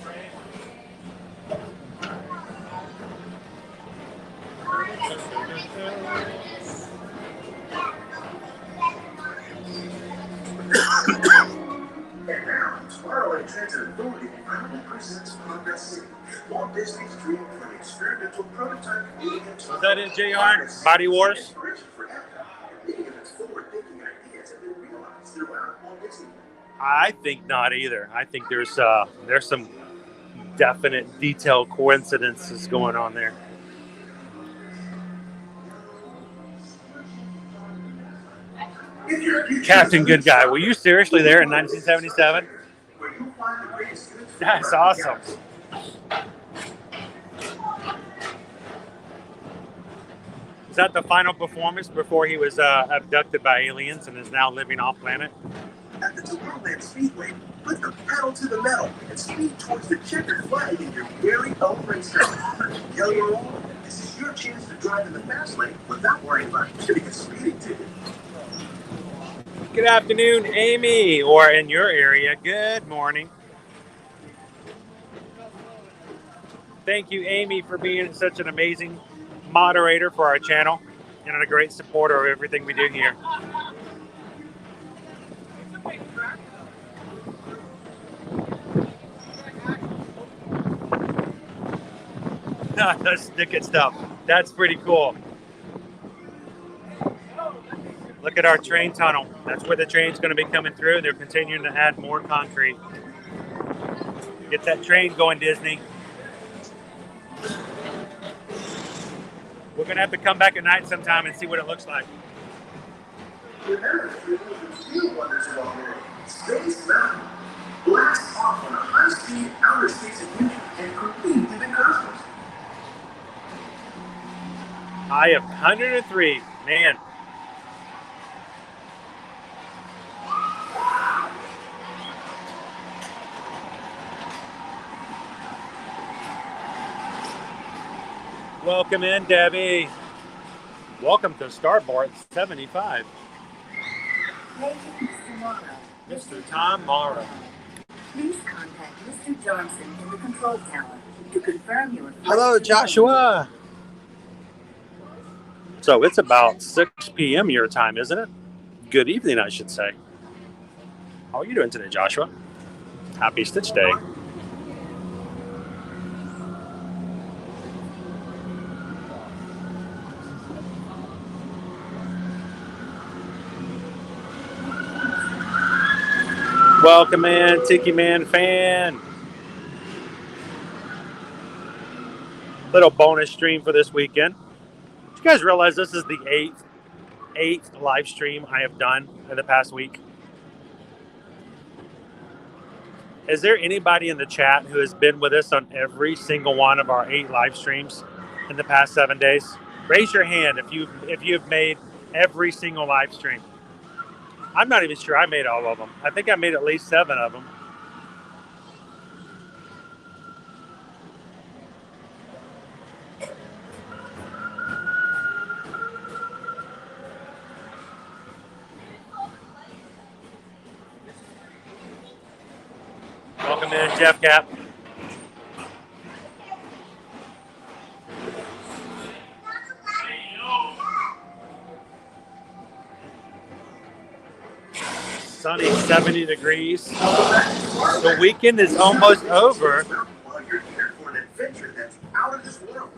And now, Tomorrowland Transit Authority proudly presents Progress City, Walt Disney's dream for an experimental prototype. Was that it, JR? Body Wars? Inspiration for Epcot. Many of its forward-thinking ideas have been realized throughout Walt Disney. I think not either. I think there's some definite detailed coincidences going on there. Captain Good Guy, were you seriously there in 1977? That's awesome. Is that the final performance before he was abducted by aliens and is now living off planet? At the Tomorrowland Speedway, put the pedal to the metal and speed towards the checkered flag in your very own race car. Young or old, this is your chance to drive in the fast lane without worrying about getting a speeding ticket. Good afternoon, Amy, or in your area, good morning. Thank you, Amy, for being such an amazing moderator for our channel and a great supporter of everything we do here. That's snicket stuff. That's pretty cool. Look at our train tunnel. That's where the train's going to be coming through. They're continuing to add more concrete. Get that train going, Disney. We're going to have to come back at night sometime and see what it looks like. Space Mountain blasts off on a high-speed outer space adventure and completely the cosmos. High of 103. Man. Welcome in, Debbie. Welcome to Starboard 75. Mr. Tom Morrow. Please contact Mr. Johnson in the control tower to confirm your... Hello, Joshua. So it's about 6 p.m. your time, isn't it? Good evening, I should say. How are you doing today, Joshua? Happy Stitch Day. Welcome in, Tiki Man fan. Little bonus stream for this weekend. Did you guys realize this is the eighth live stream I have done in the past week? Is there anybody in the chat who has been with us on every single one of our 8 live streams in the past 7 days? Raise your hand if you've made every single live stream. I'm not even sure I made all of them. I think I made at least 7 of them. Welcome in, Jeff Cap. Sunny, 70 degrees. The weekend is almost over.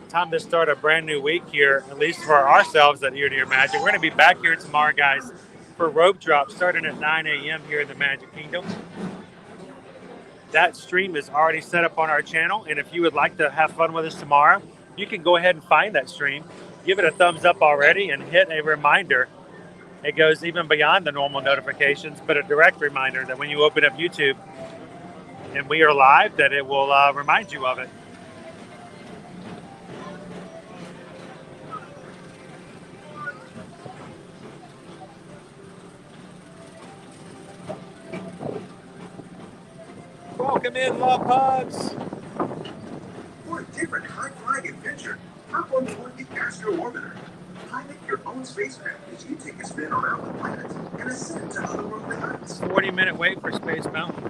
Time to start a brand new week here, at least for ourselves at Ear to Ear Magic. We're going to be back here tomorrow, guys, for rope drop starting at 9 a.m. here in the Magic Kingdom. That stream is already set up on our channel, and if you would like to have fun with us tomorrow, you can go ahead and find that stream, give it a thumbs up already, and hit a reminder. It goes even beyond the normal notifications, but a direct reminder that when you open up YouTube and we are live, that it will remind you of it. Welcome in, Love Pugs. For a different high-flying adventure, hop on board the Astro Orbiter. Pilot your own spacecraft as you take a spin around the planet and ascend to otherworldly heights. 40-minute wait for Space Mountain.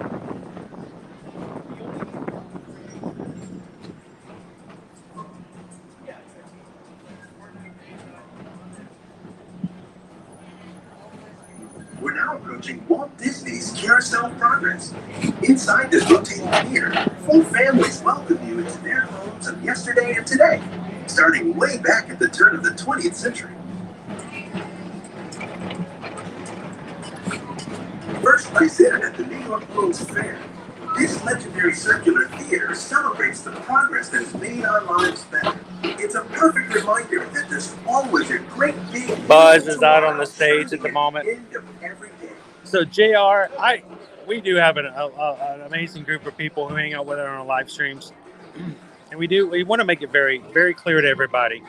We're now approaching Walt Disney's Carousel Progress. Inside this rotating theater, full families welcome you into their homes of yesterday and today, starting way back at the turn of the 20th century. First presented at the New York World's Fair, this legendary circular theater celebrates the progress that has made our lives better. It's a perfect reminder that there's always a great big... Buzz is out on the stage at the moment. So JR, we do have an amazing group of people who hang out with us on our live streams. And we want to make it very, very clear to everybody.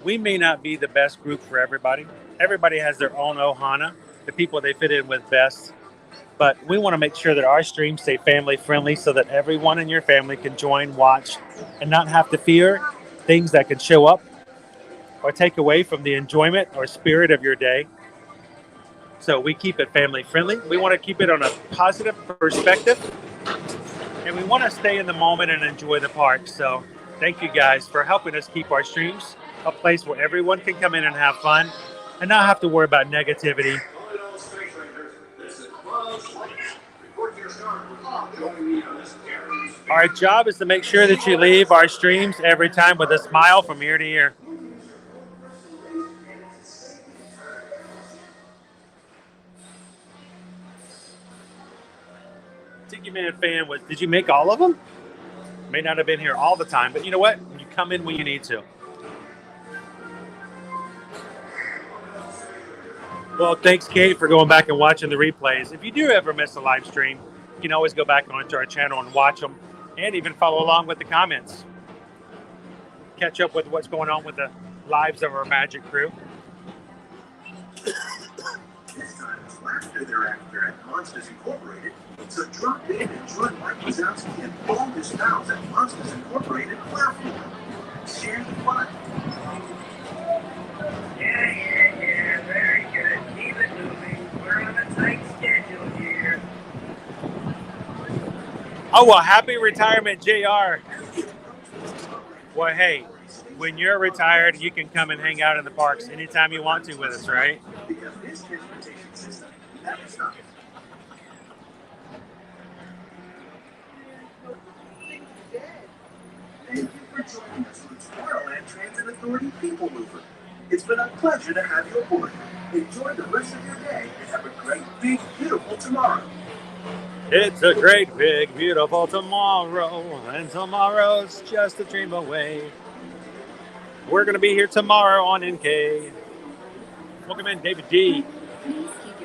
We may not be the best group for everybody. Everybody has their own Ohana, the people they fit in with best. But we want to make sure that our streams stay family friendly so that everyone in your family can join, watch, and not have to fear things that could show up or take away from the enjoyment or spirit of your day. So we keep it family friendly. We want to keep it on a positive perspective. And we want to stay in the moment and enjoy the park. So thank you guys for helping us keep our streams a place where everyone can come in and have fun and not have to worry about negativity. Our job is to make sure that you leave our streams every time with a smile from ear to ear. Tiki Man fan did you make all of them? May not have been here all the time, but you know what? You come in when you need to. Well, thanks, Kate, for going back and watching the replays. If you do ever miss a live stream, you can always go back onto our channel and watch them and even follow along with the comments. Catch up with what's going on with the lives of our magic crew. This time it's laughter thereafter at Monsters Incorporated. So drop in and join Mike Wazowski and all his pals at Monsters Incorporated platform. Share the fun. Yeah, very good. Keep it moving. We're on a tight schedule here. Oh, well, happy retirement, JR. Well, hey, when you're retired, you can come and hang out in the parks anytime you want to with us, right? Because this transportation system never stops. Thank you for joining us on Tomorrowland Transit Authority Peoplemover. It's been a pleasure to have you aboard. Enjoy the rest of your day and have a great, big, beautiful tomorrow. It's a great, big, beautiful tomorrow, and tomorrow's just a dream away. We're going to be here tomorrow on NK. Welcome in, David D.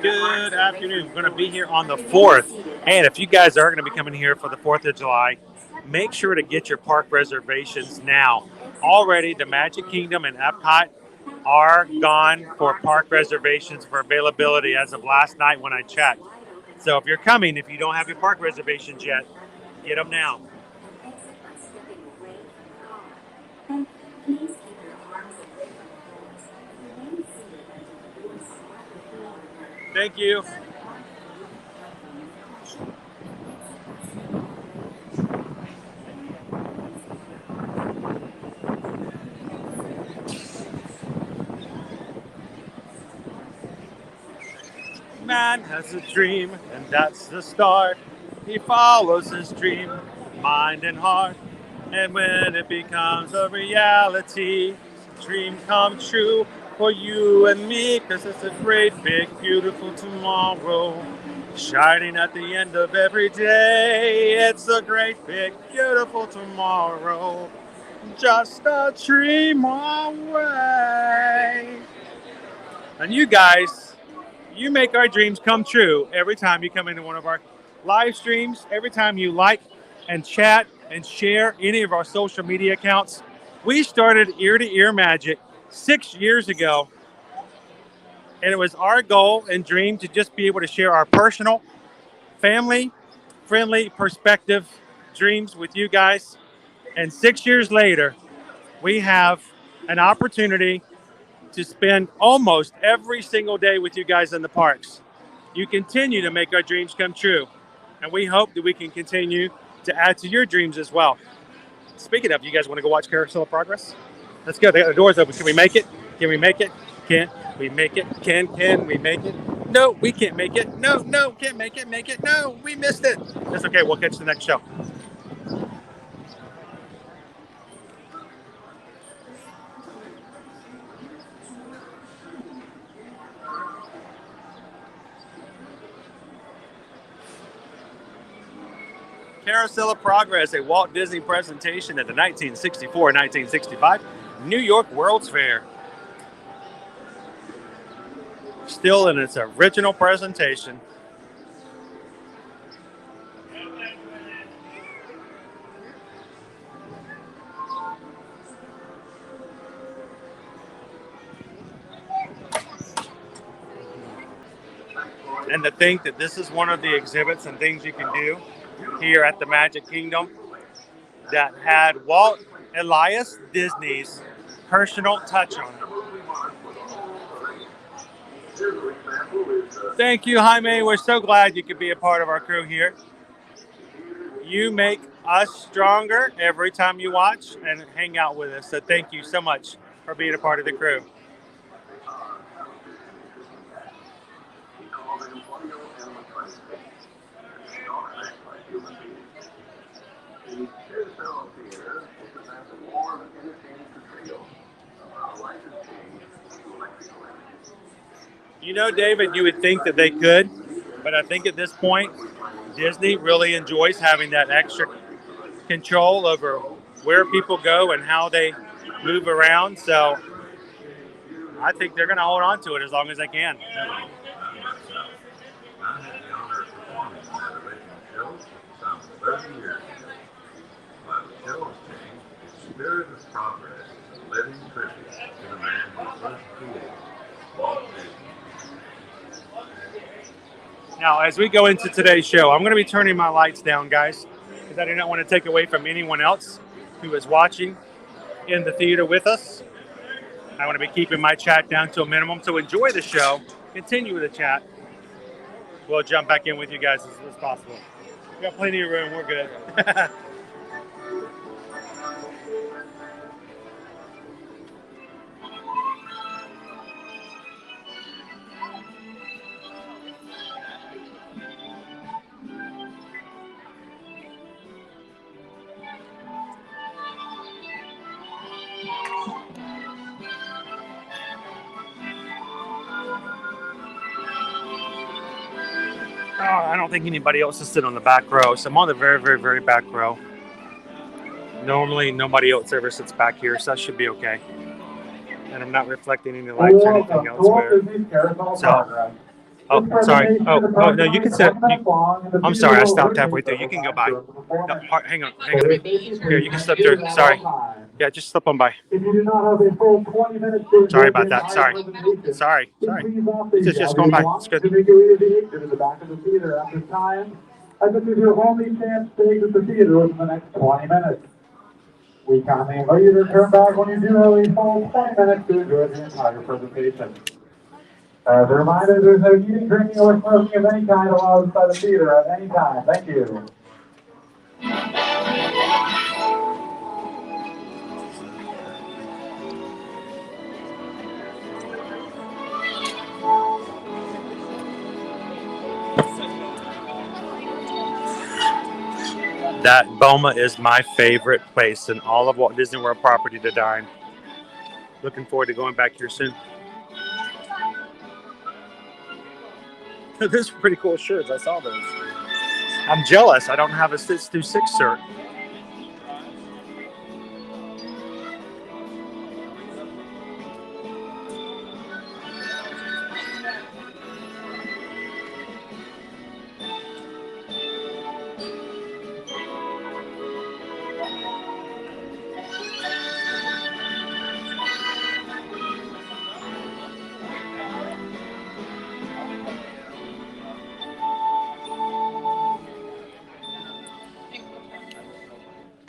Good afternoon. We're going to be here on the 4th. And if you guys are going to be coming here for the 4th of July, make sure to get your park reservations now. Already, the Magic Kingdom and Epcot are gone for park reservations for availability as of last night when I checked. So if you're coming, if you don't have your park reservations yet, get them now. Thank you. Man has a dream, and that's the start. He follows his dream, mind and heart. And when it becomes a reality, dream come true for you and me, 'cause it's a great, big, beautiful tomorrow, shining at the end of every day. It's a great, big, beautiful tomorrow, just a dream away. And you guys, you make our dreams come true every time you come into one of our live streams, every time you like and chat and share any of our social media accounts. We started Ear to Ear Magic 6 years ago, and it was our goal and dream to just be able to share our personal, family-friendly perspective dreams with you guys. And 6 years later, we have an opportunity to spend almost every single day with you guys in the parks. You continue to make our dreams come true, and we hope that we can continue to add to your dreams as well. Speaking of, you guys want to go watch Carousel of Progress? Let's go. They got the doors open. Can we make it? Can we make it? Can't we make it? Can we make it? No, we can't make it. No, can't make it. Make it. No, we missed it. That's okay. We'll catch the next show. Carousel of Progress, a Walt Disney presentation at the 1964-1965 New York World's Fair. Still in its original presentation. And to think that this is one of the exhibits and things you can do here at the Magic Kingdom that had Walt Elias Disney's personal touch on it. Thank you, Jaime. We're so glad you could be a part of our crew here. You make us stronger every time you watch and hang out with us. So thank you so much for being a part of the crew. You know, David, you would think that they could, but I think at this point, Disney really enjoys having that extra control over where people go and how they move around. So I think they're going to hold on to it as long as they can. I had the honor of performing in that original show some 30 years ago. While the show has changed, its spirit of progress is a living tribute to the man who first created Walt Disney. Now, as we go into today's show, I'm going to be turning my lights down, guys, because I do not want to take away from anyone else who is watching in the theater with us. I want to be keeping my chat down to a minimum. So enjoy the show. Continue the chat. We'll jump back in with you guys as possible. We got plenty of room. We're good. I don't think anybody else is sitting on the back row, so I'm on the very, very, very back row. Normally, nobody else ever sits back here, so that should be okay. And I'm not reflecting any lights or anything elsewhere. So, oh, sorry. Oh, no, you can sit. I'm sorry, I stopped halfway through. You can go by. No, hang on. Here, you can slip through. Sorry. Yeah, just slip on by. Sorry about that. Sorry. Just going by. It's good. To this is your only chance to exit the theater within the next 20 minutes. We kindly invite you to return back when you do have a full 20 minutes to enjoy the entire presentation. As a reminder, there's no eating, drinking, or smoking of any kind allowed inside the theater at any time. Thank you. That Boma is my favorite place in all of Walt Disney World property to dine. Looking forward to going back here soon. Those are pretty cool shirts. I saw those. I'm jealous. I don't have a 626 shirt.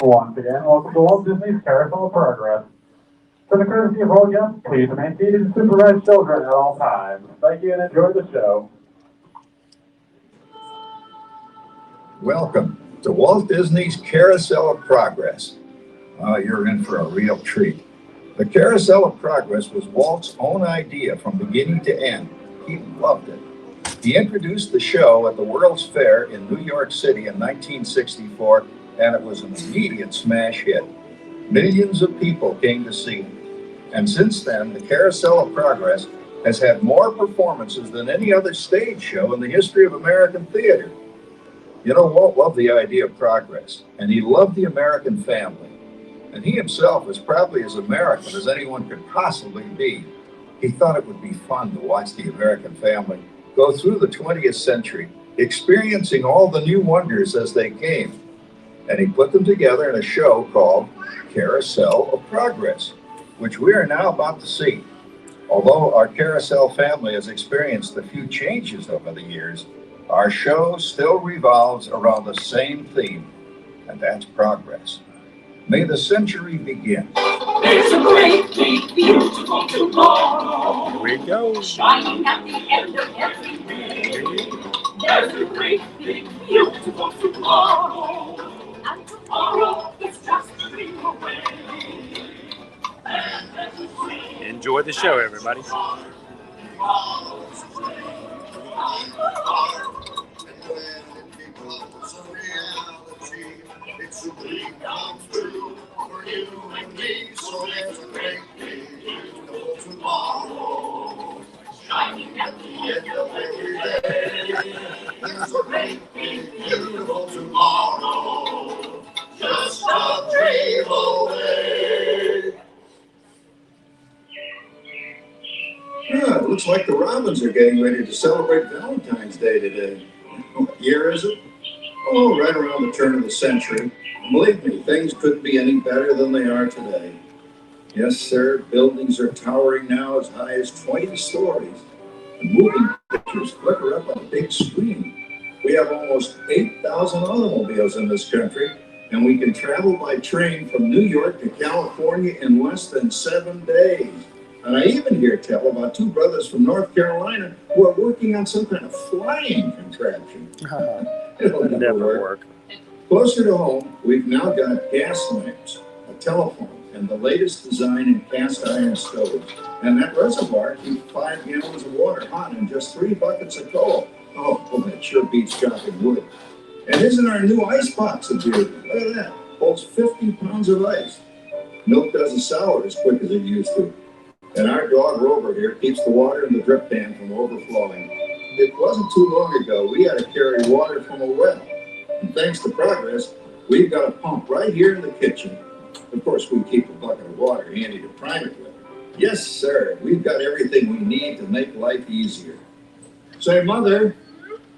Once again, welcome to Walt Disney's Carousel of Progress. For the courtesy of all guests, please remain seated and supervise children at all times. Thank you and enjoy the show. Welcome to Walt Disney's Carousel of Progress. You're in for a real treat. The Carousel of Progress was Walt's own idea from beginning to end. He loved it. He introduced the show at the World's Fair in New York City in 1964, and it was an immediate smash hit. Millions of people came to see it. And since then, the Carousel of Progress has had more performances than any other stage show in the history of American theater. You know, Walt loved the idea of progress, and he loved the American family. And he himself was probably as American as anyone could possibly be. He thought it would be fun to watch the American family go through the 20th century, experiencing all the new wonders as they came. And he put them together in a show called Carousel of Progress, which we are now about to see. Although our Carousel family has experienced a few changes over the years, our show still revolves around the same theme, and that's progress. May the century begin. There's a great, big, beautiful tomorrow. Here we go. Shining at the end of every day. There's a great, big, beautiful tomorrow. And tomorrow is just a dream away. Enjoy the show, everybody. It's a dream come true for you and me. So there's a great big beautiful tomorrow. Shining at the end of every day. There's a great big beautiful tomorrow. Just a dream away. Yeah, it looks like the Robins are getting ready to celebrate Valentine's Day today. What year is it? Oh, right around the turn of the century. Believe me, things couldn't be any better than they are today. Yes, sir, buildings are towering now as high as 20 stories. And moving pictures flicker up on a big screen. We have almost 8,000 automobiles in this country, and we can travel by train from New York to California in less than 7 days. And I even hear tell about 2 brothers from North Carolina who are working on some kind of flying contraption. It'll never work. Closer to home, we've now got gas lamps, a telephone, and the latest design in cast iron stoves. And that reservoir keeps 5 gallons of water hot in just 3 buckets of coal. Oh, that sure beats chopping wood. And isn't our new ice box a beauty? Look at that. Holds 50 pounds of ice. Milk doesn't sour as quick as it used to. And our dog Rover here keeps the water in the drip pan from overflowing. It wasn't too long ago we had to carry water from a well. And thanks to progress, we've got a pump right here in the kitchen. Of course, we keep a bucket of water handy to prime it with. Yes, sir, we've got everything we need to make life easier. Say, Mother,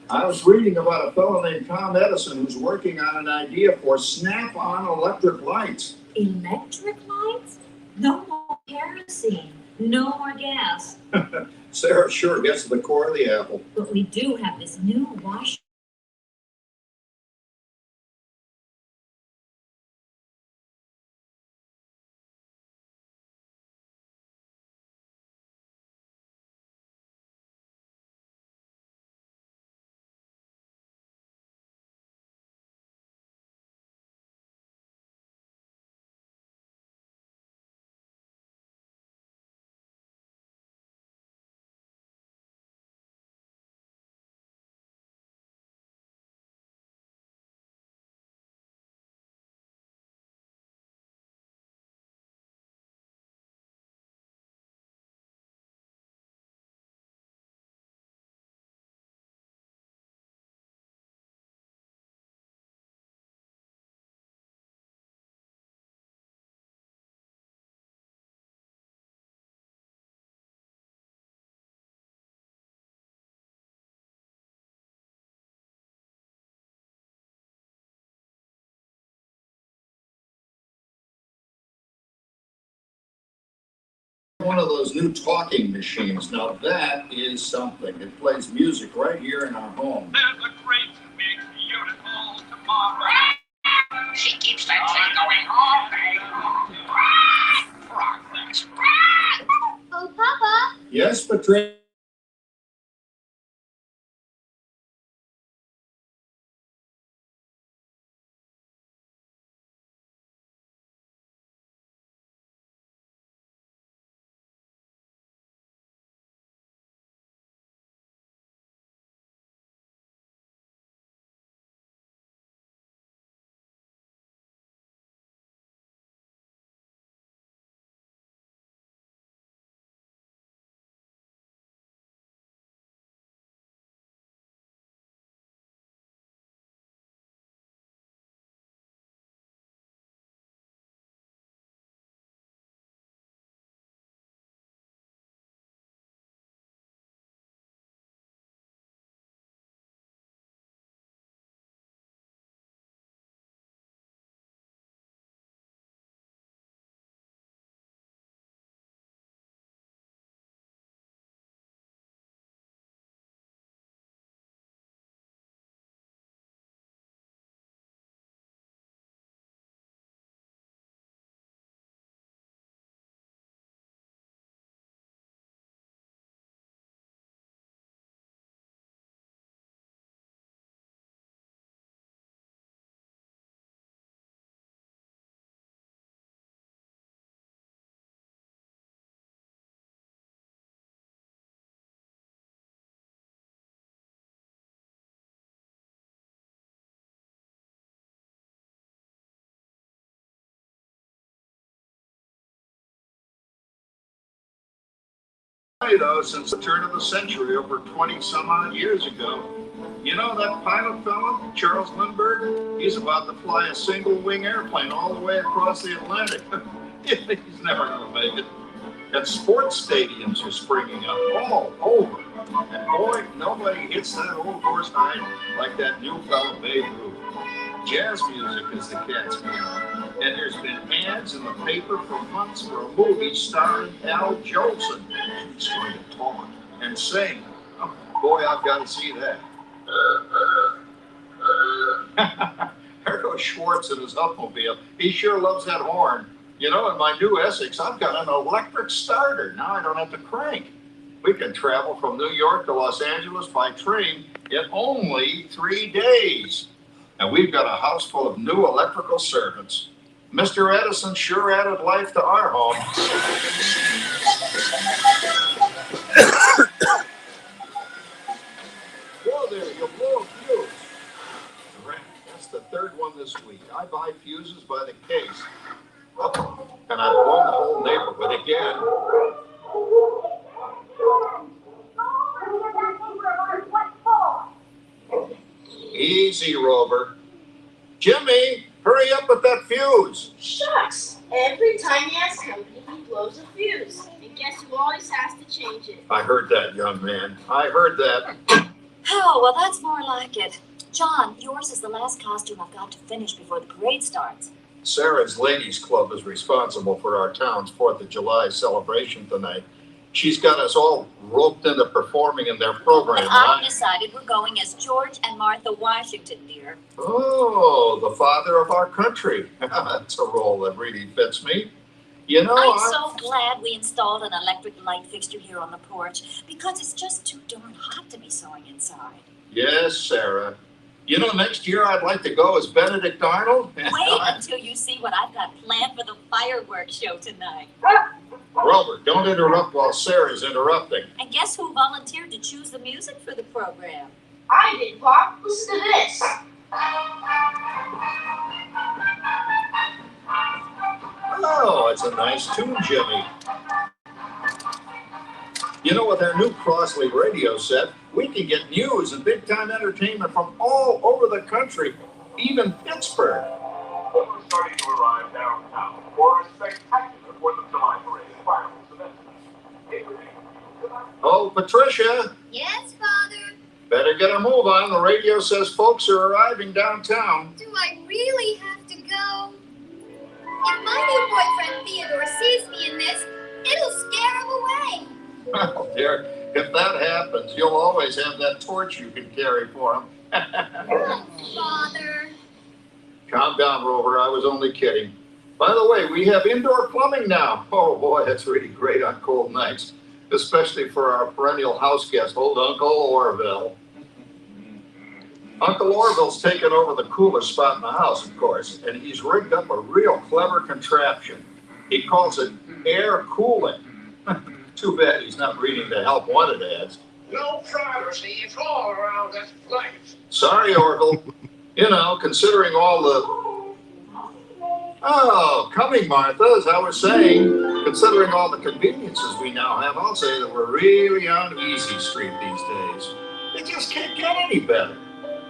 I was reading about a fellow named Tom Edison who's working on an idea for snap-on electric lights. Electric lights? No more kerosene. No more gas. Sarah sure gets to the core of the apple. But we do have this new wash. One of those new talking machines. Now that is something. It plays music right here in our home. There's a great, big, beautiful tomorrow. She keeps that thing going all day long. Progress. Oh, Papa. Yes, Patricia. Though, since the turn of the century, over 20 some odd years ago. You know that pilot fella, Charles Lindbergh? He's about to fly a single-wing airplane all the way across the Atlantic. He's never going to make it. And sports stadiums are springing up all over. And boy, nobody hits that old horse hide like that new fella Babe Ruth. Jazz music is the cat's meow. And there's been ads in the paper for months for a movie starring Al Jolson. He's going to talk and sing. Oh, boy, I've got to see that. There goes Schwartz in his Upmobile. He sure loves that horn. You know, in my new Essex, I've got an electric starter. Now I don't have to crank. We can travel from New York to Los Angeles by train in only 3 days. And we've got a house full of new electrical servants. Mr. Edison sure added life to our home. Whoa there, you'll blow a fuse. That's the third one this week. I buy fuses by the case. And I've blown the whole neighborhood again. Easy, Rover. Jimmy, hurry up with that fuse. Shucks. Every time he has company, he blows a fuse. And guess who always has to change it? I heard that, young man. I heard that. Oh, well, that's more like it. John, yours is the last costume I've got to finish before the parade starts. Sarah's Ladies Club is responsible for our town's 4th of July celebration tonight. She's got us all roped into performing in their program. And I've decided we're going as George and Martha Washington, dear. Oh, the father of our country. That's a role that really fits me. You know, I'm so glad we installed an electric light fixture here on the porch because it's just too darn hot to be sewing inside. Yes, Sarah. You know, next year I'd like to go as Benedict Arnold. Wait until you see what I've got planned for the fireworks show tonight. Robert, don't interrupt while Sarah's interrupting. And guess who volunteered to choose the music for the program? I did, Pop. Listen to this. Oh, it's a nice tune, Jimmy. You know, with our new Crossley radio set, we can get news and big-time entertainment from all over the country, even Pittsburgh. We're starting to arrive downtown for a spectacular 4th of July parade and fireworks event. Oh, Patricia. Yes, Father? Better get a move on. The radio says folks are arriving downtown. Do I really have to go? If my new boyfriend Theodore sees me in this, it'll scare him away. Oh, dear. If that happens, you'll always have that torch you can carry for him. Father. Calm down, Rover. I was only kidding. By the way, we have indoor plumbing now. Oh, boy, that's really great on cold nights, especially for our perennial house guest, old Uncle Orville. Uncle Orville's taken over the coolest spot in the house, of course, and he's rigged up a real clever contraption. He calls it air cooling. Too bad he's not reading the help wanted ads. No privacy at all around this place. Sorry, Orville. You know, considering all the... Oh, coming, Martha, as I was saying, considering all the conveniences we now have, I'll say that we're really on easy street these days. It just can't get any better.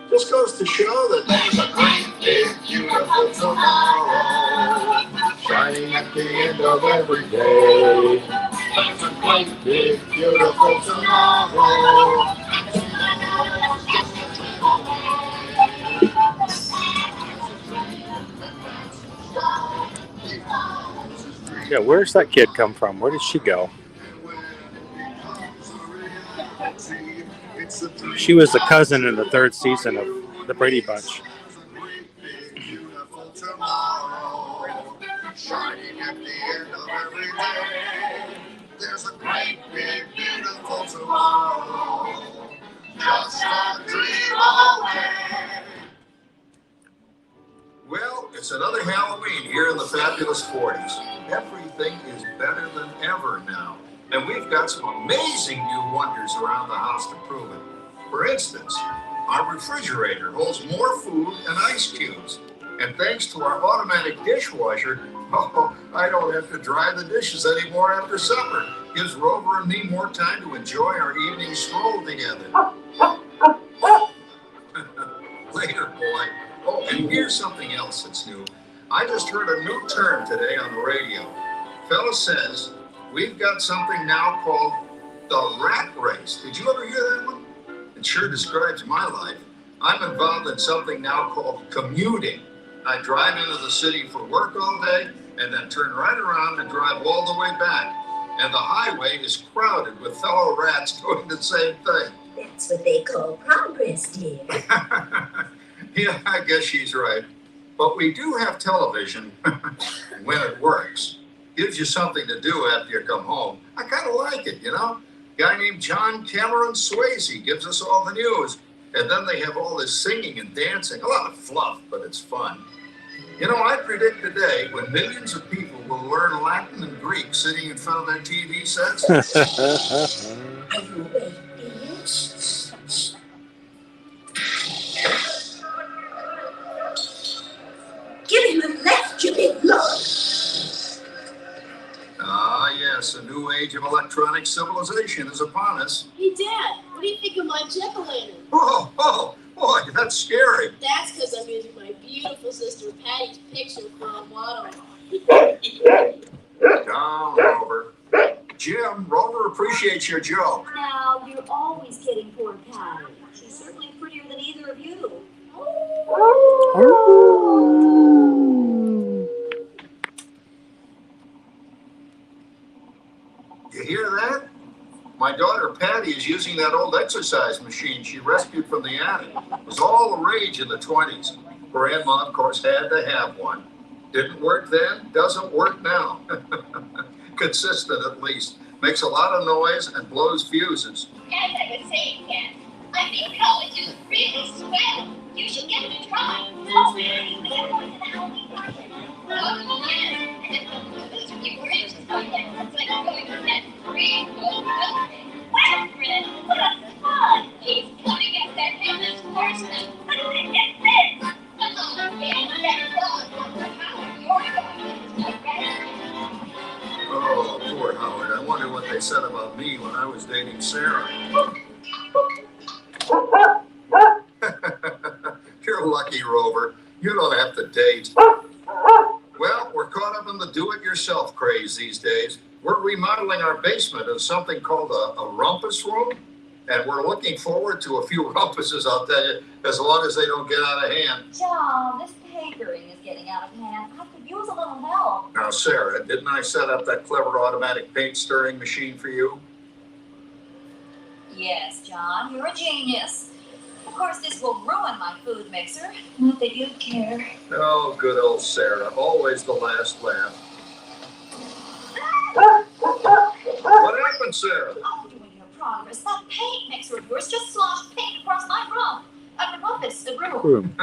Just goes to show that there's a great, big, beautiful tomorrow shining at the end of every day. There's a great, big, beautiful tomorrow. Yeah, where's that kid come from? Where did she go? She was the cousin in the 3rd season of the Brady Bunch. Shining at the end of every day. There's a great, big, beautiful tomorrow. Just a dream away. Well, it's another Halloween here in the fabulous 40s. Everything is better than ever now. And we've got some amazing new wonders around the house to prove it. For instance, our refrigerator holds more food and ice cubes. And thanks to our automatic dishwasher, oh, I don't have to dry the dishes anymore after supper. Gives Rover and me more time to enjoy our evening stroll together. Later, boy. Oh, and here's something else that's new. I just heard a new term today on the radio. Fella says we've got something now called the rat race. Did you ever hear that one? It sure describes my life. I'm involved in something now called commuting. I drive into the city for work all day and then turn right around and drive all the way back. And the highway is crowded with fellow rats doing the same thing. That's what they call progress, dear. Yeah, I guess she's right. But we do have television when it works. Gives you something to do after you come home. I kind of like it, you know? Guy named John Cameron Swayze gives us all the news. And then they have all this singing and dancing. A lot of fluff, but it's fun. You know, I predict today when millions of people will learn Latin and Greek sitting in front of their TV sets. Give him a left, you big lord. Ah, yes, a new age of electronic civilization is upon us. Hey, Dad, what do you think of my jack-o'-lantern? Oh, boy, that's scary. That's because I'm using my beautiful sister Patty's picture for a model. Down, Rover. Jim, Rover appreciates your joke. Now, you're always kidding poor Patty. She's certainly prettier than either of you. You hear that? My daughter Patty is using that old exercise machine she rescued from the attic. It was all the rage in the 20s. Grandma, of course, had to have one. Didn't work then, doesn't work now. Consistent, at least. Makes a lot of noise and blows fuses. As I was saying, Ken, I think college is really swell. You should get to try. Oh, really? We are going to the Halloween party. Oh, yes. Those of you who are interested in that, it's like going to that free gold building. Wow, Fred, what's the fun? He's coming at that famous horseman. And get this. Oh, poor Howard. I wonder what they said about me when I was dating Sarah. You're lucky, Rover. You don't have to date. Well, we're caught up in the do-it-yourself craze these days. We're remodeling our basement as something called a rumpus room, and we're looking forward to a few rumpuses, I'll tell you, as long as they don't get out of hand. John, this papering is getting out of hand. I could use a little help. Now, Sarah, didn't I set up that clever automatic paint stirring machine for you? Yes, John, you're a genius. Of course, this will ruin my food mixer. Not that you'd care. Oh, good old Sarah. Always the last laugh. What happened, Sarah? Oh, doing your progress. That paint mixer of yours just sloshed paint across my room. The rumpus, the room.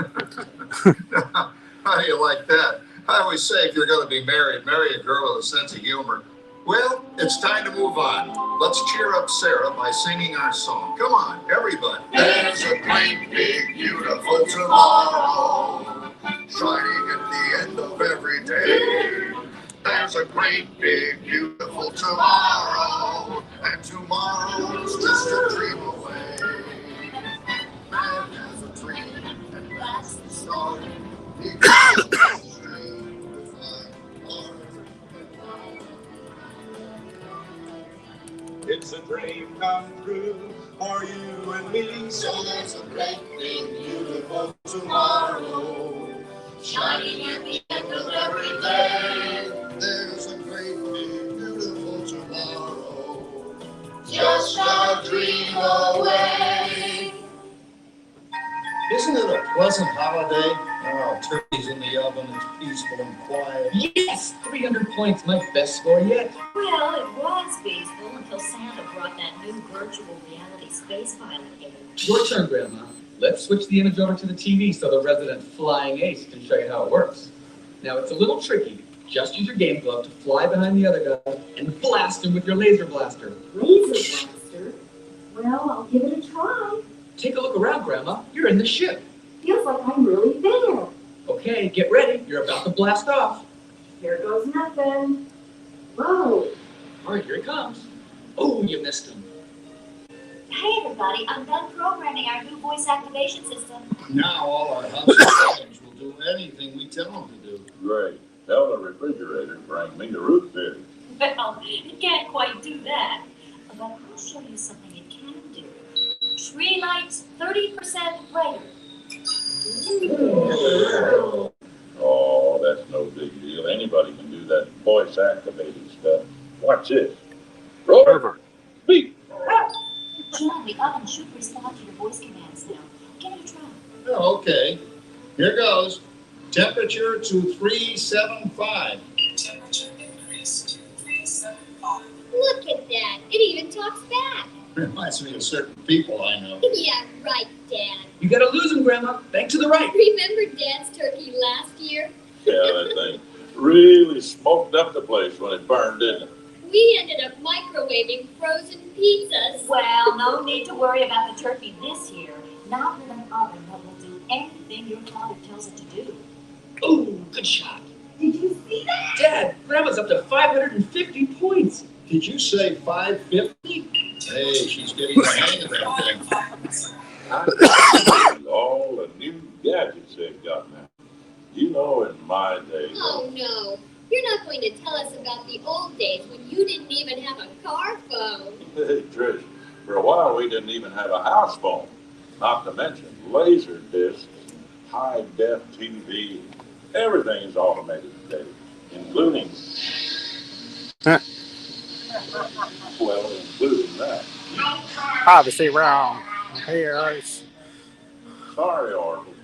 How do you like that? I always say if you're going to be married, marry a girl with a sense of humor. Well, it's time to move on. Let's cheer up Sarah by singing our song. Come on, everybody. There's a great, big, beautiful tomorrow, shining at the end of every day. There's a great, big, beautiful tomorrow, and tomorrow's just a dream away. Man has a dream, and that's the start. He has a dream to find heart. It's a dream come true for you and me. So there's a great, big, beautiful tomorrow, shining at the end of every day. There's a great, big, beautiful tomorrow, just a dream away. Isn't it a pleasant holiday? Oh, turkey's in the oven, it's peaceful and quiet. Yes! 300 points, my best score yet. Well, it was peaceful until Santa brought that new virtual reality space pilot in. Your turn, Grandma. Let's switch the image over to the TV so the resident flying ace can show you how it works. Now, it's a little tricky. Just use your game glove to fly behind the other guy and blast him with your laser blaster. Laser blaster? Well, I'll give it a try. Take a look around, Grandma. You're in the ship. Feels like I'm really there. Okay, get ready. You're about to blast off. Here goes nothing. Whoa. All right, here it comes. Oh, you missed him. Hey, everybody, I'm done programming our new voice activation system. Now all our household will do anything we tell them to do. Great. Tell the refrigerator to bring me the root beer. Well, it can't quite do that. But I'll show you something it can do. Tree lights 30% brighter. Oh, that's no big deal. Anybody can do that voice activated stuff. Watch this. Rover. Speak. John, the oven should respond to your voice commands now. Give it a try. Oh, okay. Here goes. Temperature to 375. Temperature increase to 375. Look at that. It even talks back. Reminds me of certain people I know. Yeah, right, Dad. You gotta lose him, Grandma. Back to the right. Remember Dad's turkey last year? Yeah, that thing really smoked up the place when it burned, didn't it? We ended up microwaving frozen pizzas. Well, no need to worry about the turkey this year. Not with an oven that will do anything your father tells it to do. Oh, good shot. Did you see that? Dad, Grandma's up to 550 points. Did you say 550? Hey, she's getting the hang of that thing. All the new gadgets they've got now. You know, in my day. Oh, no. You're not going to tell us about the old days when you didn't even have a car phone. Hey, Trish, for a while we didn't even have a house phone. Not to mention laser discs, high-def TV. Everything is automated today, including... Well, including that. Obviously wrong. Here. Sorry, Oracle.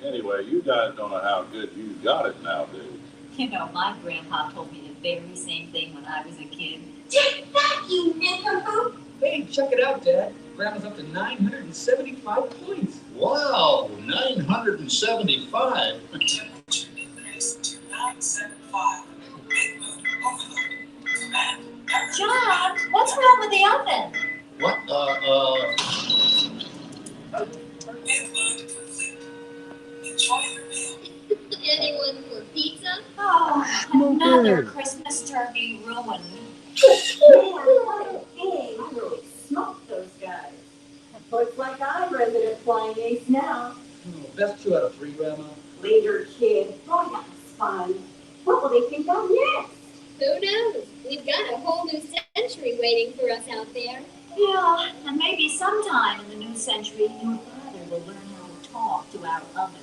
Anyway, you guys don't know how good you got it nowadays. You know, my grandpa told me the very same thing when I was a kid. Take that, you nincompoop! Hey, check it out, Dad. Grandma's up to 975 points. Wow, 975. Temperature increase to 975. Big mood overload. Command. John, what's wrong with the oven? What? Big mood complete. Enjoy your meal. Anyone for pizza? Oh, another Christmas turkey ruined. Hey, I really smoked those guys. Looks like I'm resident flying ace now. Oh, best 2 out of 3, Grandma. Later, kid. Boy, that was fun. What will they think of next? Who knows? We've got a whole new century waiting for us out there. Yeah, and maybe sometime in the new century, your father will learn how to talk to our oven.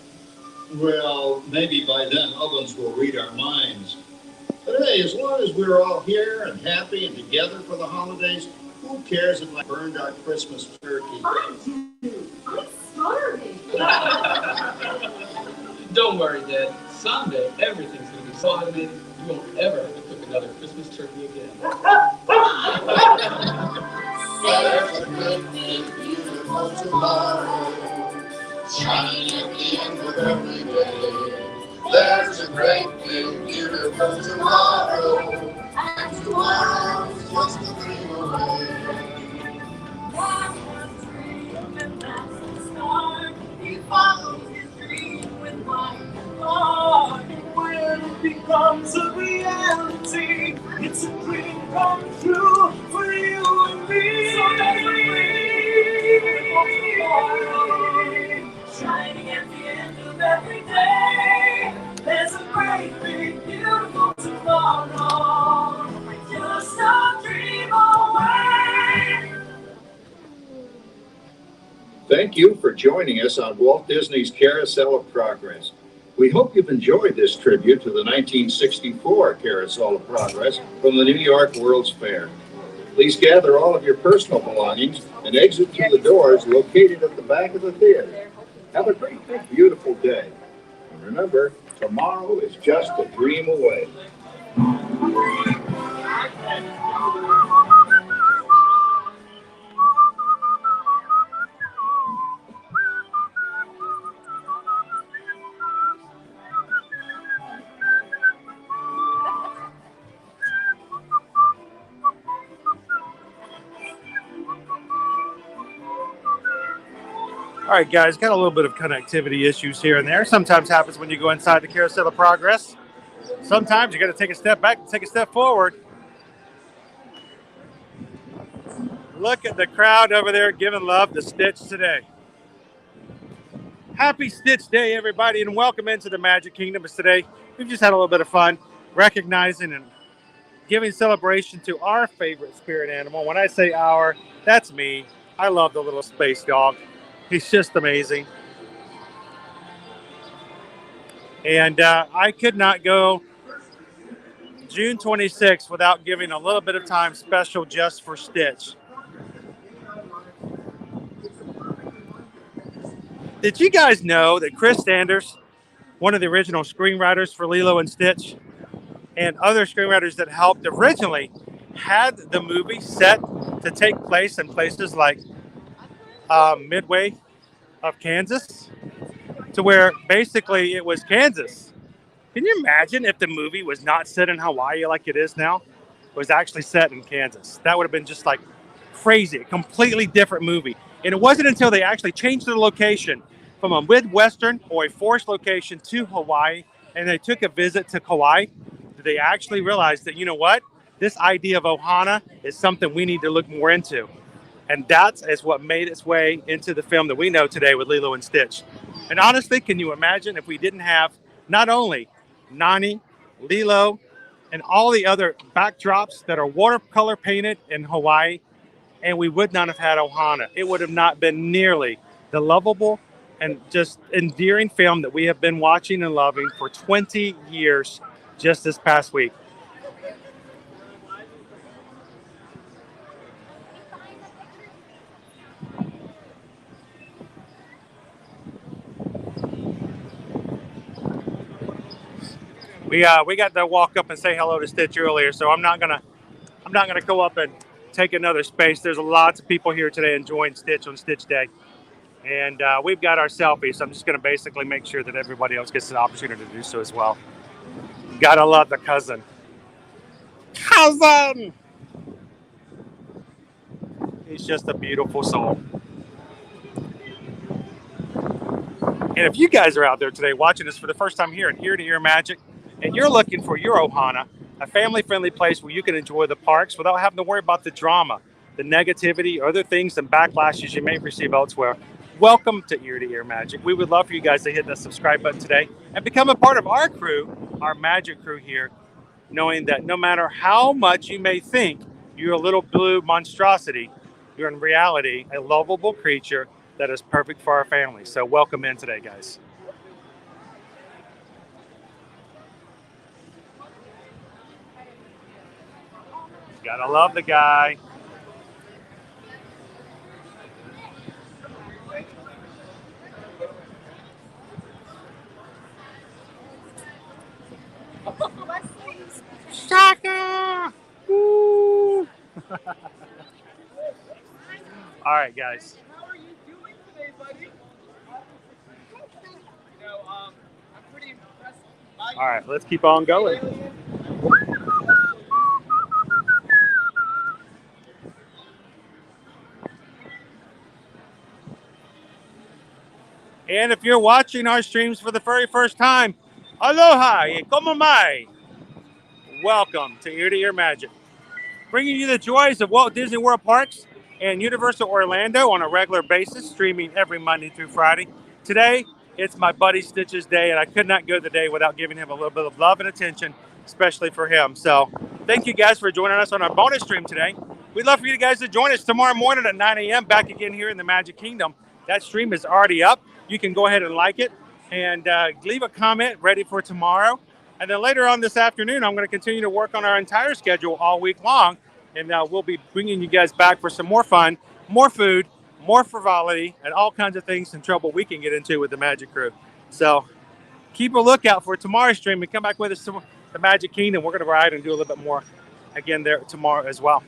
Well, maybe by then ovens will read our minds. But hey, as long as we're all here and happy and together for the holidays, who cares if I burned our Christmas turkey? I do. I'm starving. Don't worry, Dad. Someday, everything's going to be so automated, you won't ever have to cook another Christmas turkey again. There's a great big beautiful tomorrow, shining at the end of every day. There's a great big beautiful tomorrow, and tomorrow's just a dream away. He follows his dream with one heart. When it becomes a reality, it's a dream come true for you and me. So there's a great tomorrow, shining at the end of every day. There's a great big beautiful tomorrow, just a dream away. Thank you for joining us on Walt Disney's Carousel of Progress. We hope you've enjoyed this tribute to the 1964 Carousel of Progress from the New York World's Fair. Please gather all of your personal belongings and exit through the doors located at the back of the theater. Have a great, big, beautiful day. And remember, tomorrow is just a dream away. All right, guys, got a little bit of connectivity issues here and there. Sometimes happens when you go inside the Carousel of Progress. Sometimes you got to take a step back and take a step forward. Look at the crowd over there giving love to Stitch today. Happy Stitch Day, everybody, and welcome into the Magic Kingdom. Today, we've just had a little bit of fun recognizing and giving celebration to our favorite spirit animal. When I say our, that's me. I love the little space dog. He's just amazing. And I could not go June 26th without giving a little bit of time special just for Stitch. Did you guys know that Chris Sanders, one of the original screenwriters for Lilo and Stitch, and other screenwriters that helped originally, had the movie set to take place in places like Midway of Kansas, to where basically it was Kansas. Can you imagine if the movie was not set in Hawaii like it is now? It was actually set in Kansas. That would have been just like crazy, a completely different movie. And it wasn't until they actually changed the location from a Midwestern or a forest location to Hawaii, and they took a visit to Kauai, that they actually realized that, you know what? This idea of Ohana is something we need to look more into. And that is what made its way into the film that we know today with Lilo and Stitch. And honestly, can you imagine if we didn't have not only Nani, Lilo, and all the other backdrops that are watercolor painted in Hawaii, and we would not have had Ohana. It would have not been nearly the lovable and just endearing film that we have been watching and loving for 20 years just this past week. We got to walk up and say hello to Stitch earlier, so I'm not gonna go up and take another space. There's lots of people here today enjoying Stitch on Stitch Day, and we've got our selfies. So I'm just gonna basically make sure that everybody else gets an opportunity to do so as well. Gotta love the cousin. Cousin! He's just a beautiful soul. And if you guys are out there today watching this for the first time here in Ear to Ear Magic, and you're looking for your Ohana, a family-friendly place where you can enjoy the parks without having to worry about the drama, the negativity, other things and backlashes you may receive elsewhere, welcome to Ear to Ear Magic. We would love for you guys to hit that subscribe button today and become a part of our crew, our magic crew here, knowing that no matter how much you may think you're a little blue monstrosity, you're in reality a lovable creature that is perfect for our family. So welcome in today, guys. Gotta love the guy. Shaka! Woo! All right, guys. How are you doing today, buddy? You know, I'm pretty impressed. All right, let's keep on going. And if you're watching our streams for the very first time, aloha e como mai. Welcome to Ear to Ear Magic, bringing you the joys of Walt Disney World Parks and Universal Orlando on a regular basis, streaming every Monday through Friday. Today, it's my buddy Stitch's day, and I could not go the day without giving him a little bit of love and attention, especially for him. So thank you guys for joining us on our bonus stream today. We'd love for you guys to join us tomorrow morning at 9 a.m. back again here in the Magic Kingdom. That stream is already up. You can go ahead and like it and leave a comment ready for tomorrow. And then later on this afternoon, I'm going to continue to work on our entire schedule all week long. And we'll be bringing you guys back for some more fun, more food, more frivolity, and all kinds of things and trouble we can get into with the Magic Crew. So keep a lookout for tomorrow's stream and come back with us to the Magic Kingdom. We're going to ride and do a little bit more again there tomorrow as well.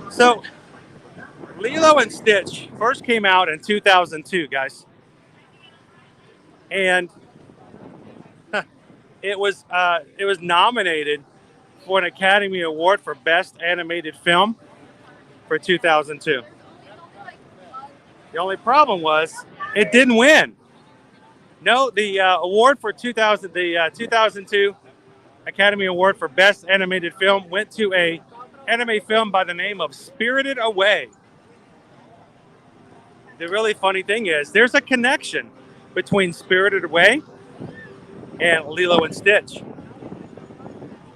So Lilo and Stitch first came out in 2002, guys. And it was nominated for an Academy Award for Best Animated Film for 2002. The only problem was it didn't win. No, the award for 2002 Academy Award for Best Animated Film went to a anime film by the name of Spirited Away. The really funny thing is there's a connection between Spirited Away and Lilo and Stitch.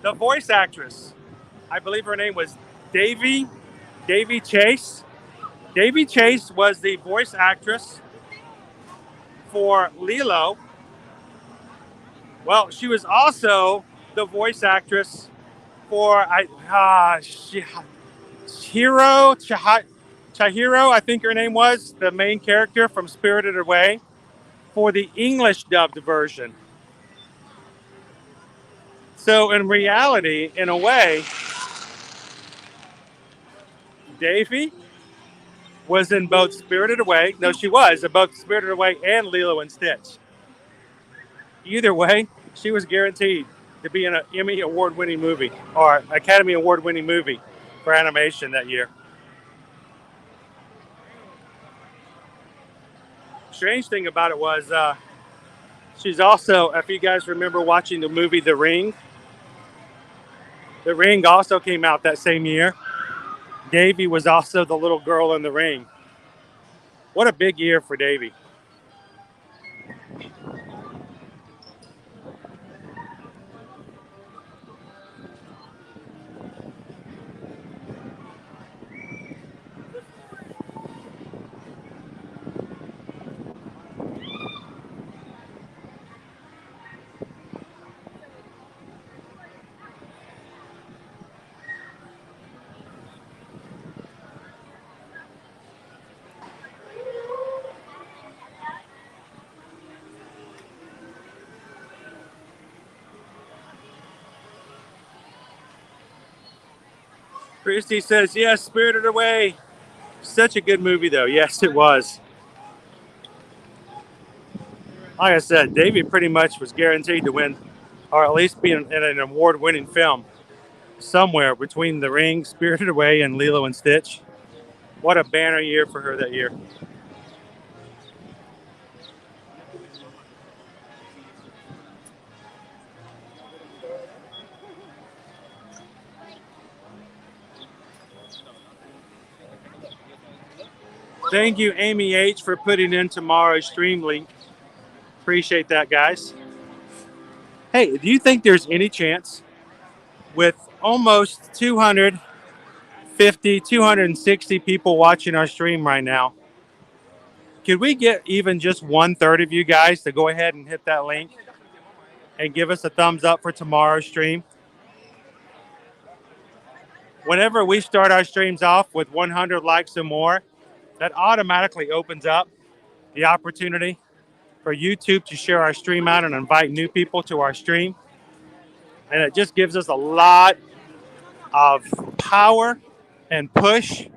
The voice actress, I believe her name was Davy Chase. Davy Chase was the voice actress for Lilo. Well, she was also the voice actress for Chihiro, I think her name was, the main character from Spirited Away, for the English dubbed version. So in reality, in a way, Davy was in both Spirited Away. No, she was in both Spirited Away and Lilo and Stitch. Either way, she was guaranteed to be in an Emmy award-winning movie or Academy Award-winning movie for animation that year. Strange thing about it was she's also, if you guys remember watching the movie The Ring also came out that same year. Davy was also the little girl in The Ring. What a big year for Davy. Christy says, yes, Spirited Away. Such a good movie, though. Yes, it was. Like I said, Davy pretty much was guaranteed to win, or at least be in an award-winning film somewhere between The Ring, Spirited Away, and Lilo and Stitch. What a banner year for her that year. Thank you, Amy H., for putting in tomorrow's stream link. Appreciate that, guys. Hey, do you think there's any chance with almost 250, 260 people watching our stream right now, could we get even just 1/3 of you guys to go ahead and hit that link and give us a thumbs up for tomorrow's stream? Whenever we start our streams off with 100 likes or more, that automatically opens up the opportunity for YouTube to share our stream out and invite new people to our stream. And it just gives us a lot of power and push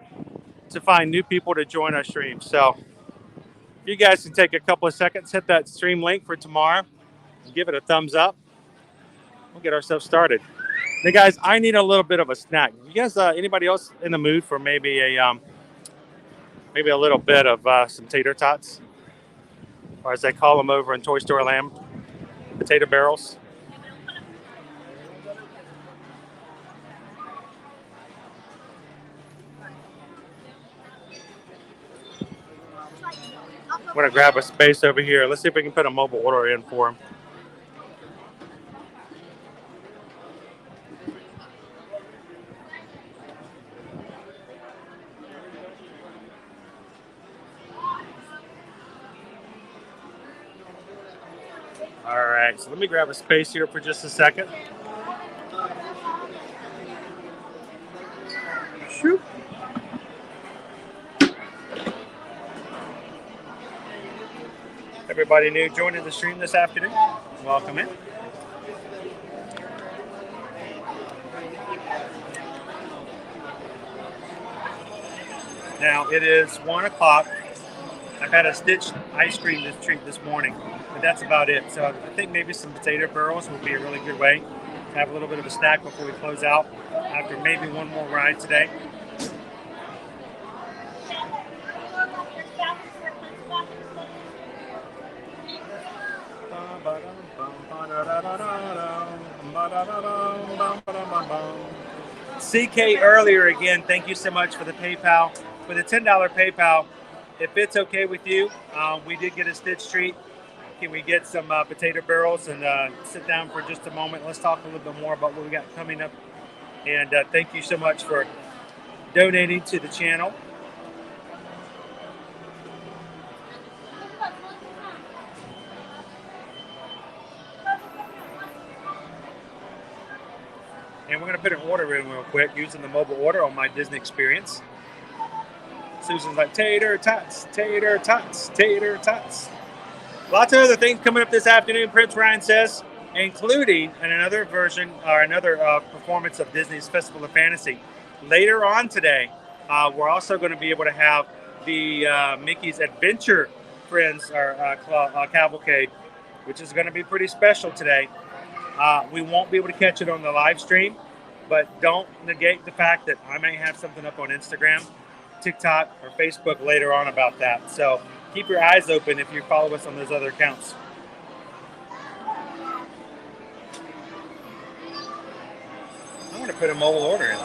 to find new people to join our stream. So if you guys can take a couple of seconds, hit that stream link for tomorrow, and give it a thumbs up, we'll get ourselves started. Hey guys, I need a little bit of a snack. You guys, anybody else in the mood for maybe a little bit of some tater tots, or as they call them over in Toy Story Land, potato barrels? I'm gonna grab a space over here. Let's see if we can put a mobile order in for them. All right, so let me grab a space here for just a second. Shoot. Everybody new joining the stream this afternoon, welcome in. Now it is 1 o'clock. I've had a Stitch ice cream treat this morning, but that's about it. So I think maybe some potato barrels would be a really good way to have a little bit of a snack before we close out after maybe one more ride today. CK earlier again, thank you so much for the PayPal. For the $10 PayPal, if it's okay with you, we did get a Stitch treat. Can we get some potato barrels and sit down for just a moment? Let's talk a little bit more about what we got coming up. And thank you so much for donating to the channel. And we're going to put an order in real quick using the mobile order on my Disney experience. Susan's like, tater tots, tater tots, tater tots. Lots of other things coming up this afternoon, Prince Ryan says, including another version or another performance of Disney's Festival of Fantasy. Later on today, we're also going to be able to have the Mickey's Adventure Friends Cavalcade, which is going to be pretty special today. We won't be able to catch it on the live stream, but don't negate the fact that I may have something up on Instagram, TikTok, or Facebook later on about that. So keep your eyes open if you follow us on those other accounts. I'm going to put a mobile order in.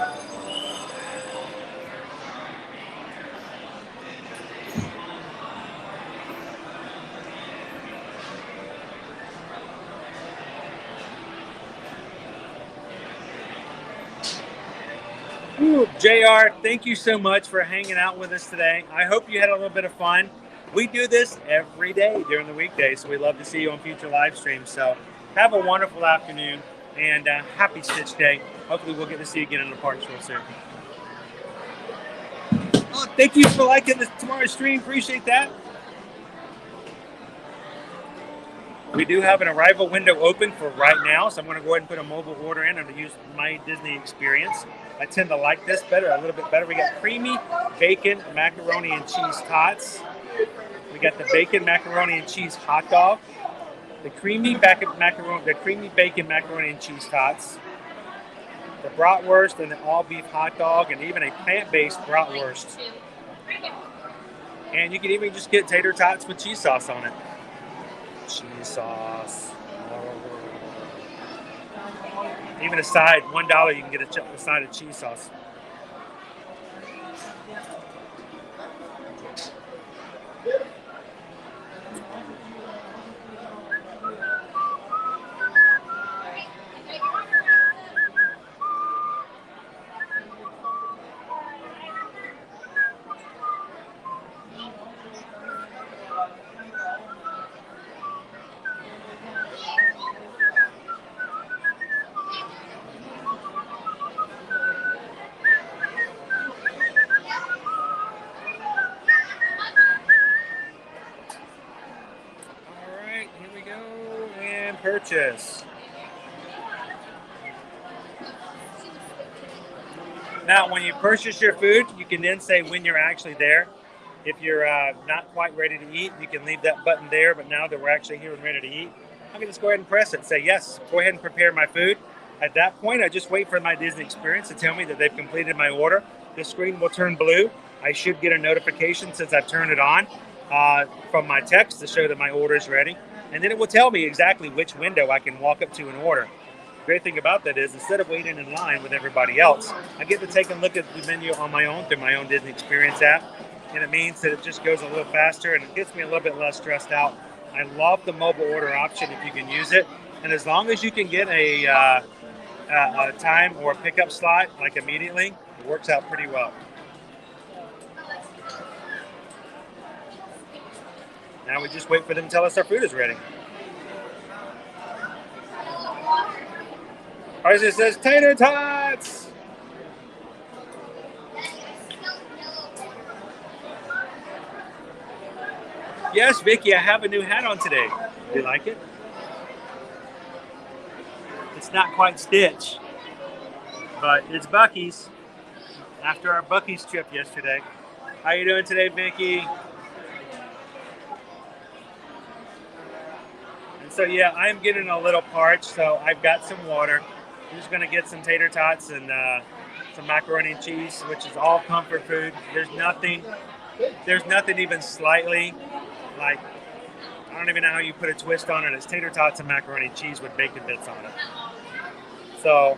Ooh, JR, thank you so much for hanging out with us today. I hope you had a little bit of fun. We do this every day during the weekdays, so we love to see you on future live streams. So have a wonderful afternoon and happy Stitch Day. Hopefully we'll get to see you again in the parks real soon. Oh, thank you for liking tomorrow's stream. Appreciate that. We do have an arrival window open for right now, so I'm going to go ahead and put a mobile order in and use my Disney experience. I tend to like this better, a little bit better. We got creamy bacon, macaroni, and cheese tots. We got the bacon, macaroni, and cheese hot dog. The creamy bacon, macaroni, and cheese tots. The bratwurst and the all-beef hot dog, and even a plant-based bratwurst. And you can even just get tater tots with cheese sauce on it. Cheese sauce. Even a side, $1, you can get a side of cheese sauce. Purchase. Now, when you purchase your food, you can then say when you're actually there. If you're not quite ready to eat, you can leave that button there, but now that we're actually here and ready to eat, I can just go ahead and press it. Say, yes, go ahead and prepare my food. At that point, I just wait for my Disney experience to tell me that they've completed my order. The screen will turn blue. I should get a notification since I've turned it on from my text to show that my order is ready. And then it will tell me exactly which window I can walk up to and order. The great thing about that is instead of waiting in line with everybody else, I get to take a look at the menu on my own through my own Disney Experience app. And it means that it just goes a little faster and it gets me a little bit less stressed out. I love the mobile order option if you can use it. And as long as you can get a time or a pickup slot like immediately, it works out pretty well. Now we just wait for them to tell us our food is ready. Ours it says tater tots. Yes, Vicky, I have a new hat on today. Do you like it? It's not quite Stitch, but it's Buc-ee's. After our Buc-ee's trip yesterday. How you doing today, Vicky? So yeah, I'm getting a little parched, so I've got some water. I'm just gonna get some tater tots and some macaroni and cheese, which is all comfort food. There's nothing even slightly like I don't even know how you put a twist on it. It's tater tots and macaroni and cheese with bacon bits on it. So,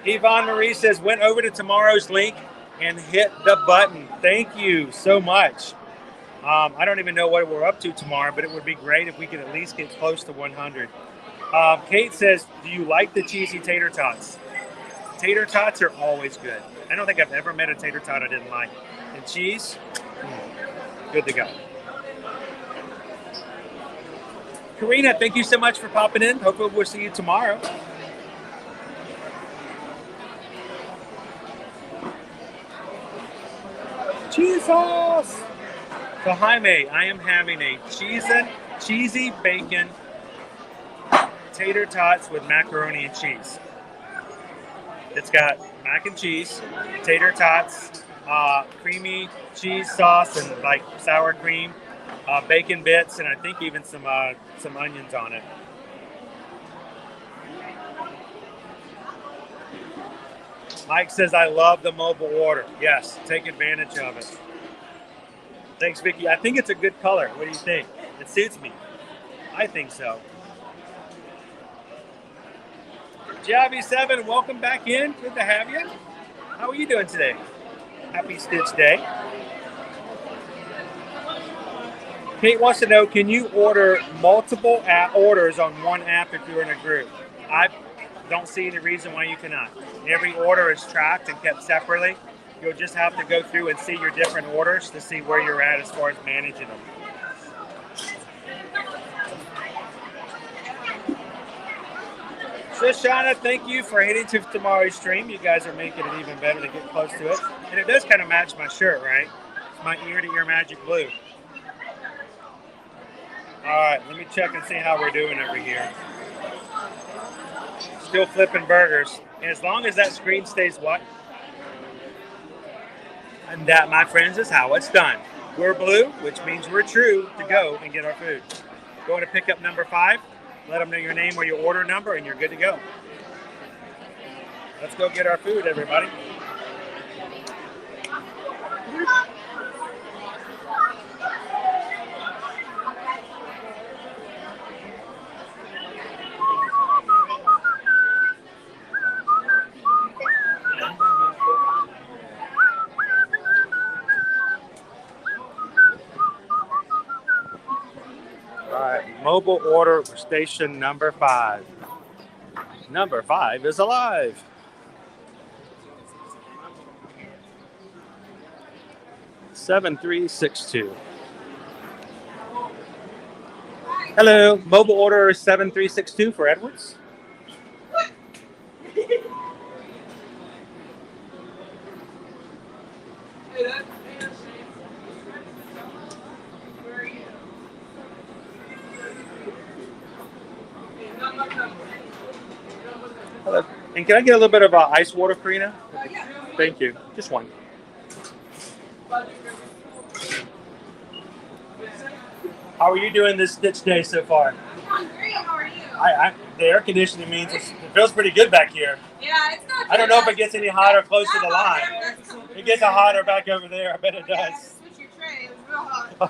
Yvonne Marie says, went over to tomorrow's link and hit the button. Thank you so much. I don't even know what we're up to tomorrow, but it would be great if we could at least get close to 100. Kate says, do you like the cheesy tater tots? Tater tots are always good. I don't think I've ever met a tater tot I didn't like. And cheese, good to go. Karina, thank you so much for popping in. Hopefully we'll see you tomorrow. Cheese sauce! So Jaime, I am having a cheesy bacon tater tots with macaroni and cheese. It's got mac and cheese, tater tots, creamy cheese sauce and like sour cream, bacon bits, and I think even some onions on it. Mike says, I love the mobile order. Yes, take advantage of it. Thanks, Vicky. I think it's a good color. What do you think? It suits me. I think so. Javi7, welcome back in. Good to have you. How are you doing today? Happy Stitch Day. Kate wants to know, can you order multiple orders on one app if you're in a group? I don't see any reason why you cannot. Every order is tracked and kept separately. You'll just have to go through and see your different orders to see where you're at as far as managing them. Shoshana, thank you for heading to tomorrow's stream. You guys are making it even better to get close to it. And it does kind of match my shirt, right? It's my ear-to-ear magic blue. All right, let me check and see how we're doing over here. Still flipping burgers. And as long as that screen stays what? And that, my friends, is how it's done. We're blue, which means we're true to go and get our food. Going to pick up number 5. Let them know your name or your order number, and you're good to go. Let's go get our food, everybody. Mobile order station number 5. Number 5 is alive. (7362). Hello, mobile order 7362 for Edwards. Hello. And can I get a little bit of ice water, Karina? Yeah. Thank you. Just one. How are you doing this Stitch Day so far? I'm great. How are you? The air conditioning means it feels pretty good back here. Yeah, it's not. I don't know if it gets any hotter close to the line. It gets hotter back over there. I bet it does. Switch your tray. It was real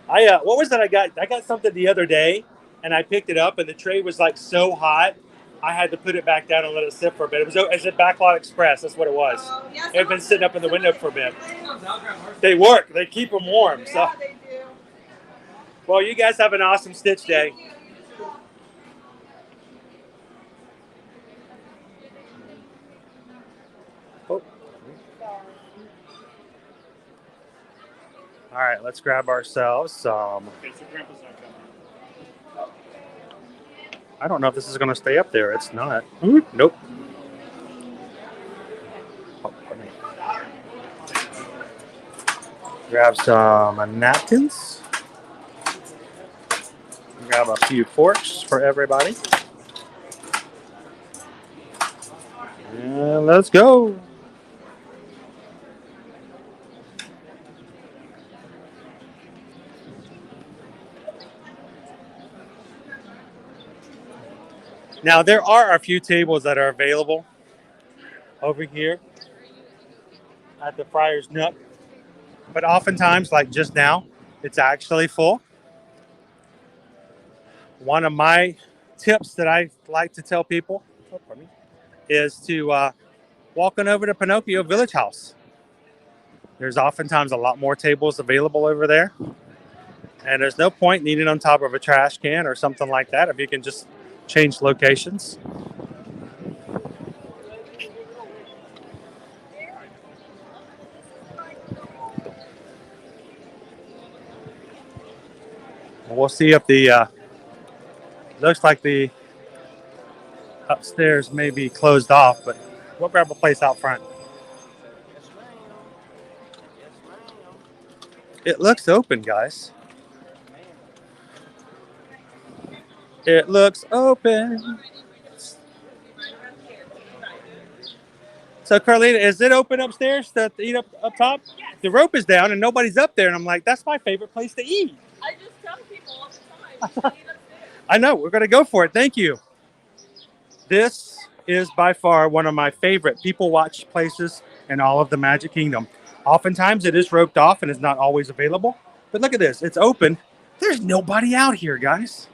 hot. What was that I got? I got something the other day, and I picked it up, and the tray was like so hot, I had to put it back down and let it sit for a bit. It was a Backlot Express. That's what it was. It had been sitting up in the window for a bit. They work. They keep them warm. So. Yeah, they do. Well, you guys have an awesome Stitch Day. Oh. All right, let's grab ourselves some. I don't know if this is going to stay up there. It's not. Nope. Oh, grab some napkins. Grab a few forks for everybody. And let's go. Now, there are a few tables that are available over here at the Friar's Nook. But oftentimes, like just now, It's actually full. One of my tips that I like to tell people is to walk on over to Pinocchio Village House. There's oftentimes a lot more tables available over there. And there's no point needing on top of a trash can or something like that if you can just change locations. We'll see if the looks like the upstairs may be closed off, but we'll grab a place out front. It looks open, guys. It looks open. So, Carlita, is it open upstairs to eat up top? Yes. The rope is down and nobody's up there, and I'm like, that's my favorite place to eat. I just tell people all the time. I know. We're going to go for it. Thank you. This is by far one of my favorite people watch places in all of the Magic Kingdom. Oftentimes it is roped off and is not always available. But look at this. It's open. There's nobody out here, guys.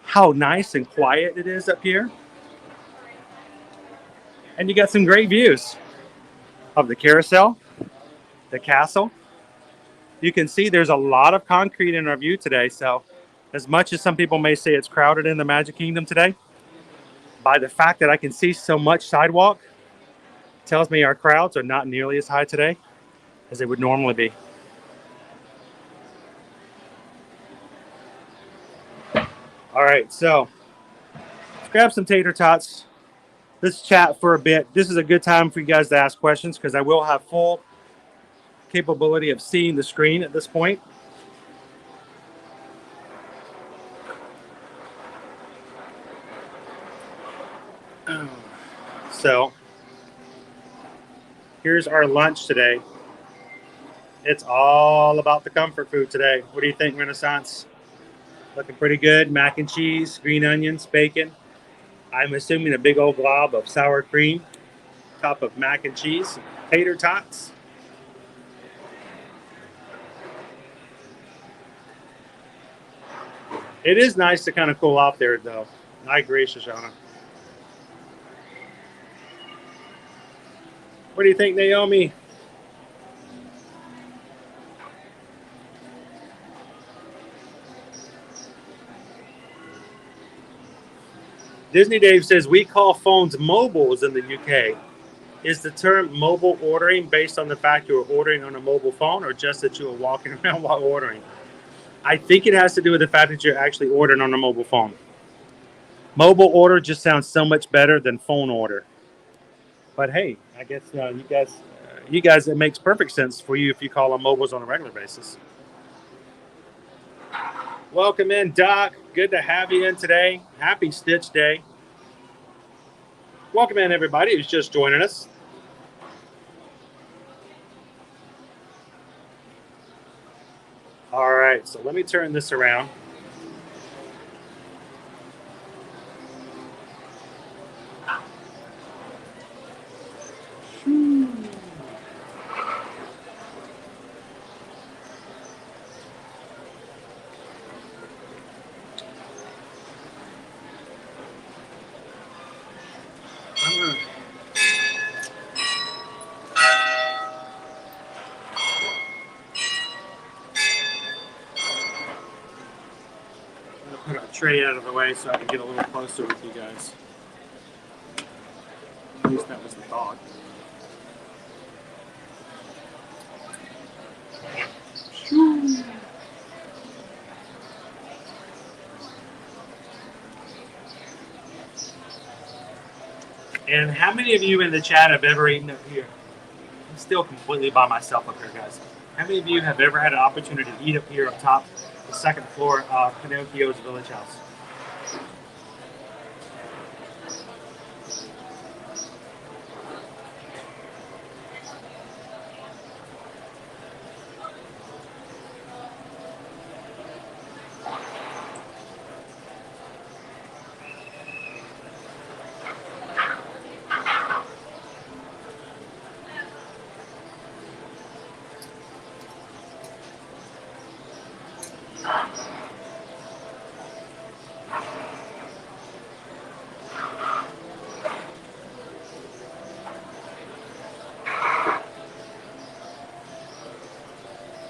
How nice and quiet it is up here. And you got some great views of the carousel, the castle. You can see there's a lot of concrete in our view today. So as much as some people may say it's crowded in the Magic Kingdom today, by the fact that I can see so much sidewalk, tells me our crowds are not nearly as high today as they would normally be. All right, so let's grab some tater tots. Let's chat for a bit. This is a good time for you guys to ask questions because I will have full capability of seeing the screen at this point. So here's our lunch today. It's all about the comfort food today. What do you think, Renaissance? Looking pretty good. Mac and cheese, green onions, bacon. I'm assuming a big old glob of sour cream, top of mac and cheese, tater tots. It is nice to kind of cool off there, though. I agree, Shoshana. What do you think, Naomi? Disney Dave says, we call phones mobiles in the UK. Is the term mobile ordering based on the fact you were ordering on a mobile phone or just that you were walking around while ordering? I think it has to do with the fact that you're actually ordering on a mobile phone. Mobile order just sounds so much better than phone order. But hey, I guess you guys, it makes perfect sense for you if you call them mobiles on a regular basis. Welcome in, Doc. Good to have you in today. Happy Stitch Day. Welcome in, everybody who's just joining us. All right, so let me turn this around. Put our tray out of the way so I can get a little closer with you guys. At least that was the thought. And how many of you in the chat have ever eaten up here? I'm still completely by myself up here, guys. How many of you have ever had an opportunity to eat up here up top, the second floor of Pinocchio's Village House?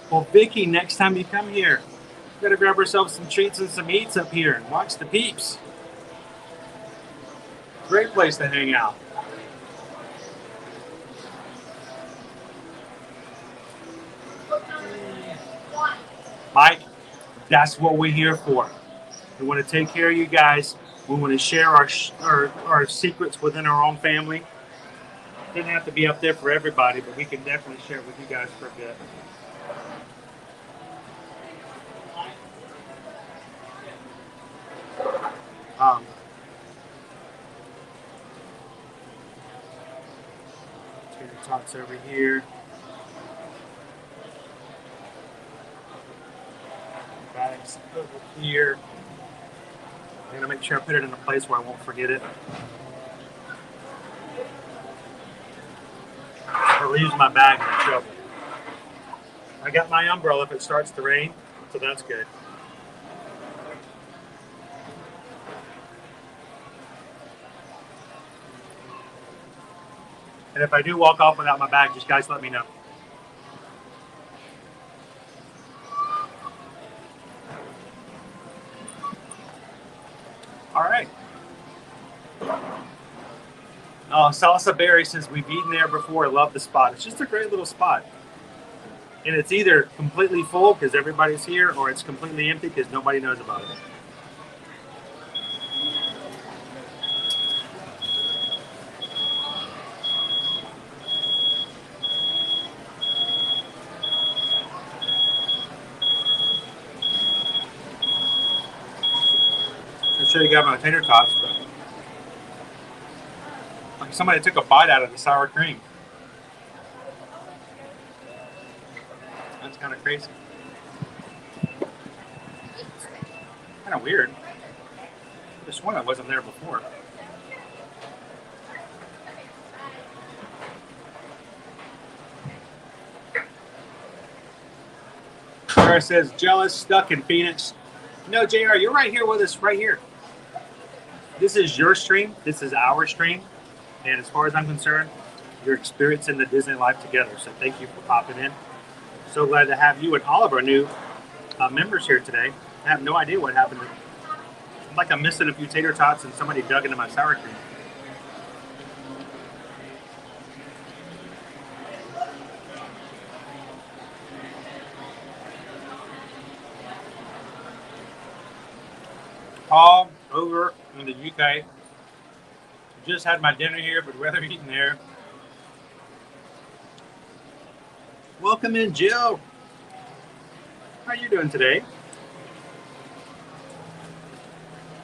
Well, Vicky, next time you come here, we gotta grab ourselves some treats and some eats up here and watch the peeps. Great place to hang out. Mike, that's what we're here for. We want to take care of you guys. We want to share our secrets within our own family. It doesn't have to be up there for everybody, but we can definitely share it with you guys for a bit. Tater tots over here. Bags over here. I'm gonna make sure I put it in a place where I won't forget it. Or lose my bag in trouble. I got my umbrella if it starts to rain, so that's good. And if I do walk off without my bag, just guys let me know. All right. Oh, Salsa Berry says we've eaten there before. I love the spot. It's just a great little spot. And it's either completely full because everybody's here, or it's completely empty because nobody knows about it. I'm sure you got my tater tots, but like somebody took a bite out of the sour cream. That's kind of crazy. Kind of weird. This one I wasn't there before. Sarah says, jealous, stuck in Phoenix. No, JR, you're right here with us, right here. This is your stream. This is our stream. And as far as I'm concerned, you're experiencing the Disney life together. So thank you for popping in. So glad to have you and all of our new members here today. I have no idea what happened. I'm like I'm missing a few tater tots and somebody dug into my sour cream. Paul over in the UK. Just had my dinner here, but rather eating there. Welcome in, Jill. How are you doing today?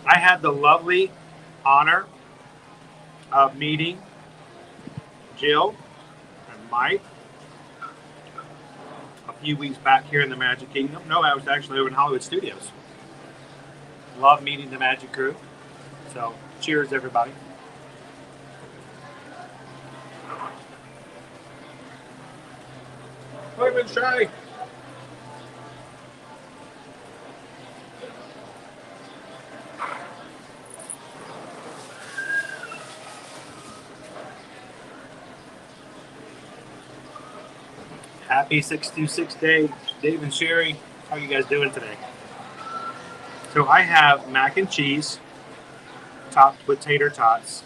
I had the lovely honor of meeting Jill and Mike a few weeks back here in the Magic Kingdom. No, I was actually over in Hollywood Studios. Love meeting the Magic crew. So, cheers, everybody. Wait a minute, Shay. Happy 626 day, Dave and Sherry. How are you guys doing today? So I have mac and cheese topped with tater tots,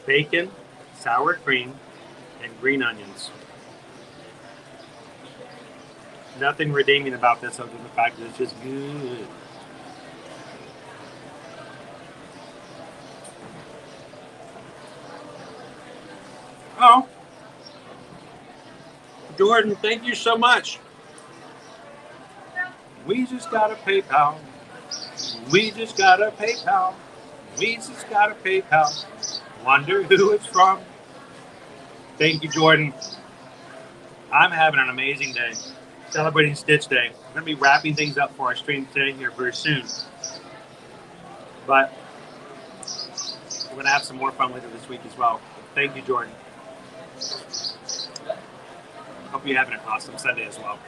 bacon, sour cream, and green onions. Nothing redeeming about this other than the fact that it's just good. Oh, Jordan, thank you so much. We just got a PayPal. We just got a PayPal. We just got a PayPal. Wonder who it's from. Thank you, Jordan. I'm having an amazing day. Celebrating Stitch Day. I'm going to be wrapping things up for our stream today here very soon. But we're going to have some more fun later this week as well. Thank you, Jordan. Hope you're having an awesome Sunday as well.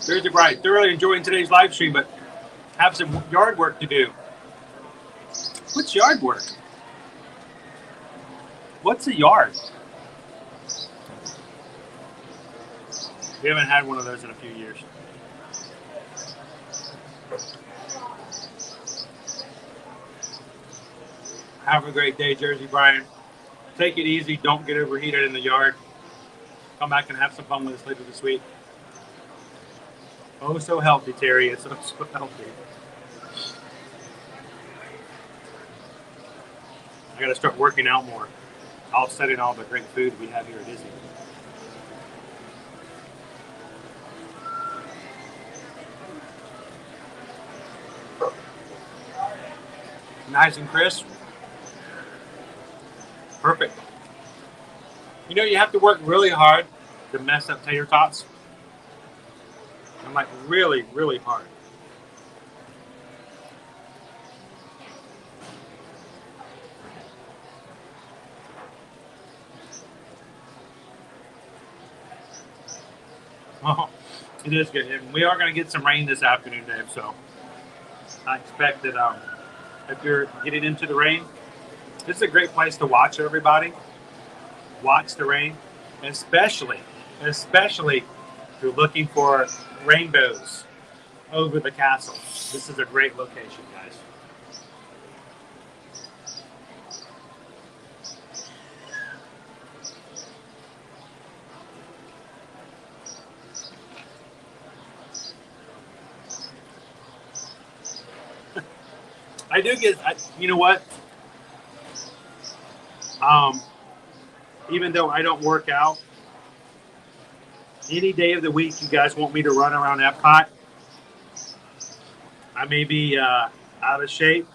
Jersey Bride, thoroughly enjoying today's live stream, but have some yard work to do. What's yard work? What's a yard? We haven't had one of those in a few years. Have a great day, Jersey Brian. Take it easy. Don't get overheated in the yard. Come back and have some fun with us later this week. Oh, so healthy, Terry. It's so healthy. I got to start working out more, offsetting all the great food we have here at Disney. Nice and crisp. Perfect. You know, you have to work really hard to mess up tater tots. I'm like really, really hard. Oh, it is good. And we are going to get some rain this afternoon, Dave. So I expect that if you're getting into the rain, this is a great place to watch everybody. Watch the rain, especially if you're looking for rainbows over the castle. This is a great location, guys. I do get, you know what? Even though I don't work out, any day of the week you guys want me to run around Epcot, I may be out of shape.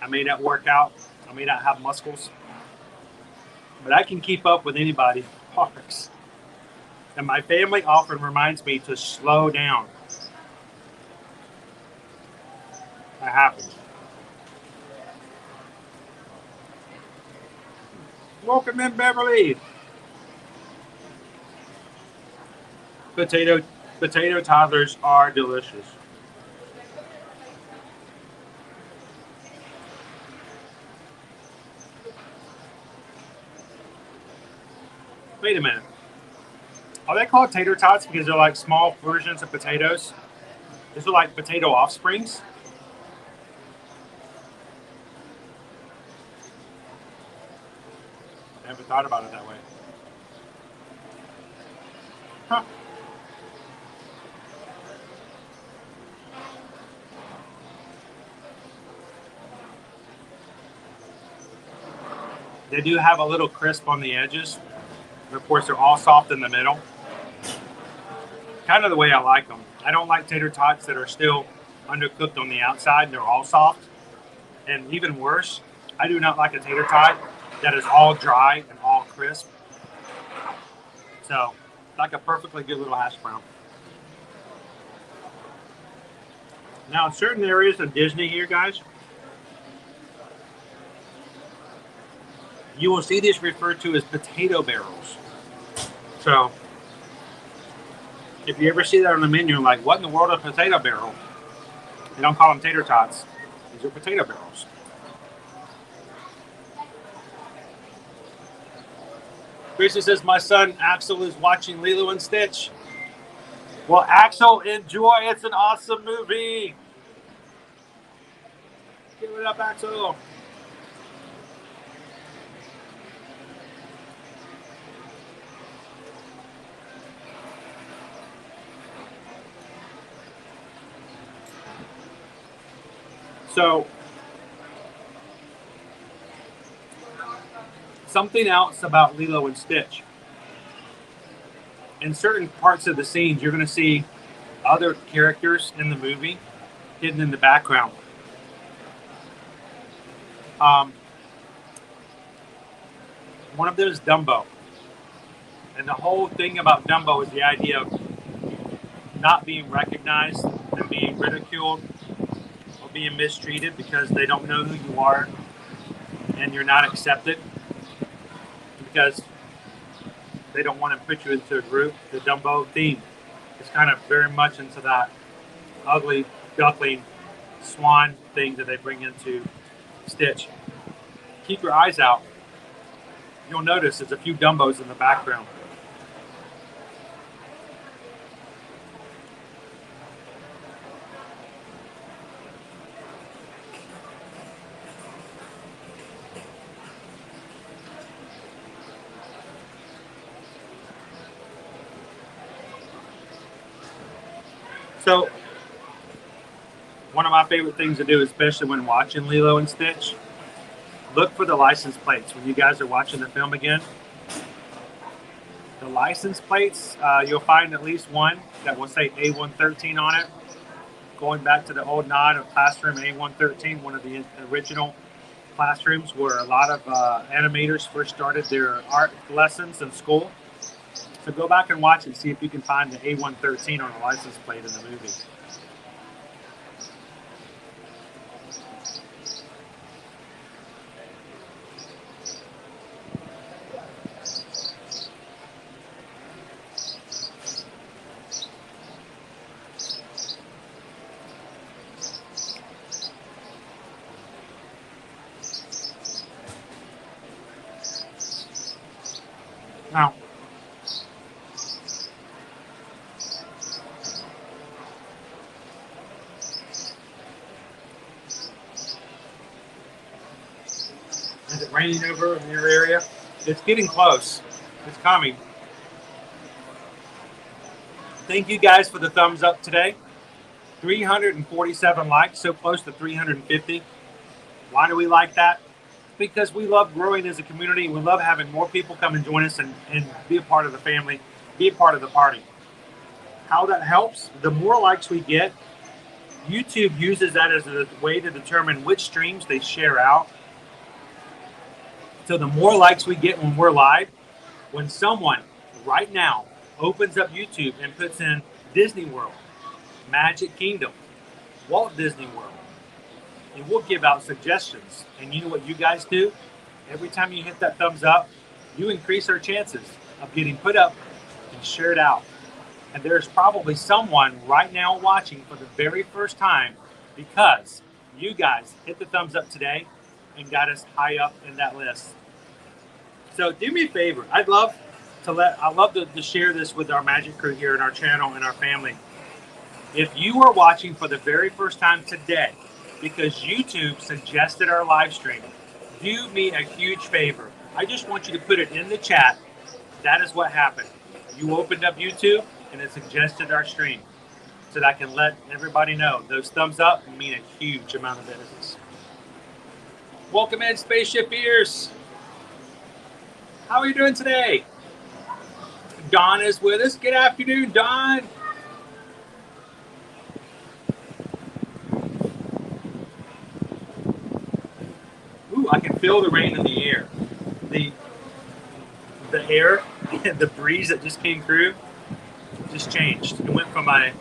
I may not work out. I may not have muscles. But I can keep up with anybody's parks. And my family often reminds me to slow down. That happens. Welcome in, Beverly. Potato toddlers are delicious. Wait a minute. Are they called tater tots because they're like small versions of potatoes? These are like potato offsprings? I haven't thought about it that way. Huh. They do have a little crisp on the edges. And of course, they're all soft in the middle. Kind of the way I like them. I don't like tater tots that are still undercooked on the outside. They're all soft. And even worse, I do not like a tater tot that is all dry and all crisp. So, like a perfectly good little hash brown. Now, in certain areas of Disney here, guys, you will see these referred to as potato barrels. So, if you ever see that on the menu, like, what in the world is a potato barrel? They don't call them tater tots. These are potato barrels. Gracie says, my son Axel is watching Lilo and Stitch. Well, Axel, enjoy. It's an awesome movie. Give it up, Axel. So, something else about Lilo and Stitch. In certain parts of the scenes, you're going to see other characters in the movie hidden in the background. One of them is Dumbo. And the whole thing about Dumbo is the idea of not being recognized and being ridiculed or being mistreated because they don't know who you are and you're not accepted because they don't want to put you into a group. The Dumbo theme It's kind of very much into that ugly duckling swan thing that they bring into Stitch. Keep your eyes out. You'll notice there's a few Dumbos in the background. So, one of my favorite things to do, especially when watching Lilo and Stitch, look for the license plates when you guys are watching the film again. The license plates, you'll find at least one that will say A113 on it. Going back to the old nod of classroom A113, one of the original classrooms where a lot of animators first started their art lessons in school. So go back and watch it, see if you can find the A113 on the license plate in the movie. Now, is it raining over in your area? It's getting close. It's coming. Thank you guys for the thumbs up today. 347 likes, so close to 350. Why do we like that? Because we love growing as a community. We love having more people come and join us and be a part of the family, be a part of the party. How that helps, the more likes we get, YouTube uses that as a way to determine which streams they share out. So the more likes we get when we're live, when someone right now opens up YouTube and puts in Disney World, Magic Kingdom, Walt Disney World, and we'll give out suggestions. And you know what you guys do? Every time you hit that thumbs up, you increase our chances of getting put up and shared out. And there's probably someone right now watching for the very first time because you guys hit the thumbs up today and got us high up in that list. So do me a favor. I'd love to share this with our magic crew here in our channel and our family. If you are watching for the very first time today, because YouTube suggested our live stream, do me a huge favor. I just want you to put it in the chat. That is what happened. You opened up YouTube and it suggested our stream so that I can let everybody know. Those thumbs up mean a huge amount of business. Welcome in, Spaceship Ears. How are you doing today? Don is with us. Good afternoon, Don. Ooh, I can feel the rain in the air. The air, the breeze that just came through just changed. It went from a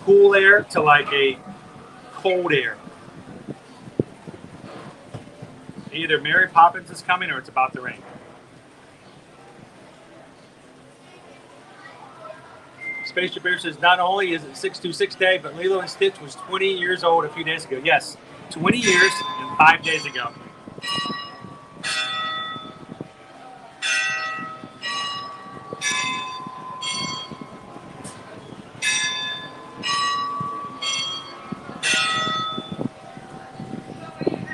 cool air to like a cold air. Either Mary Poppins is coming or it's about to rain. Spaceship Bear says, not only is it 626 Day, but Lilo and Stitch was 20 years old a few days ago. Yes, 20 years and 5 days ago.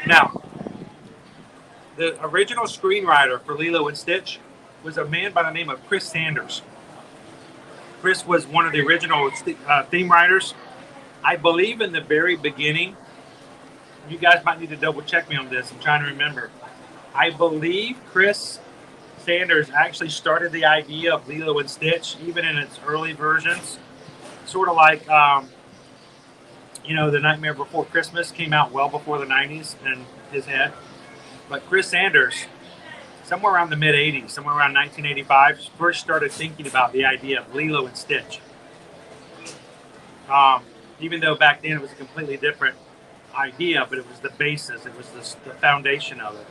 Now, the original screenwriter for Lilo and Stitch was a man by the name of Chris Sanders. Chris was one of the original theme writers. I believe in the very beginning, you guys might need to double check me on this. I'm trying to remember. I believe Chris Sanders actually started the idea of Lilo and Stitch, even in its early versions. Sort of like, The Nightmare Before Christmas came out well before the 90s in his head. But Chris Sanders, somewhere around the mid-'80s, somewhere around 1985, first started thinking about the idea of Lilo and Stitch. Even though back then it was a completely different idea, but it was the basis, it was the foundation of it.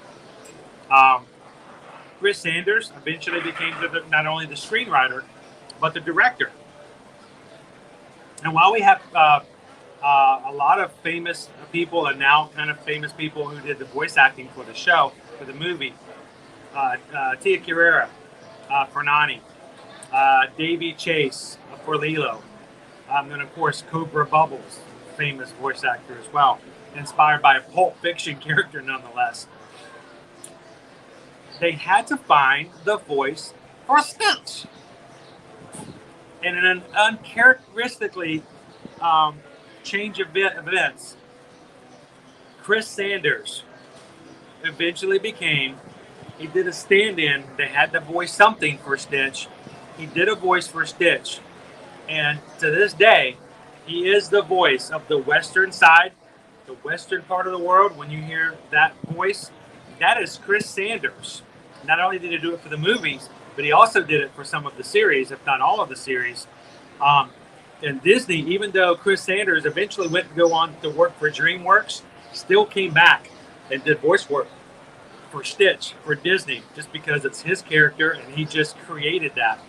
Chris Sanders eventually became not only the screenwriter, but the director And while we have a lot of famous people and now kind of famous people who did the voice acting for the show, for the movie, Tia Carrera for Nani, Davy Chase for Lilo, and of course Cobra Bubbles, famous voice actor as well, inspired by a Pulp Fiction character nonetheless. They had to find the voice for Stitch. And in an uncharacteristically change of events, Chris Sanders eventually he did a stand-in. They had to voice something for Stitch. He did a voice for Stitch. And to this day, he is the voice of the western side, the western part of the world. When you hear that voice, that is Chris Sanders. Not only did he do it for the movies, but he also did it for some of the series, if not all of the series. And Disney, even though Chris Sanders eventually went to go on to work for DreamWorks, still came back and did voice work for Stitch for Disney, just because it's his character and he just created that.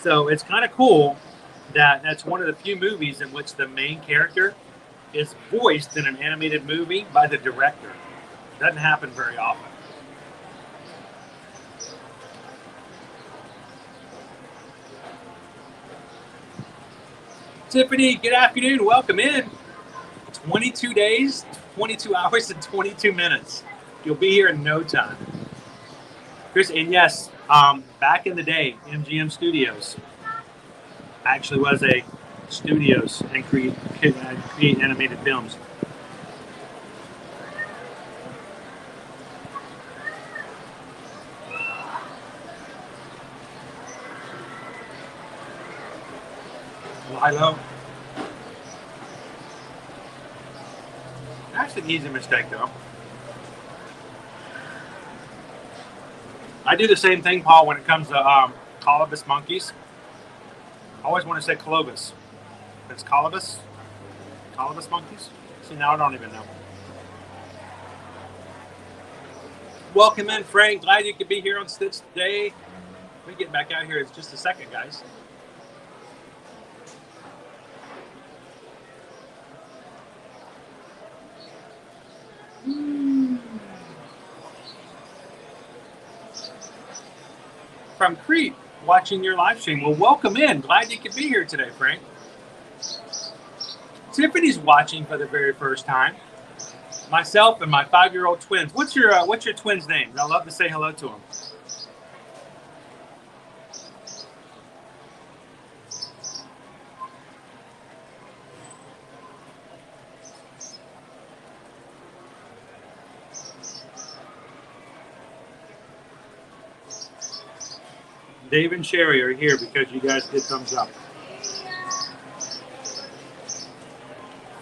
So it's kind of cool that that's one of the few movies in which the main character is voiced in an animated movie by the director. It doesn't happen very often. Tiffany, good afternoon. Welcome in. 22 days, 22 hours, and 22 minutes. You'll be here in no time. Chris, and yes, back in the day, MGM Studios actually was a studios and create animated films. Lilo. That's an easy mistake, though. I do the same thing, Paul, when it comes to colobus monkeys. I always want to say colobus. It's colobus? Colobus monkeys? See, now I don't even know. Welcome in, Frank. Glad you could be here on Stitch today. Let me get back out here in just a second, guys. From Crete, watching your live stream. Well, welcome in. Glad you could be here today, Frank. Tiffany's watching for the very first time. Myself and my 5-year-old twins. What's your twins' names? I'd love to say hello to them. Dave and Sherry are here because you guys did thumbs up.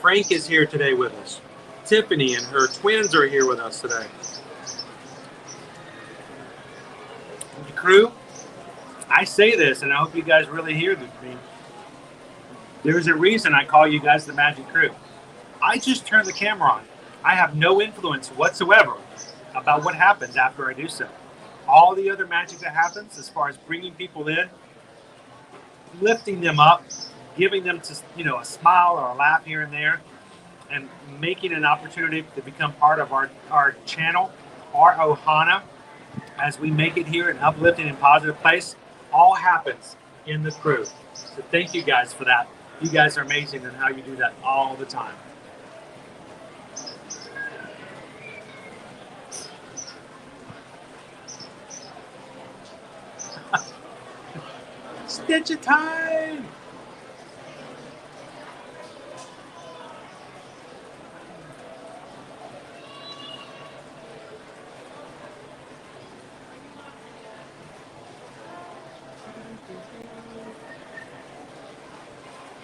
Frank is here today with us. Tiffany and her twins are here with us today. The crew, I say this, and I hope you guys really hear me. There's a reason I call you guys the Magic Crew. I just turn the camera on. I have no influence whatsoever about what happens after I do so. All the other magic that happens, as far as bringing people in, lifting them up, giving them a smile or a laugh here and there, and making an opportunity to become part of our channel, our Ohana, as we make it here an uplifting and positive place, all happens in the crew. So thank you guys for that. You guys are amazing in how you do that all the time. Stitch time!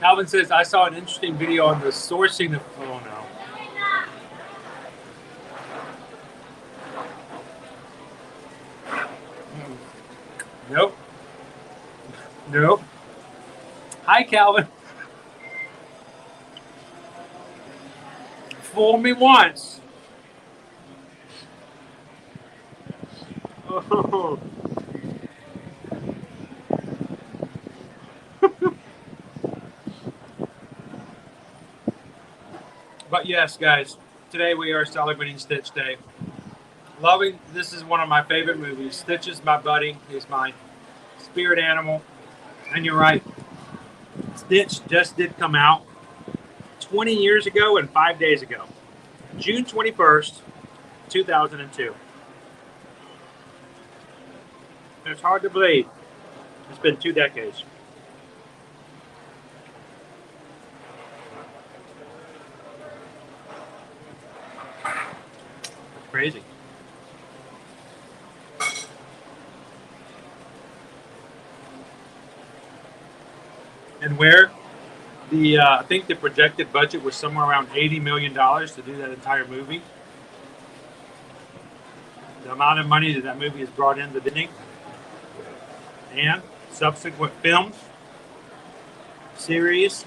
Calvin says, I saw an interesting video on the sourcing of... Oh, no. Nope. Nope. Hi, Calvin. Fool me once. Oh. But yes, guys, today we are celebrating Stitch Day. This is one of my favorite movies. Stitch is my buddy. He's my spirit animal. And you're right. Stitch just did come out 20 years ago and 5 days ago. June 21st, 2002. It's hard to believe. It's been 2 decades. Crazy. And where I think the projected budget was somewhere around $80 million to do that entire movie. The amount of money that movie has brought in the Disney and subsequent films, series,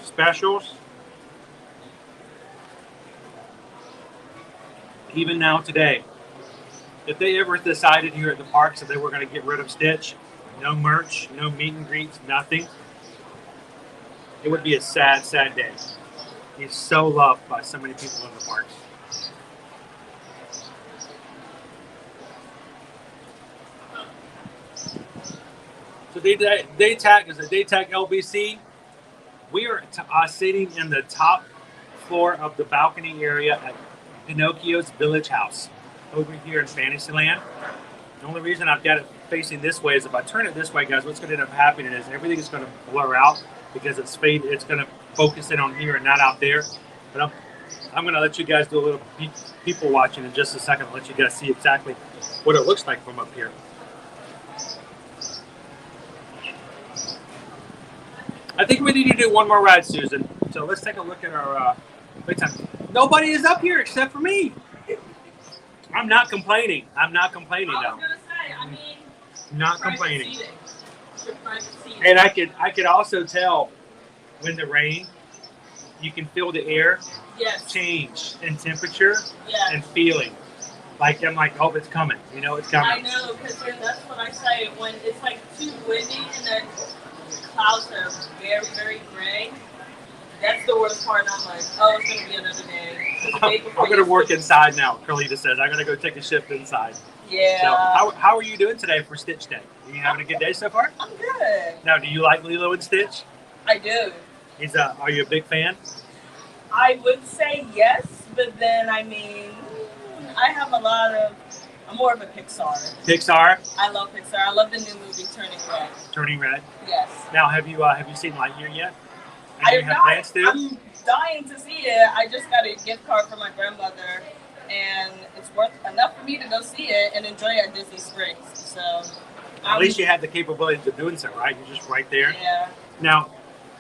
specials, even now today. If they ever decided here at the parks that they were going to get rid of Stitch, no merch, no meet and greets, nothing, it would be a sad, sad day. He's so loved by so many people in the parks. So Daytag is a Daytag LBC. We are sitting in the top floor of the balcony area at Pinocchio's Village House over here in Fantasyland. The only reason I've got it facing this way is if I turn it this way, guys, what's going to end up happening is everything is going to blur out because it's going to focus in on here and not out there. But I'm going to let you guys do a little people watching in just a second. I'll let you guys see exactly what it looks like from up here. I think we need to do one more ride, Susan. So let's take a look at our wait time. Nobody is up here except for me. I'm not complaining. I'm not complaining though. I was gonna say, I mean, not complaining. Seating. And I could also tell when the rain, you can feel the air change in temperature and feeling. Like I'm like, oh, it's coming. You know, it's coming. I know, because that's what I say when it's like too windy and then clouds are very, very gray. That's the worst part. And I'm like, oh, it's gonna be another day. I'm gonna work inside now. Carlita says I'm gonna go take a shift inside. Yeah. So how are you doing today for Stitch Day? Are you having a good day so far? I'm good. Now, do you like Lilo and Stitch? I do. Are you a big fan? I would say yes, but then I mean, I'm more of a Pixar. Pixar? I love Pixar. I love the new movie Turning Red. Turning Red? Yes. Now, have you seen Lightyear yet? I'm dying to see it. I just got a gift card from my grandmother, and it's worth enough for me to go see it and enjoy it at Disney Springs. So at least you have the capability of doing so, right? You're just right there. Yeah. Now,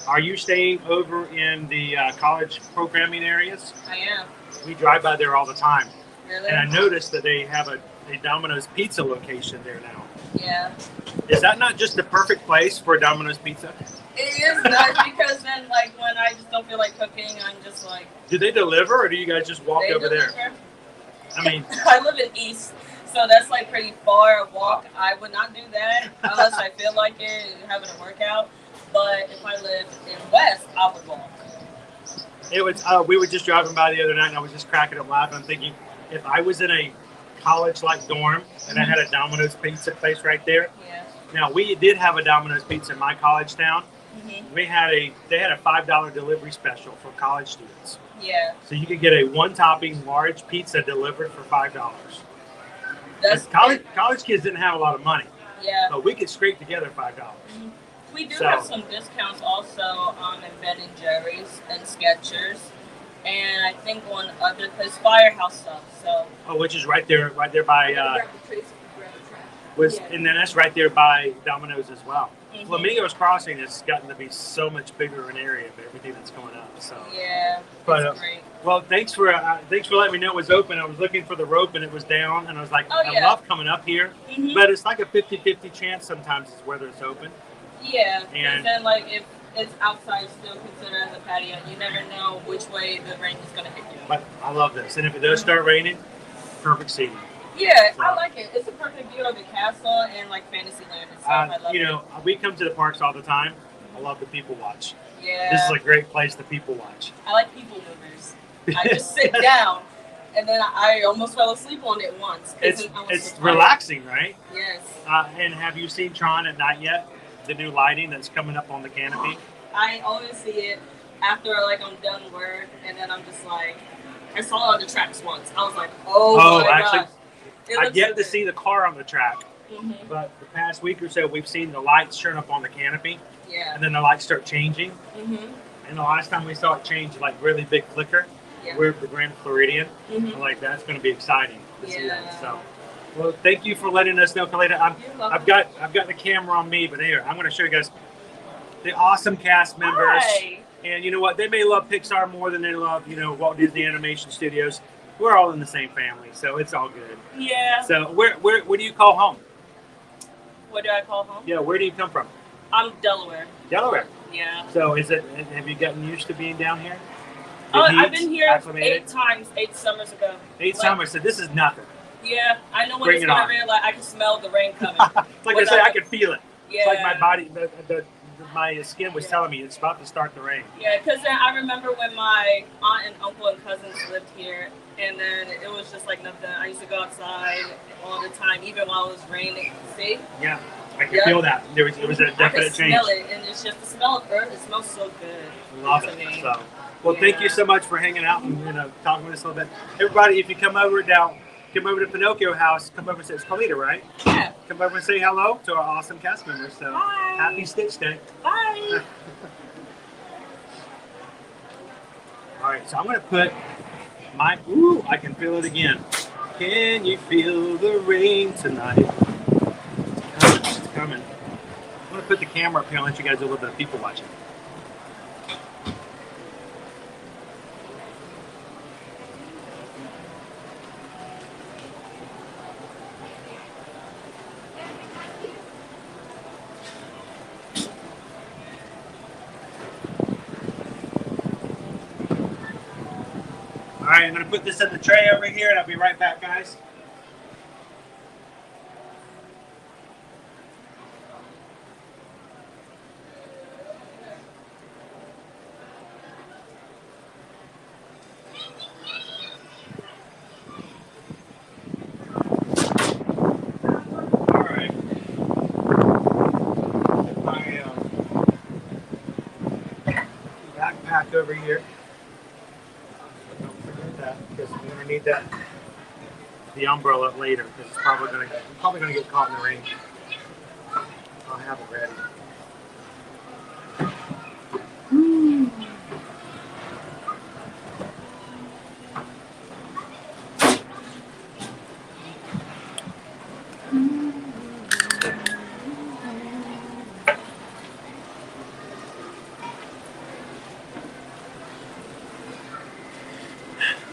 are you staying over in the college programming areas? I am. We drive by there all the time. Really? And I noticed that they have a Domino's Pizza location there now. Yeah. Is that not just the perfect place for a Domino's Pizza? It is nice because then, like, when I just don't feel like cooking, I'm just like... Do they deliver, or do you guys just walk over there? I mean... I live in East, so that's, like, pretty far a walk. I would not do that unless I feel like it and having a workout. But if I lived in West, I would walk. It was. We were just driving by the other night, and I was just cracking up laughing. I'm thinking, if I was in a college-like dorm and I had a Domino's Pizza place right there. Yeah. Now, we did have a Domino's Pizza in my college town. Mm-hmm. They had a $5 delivery special for college students. Yeah. So you could get a one-topping large pizza delivered for $5. That's college kids didn't have a lot of money. Yeah. But we could scrape together $5. Mm-hmm. We do have some discounts also on Ben and Jerry's and Skechers, and I think one other place, Firehouse stuff. So. Oh, which is right there by. And then that's right there by Domino's as well. Mm-hmm. Flamingos Crossing has gotten to be so much bigger an area of everything that's going up. So yeah, but great. Well, thanks for letting me know it was open. I was looking for the rope and it was down, and I was like, I love coming up here, but it's like a 50-50 chance sometimes is whether it's open. Yeah, and then like if it's outside, still considered as a patio. You never know which way the rain is going to hit you. But I love this, and if it does start raining, perfect seating. Yeah, so, I like it. It's a perfect view of the castle and like Fantasyland and stuff. I love it. We come to the parks all the time. I love the people watch. Yeah. This is a great place to people watch. I like people movers. I just sit down, and then I almost fell asleep on it once. It's I was so tired. relaxing, right? Yes. And have you seen Tron at night yet? The new lighting that's coming up on the canopy? I always see it after like I'm done work, and then I'm just like, I saw it on the tracks once. I was like, oh my actually, gosh. I've yet to see the car on the track, but the past week or so, we've seen the lights showing up on the canopy, Yeah. and then the lights start changing. And the last time we saw it change, like really big flicker, we're at the Grand Floridian. I'm like, that's going to be exciting to see that. So, well, thank you for letting us know, Kalita. I've got the camera on me, but here I'm going to show you guys the awesome cast members. Hi. And you know what? They may love Pixar more than they love, Walt Disney Animation Studios. We're all in the same family, so it's all good. Yeah. So where do you call home? What do I call home? Yeah, where do you come from? I'm Delaware. Delaware. Yeah. So have you gotten used to being down here? I've been here acclimated? 8 summers ago. 8 summers, so this is nothing. Yeah, I know when Bring it's it gonna on. rain. Like I can smell the rain coming. Like I said, I can feel it. Yeah. It's like my body, my skin was telling me it's about to start to rain. Yeah, because then I remember when my aunt and uncle and cousins lived here, and then it was just like nothing. I used to go outside all the time, even while it was raining. See? Yeah, I can feel that. There was a definite I can change. smell it, and it's just the smell of earth. It smells so good. Love to it. me. So, well, thank you so much for hanging out and talking with us a little bit. Everybody, if you come over to Pinocchio House, come over and say it's Kalita, right? Yeah. Come over and say hello to our awesome cast members. So, happy Stitch Day. Bye. All right, so I'm going to put ooh, I can feel it again. Can you feel the rain tonight? It's coming. I'm going to put the camera up here and let you guys do a little bit of people watching. All right, I'm going to put this in the tray over here, and I'll be right back, guys. All right. Put my backpack over here. Because I'm gonna need the umbrella later because it's probably gonna get caught in the rain. I'll have it ready.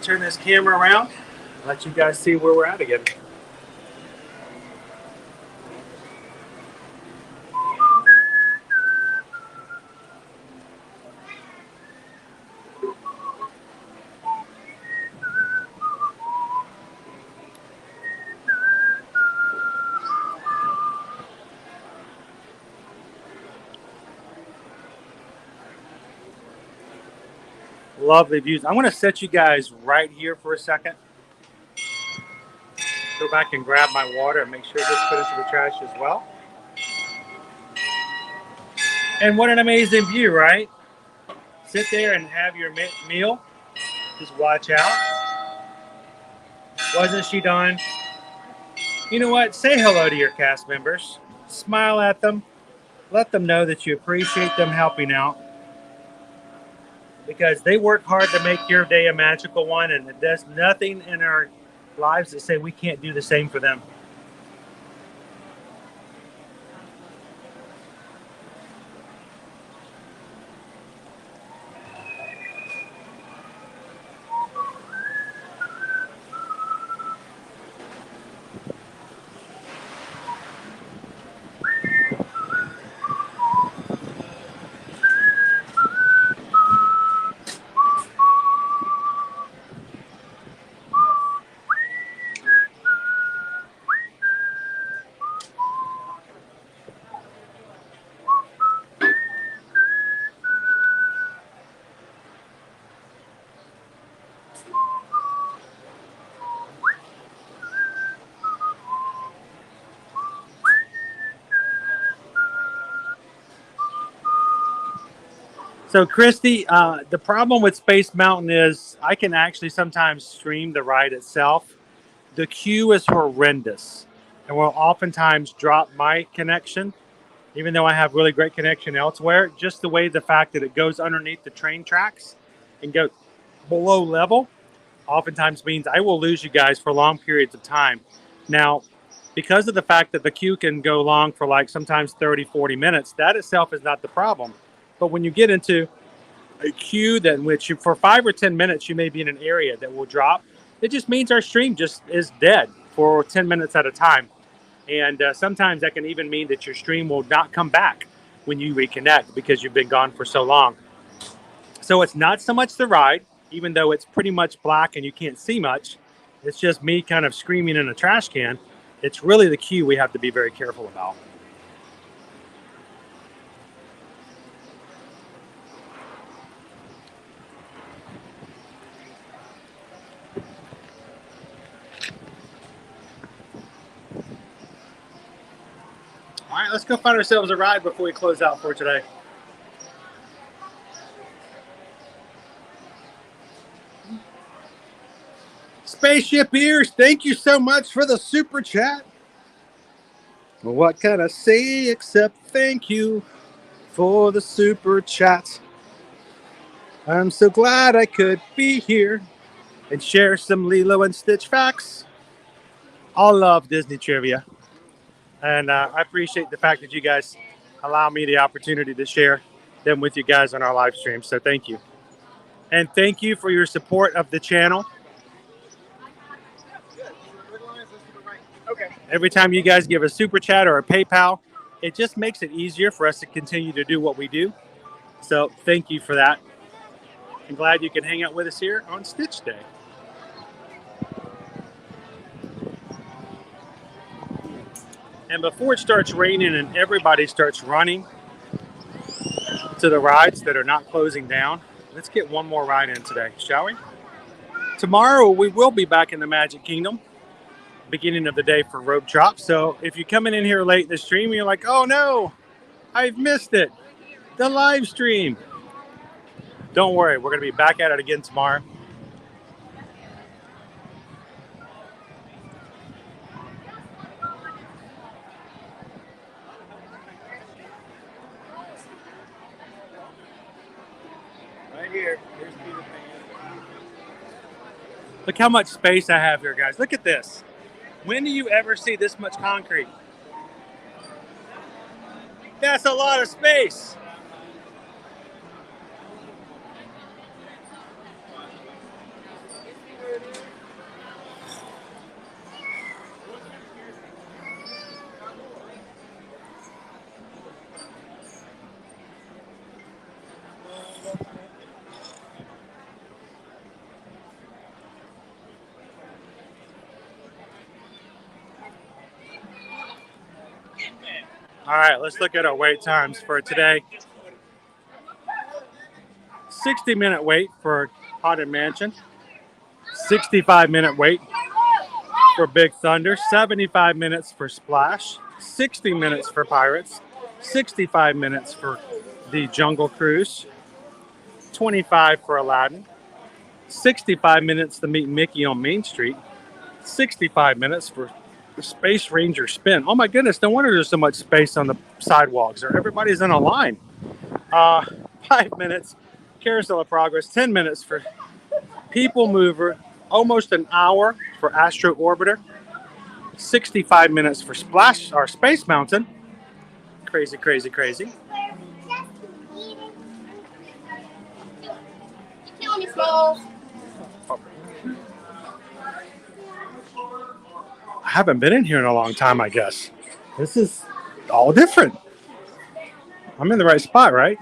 Turn this camera around, let you guys see where we're at again. Lovely views. I'm going to set you guys right here for a second. Go back and grab my water and make sure this put into the trash as well. And what an amazing view, right? Sit there and have your meal. Just watch out. Wasn't she done? You know what? Say hello to your cast members. Smile at them. Let them know that you appreciate them helping out. Because they work hard to make your day a magical one, and there's nothing in our lives that say we can't do the same for them. So, Christy, the problem with Space Mountain is I can actually sometimes stream the ride itself. The queue is horrendous and will oftentimes drop my connection, even though I have really great connection elsewhere. Just the fact that it goes underneath the train tracks and goes below level oftentimes means I will lose you guys for long periods of time. Now, because of the fact that the queue can go long for like sometimes 30, 40 minutes, that itself is not the problem. But when you get into a queue that in which you, for 5 or 10 minutes, you may be in an area that will drop, it just means our stream just is dead for 10 minutes at a time. And sometimes that can even mean that your stream will not come back when you reconnect because you've been gone for so long. So it's not so much the ride, even though it's pretty much black and you can't see much. It's just me kind of screaming in a trash can. It's really the queue we have to be very careful about. All right, let's go find ourselves a ride before we close out for today. Spaceship Ears, thank you so much for the super chat. What can I say except thank you for the super chat? I'm so glad I could be here and share some Lilo and Stitch facts. I love Disney trivia. And I appreciate the fact that you guys allow me the opportunity to share them with you guys on our live stream. So thank you. And thank you for your support of the channel. Okay. Every time you guys give a super chat or a PayPal, it just makes it easier for us to continue to do what we do. So thank you for that. I'm glad you can hang out with us here on Stitch Day. And before it starts raining and everybody starts running to the rides that are not closing down, let's get one more ride in today, shall we? Tomorrow we will be back in the Magic Kingdom, beginning of the day for Rope Drop. So if you're coming in here late in the stream and you're like, oh no, I've missed it, the live stream. Don't worry, we're going to be back at it again tomorrow. Right here. Here's Peter Pan. Look how much space I have here, guys. Look at this. When do you ever see this much concrete? That's a lot of space. All right, let's look at our wait times for today. 60-minute wait for Haunted Mansion. 65-minute wait for Big Thunder. 75 minutes for Splash. 60 minutes for Pirates. 65 minutes for the Jungle Cruise. 25 for Aladdin. 65 minutes to meet Mickey on Main Street. 65 minutes for the Space Ranger Spin. Oh my goodness, no wonder there's so much space on the sidewalks, or everybody's in a line. 5 minutes, Carousel of Progress. 10 minutes for Peoplemover. Almost an hour for Astro Orbiter. 65 minutes for Splash, or Space Mountain. Crazy, crazy, crazy. I haven't been in here in a long time, I guess. This is all different. I'm in the right spot, right?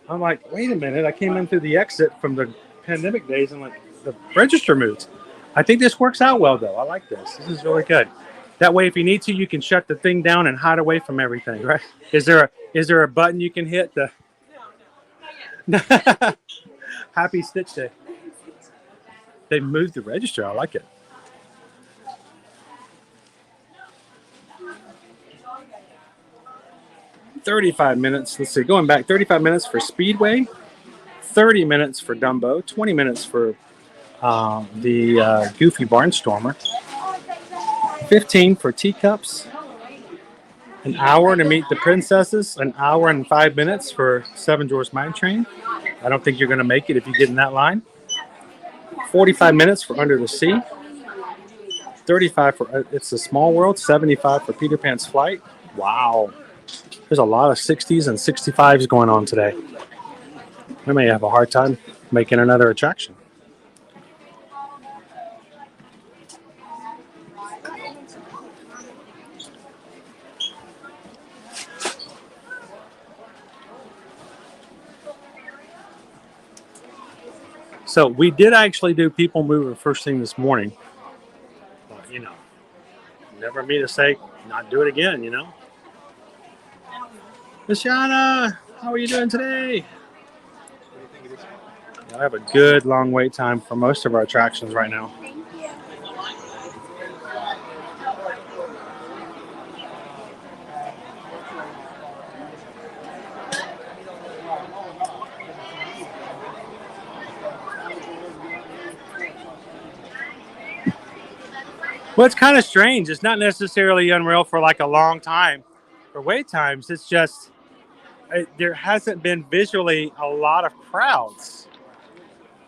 I'm like, wait a minute. I came in through the exit from the pandemic days and like the register moved. I think this works out well, though. I like this. This is really good. That way, if you need to, you can shut the thing down and hide away from everything, right? Is there a button you can hit? Happy Stitch Day. They moved the register. I like it. 35 minutes. Let's see, going back, 35 minutes for Speedway, 30 minutes for Dumbo, 20 minutes for the Goofy Barnstormer, 15 for Teacups, an hour to meet the princesses, an hour and 5 minutes for Seven Dwarfs Mine Train. I don't think you're going to make it if you get in that line. 45 minutes for Under the Sea, 35 for It's a Small World, 75 for Peter Pan's Flight. Wow. There's a lot of 60s and 65s going on today. I may have a hard time making another attraction. So we did actually do Peoplemover first thing this morning. But, you know, never me to say not do it again, you know. Miss Yana, how are you doing today? I have a good long wait time for most of our attractions right now. Well, it's kind of strange. It's not necessarily unreal for like a long time for wait times. It's just there hasn't been visually a lot of crowds.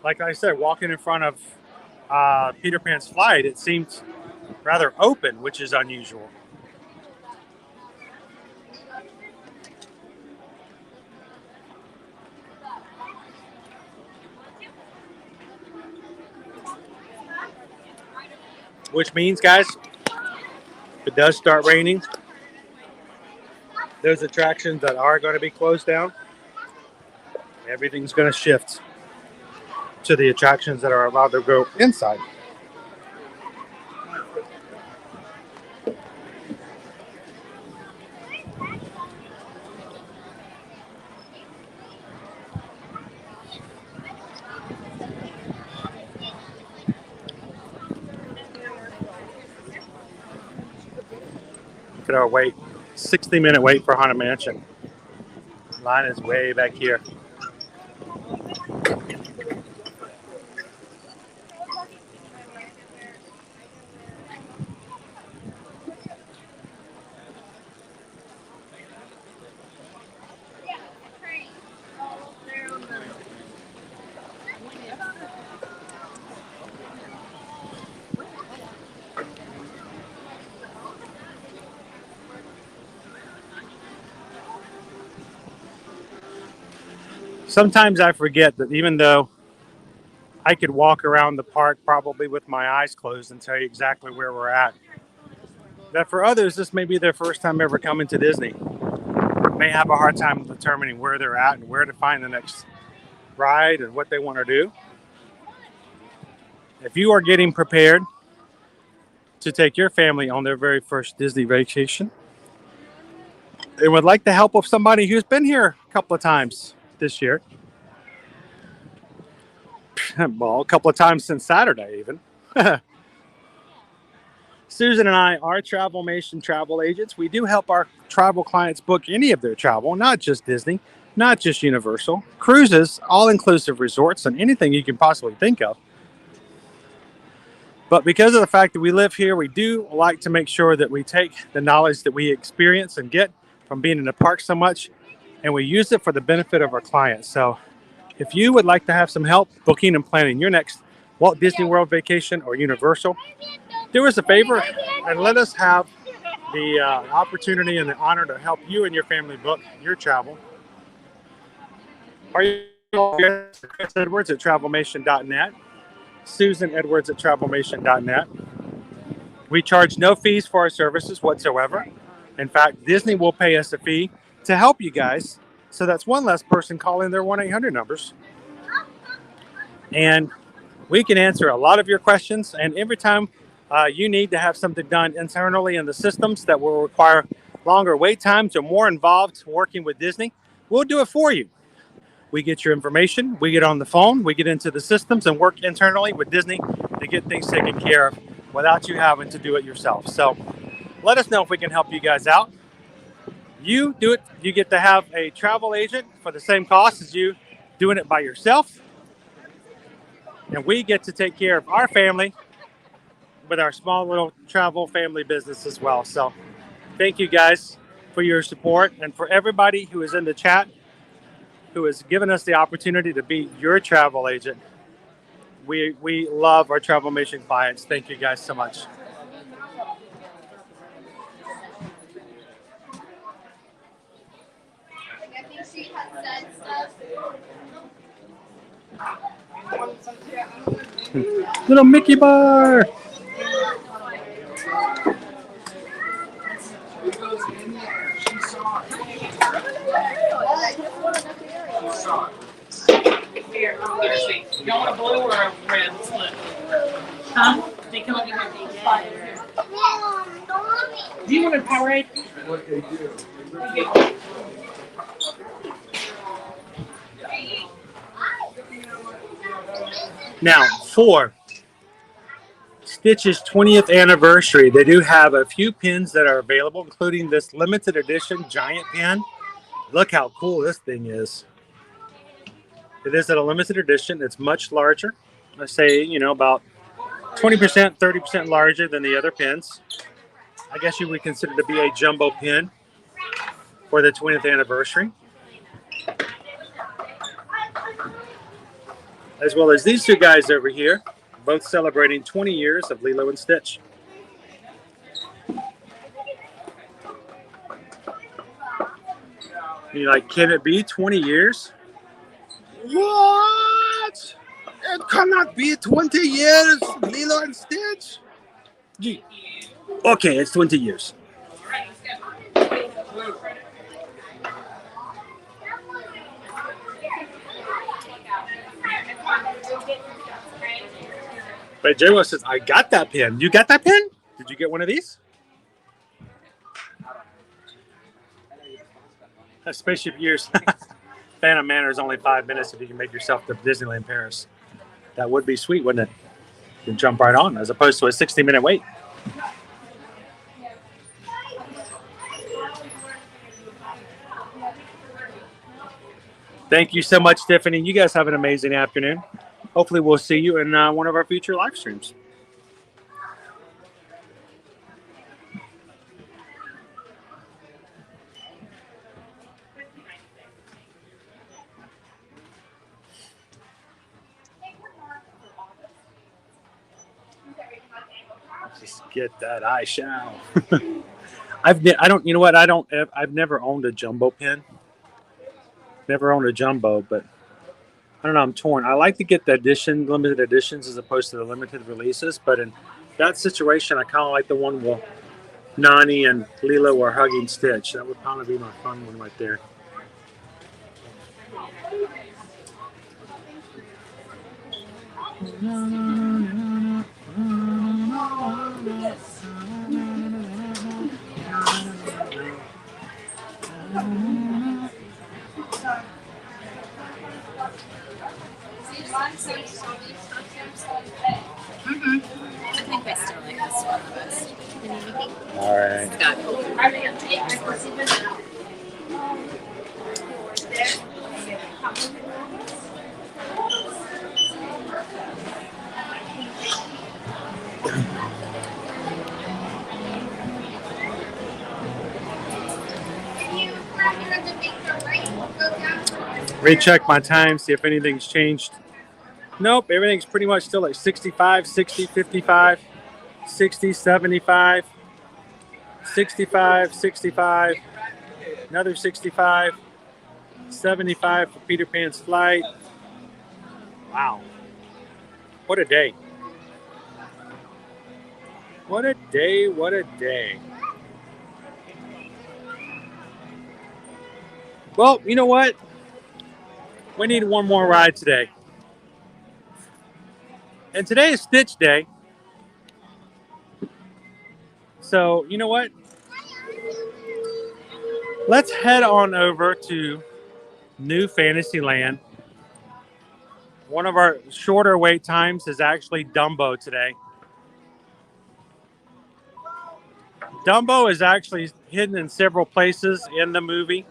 Like I said, walking in front of Peter Pan's Flight, it seemed rather open, which is unusual. Which means, guys, if it does start raining, those attractions that are going to be closed down, everything's going to shift to the attractions that are allowed to go inside. Look at our wait. 60-minute wait for Haunted Mansion. Line is way back here. Sometimes I forget that even though I could walk around the park probably with my eyes closed and tell you exactly where we're at, that for others, this may be their first time ever coming to Disney. May have a hard time determining where they're at and where to find the next ride and what they want to do. If you are getting prepared to take your family on their very first Disney vacation and would like the help of somebody who's been here a couple of times this year, well, a couple of times since Saturday even, Susan and I are Travelmation travel agents. We do help our travel clients book any of their travel, not just Disney, not just Universal, cruises, all-inclusive resorts, and anything you can possibly think of. But because of the fact that we live here, we do like to make sure that we take the knowledge that we experience and get from being in the park so much, and we use it for the benefit of our clients. So if you would like to have some help booking and planning your next Walt Disney World vacation or Universal, do us a favor and let us have the opportunity and the honor to help you and your family book your travel. Are you Chris Edwards at travelmation.net, Susan Edwards at travelmation.net. We charge no fees for our services whatsoever. In fact, Disney will pay us a fee to help you guys. So that's one less person calling their 1-800 numbers. And we can answer a lot of your questions. And every time you need to have something done internally in the systems that will require longer wait times or more involved working with Disney, we'll do it for you. We get your information, we get on the phone, we get into the systems and work internally with Disney to get things taken care of without you having to do it yourself. So let us know if we can help you guys out. You do it, you get to have a travel agent for the same cost as you doing it by yourself. And we get to take care of our family with our small little travel family business as well. So thank you guys for your support, and for everybody who is in the chat who has given us the opportunity to be your travel agent. We love our travel mission clients. Thank you guys so much. Little Mickey bar. Here, let's see. Y'all want a blue or a red slip? Huh? They come up here. Do you want a Powerade? Now, for Stitch's 20th anniversary, they do have a few pins that are available, including this limited edition giant pin. Look how cool this thing is. It is at a limited edition. It's much larger. I say, you know, about 20%, 30% larger than the other pins. I guess you would consider it to be a jumbo pin for the 20th anniversary. As well as these two guys over here, both celebrating 20 years of Lilo and Stitch. You're like, can it be 20 years? What? It cannot be 20 years, Lilo and Stitch. Gee. Okay, it's 20 years. But J-Wo says, I got that pin. You got that pin? Did you get one of these? Spaceship Years. Phantom Manor is only 5 minutes if you can make yourself to Disneyland Paris. That would be sweet, wouldn't it? You can jump right on as opposed to a 60-minute wait. Thank you so much, Tiffany. You guys have an amazing afternoon. Hopefully we'll see you in one of our future live streams. Just get that eyeshadow. I've never owned a jumbo pin. Never owned a jumbo, but I don't know, I'm torn. I like to get the limited editions as opposed to the limited releases, but in that situation, I kind of like the one where Nani and Lilo are hugging Stitch. That would probably be my fun one right there. I think I still like this one the best. All right. It's got Recheck my time, see if anything's changed. Nope, everything's pretty much still like 65, 60, 55, 60, 75, 65, 65, another 65, 75 for Peter Pan's flight. Wow. What a day. What a day, what a day. Well, you know what? We need one more ride today. And today is Stitch Day. So, you know what? Let's head on over to New Fantasyland. One of our shorter wait times is actually Dumbo today. Dumbo is actually hidden in several places in the movie.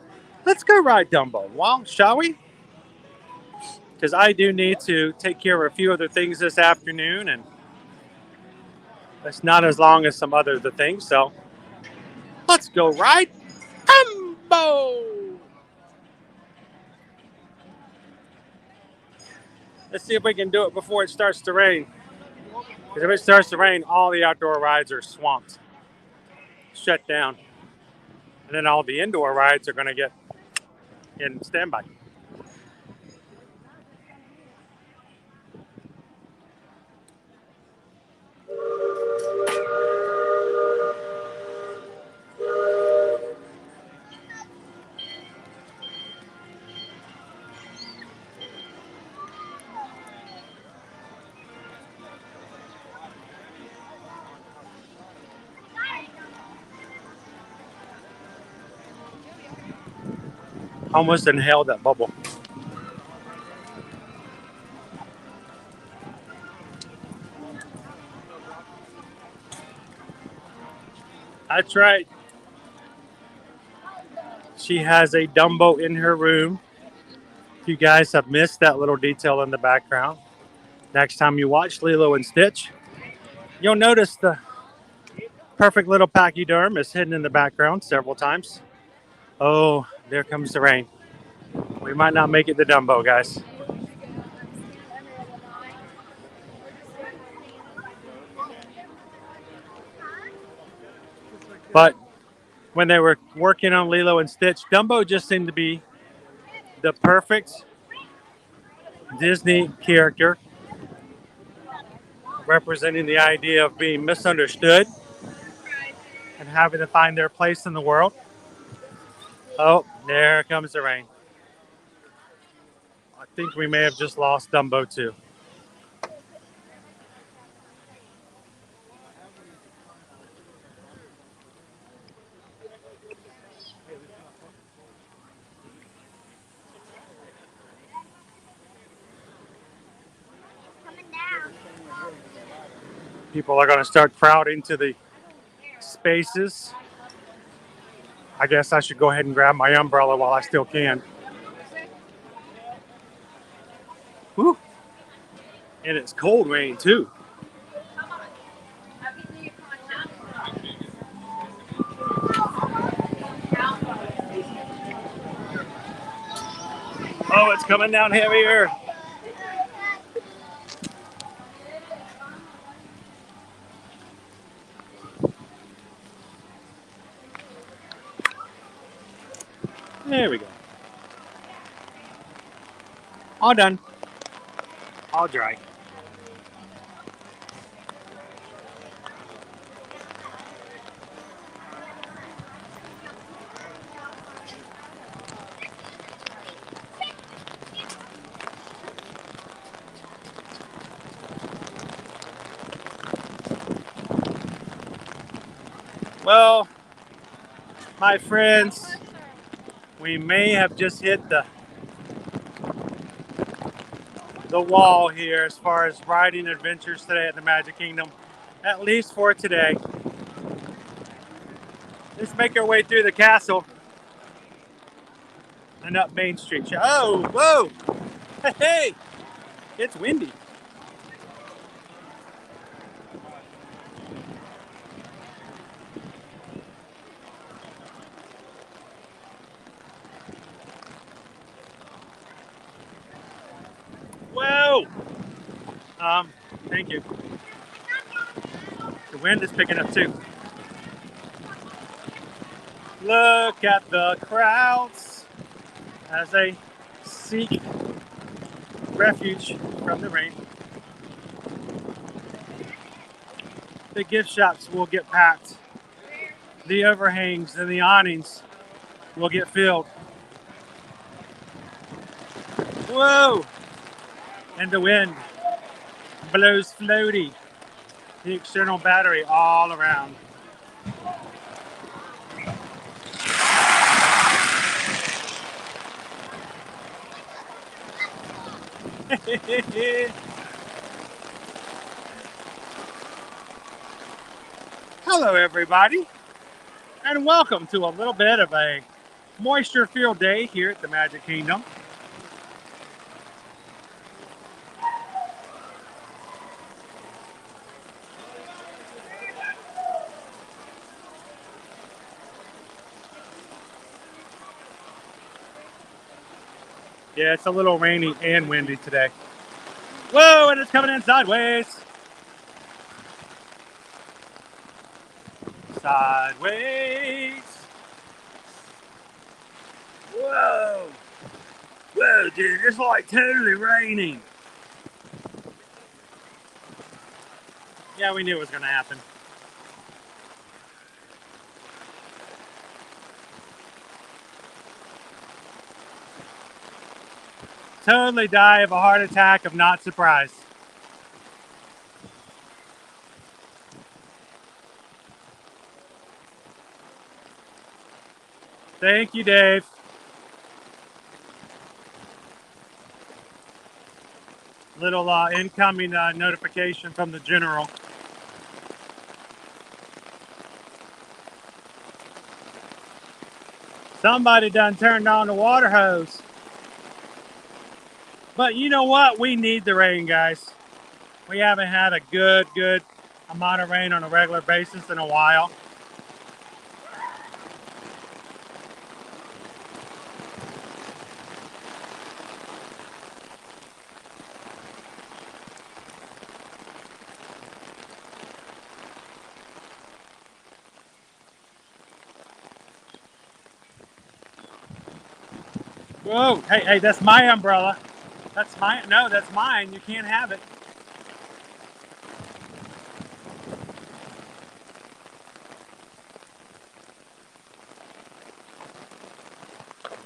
Let's go ride Dumbo. Well, shall we? Because I do need to take care of a few other things this afternoon, and it's not as long as some other things. So let's go ride Dumbo. Let's see if we can do it before it starts to rain. Because if it starts to rain, all the outdoor rides are swamped, shut down. And then all the indoor rides are going to get in standby. Almost inhaled that bubble. That's right. She has a Dumbo in her room. If you guys have missed that little detail in the background, next time you watch Lilo and Stitch, you'll notice the perfect little pachyderm is hidden in the background several times. Oh, there comes the rain. We might not make it to Dumbo, guys. But when they were working on Lilo and Stitch, Dumbo just seemed to be the perfect Disney character representing the idea of being misunderstood and having to find their place in the world. Oh, there comes the rain. I think we may have just lost Dumbo too. People are going to start crowding to the spaces. I guess I should go ahead and grab my umbrella while I still can. Whew. And it's cold rain too. Oh, it's coming down heavier. There we go. All done. All dry. Well, my friends, we may have just hit the wall here as far as riding adventures today at the Magic Kingdom, at least for today. Let's make our way through the castle and up Main Street. Oh, whoa! Hey, it's windy. Whoa! Thank you. The wind is picking up too. Look at the crowds as they seek refuge from the rain. The gift shops will get packed. The overhangs and the awnings will get filled. Whoa! And the wind blows floaty, the external battery all around. Hello, everybody. And welcome to a little bit of a moisture-filled day here at the Magic Kingdom. Yeah, it's a little rainy and windy today. Whoa, and it's coming in sideways. Sideways. Whoa. Whoa, dude, it's like totally raining. Yeah, we knew it was going to happen. Totally die of a heart attack of not surprise. Thank you, Dave. Little incoming notification from the general. Somebody done turned on the water hose. But you know what? We need the rain, guys. We haven't had a good amount of rain on a regular basis in a while. Whoa, hey, that's my umbrella. That's mine. No, that's mine. You can't have it.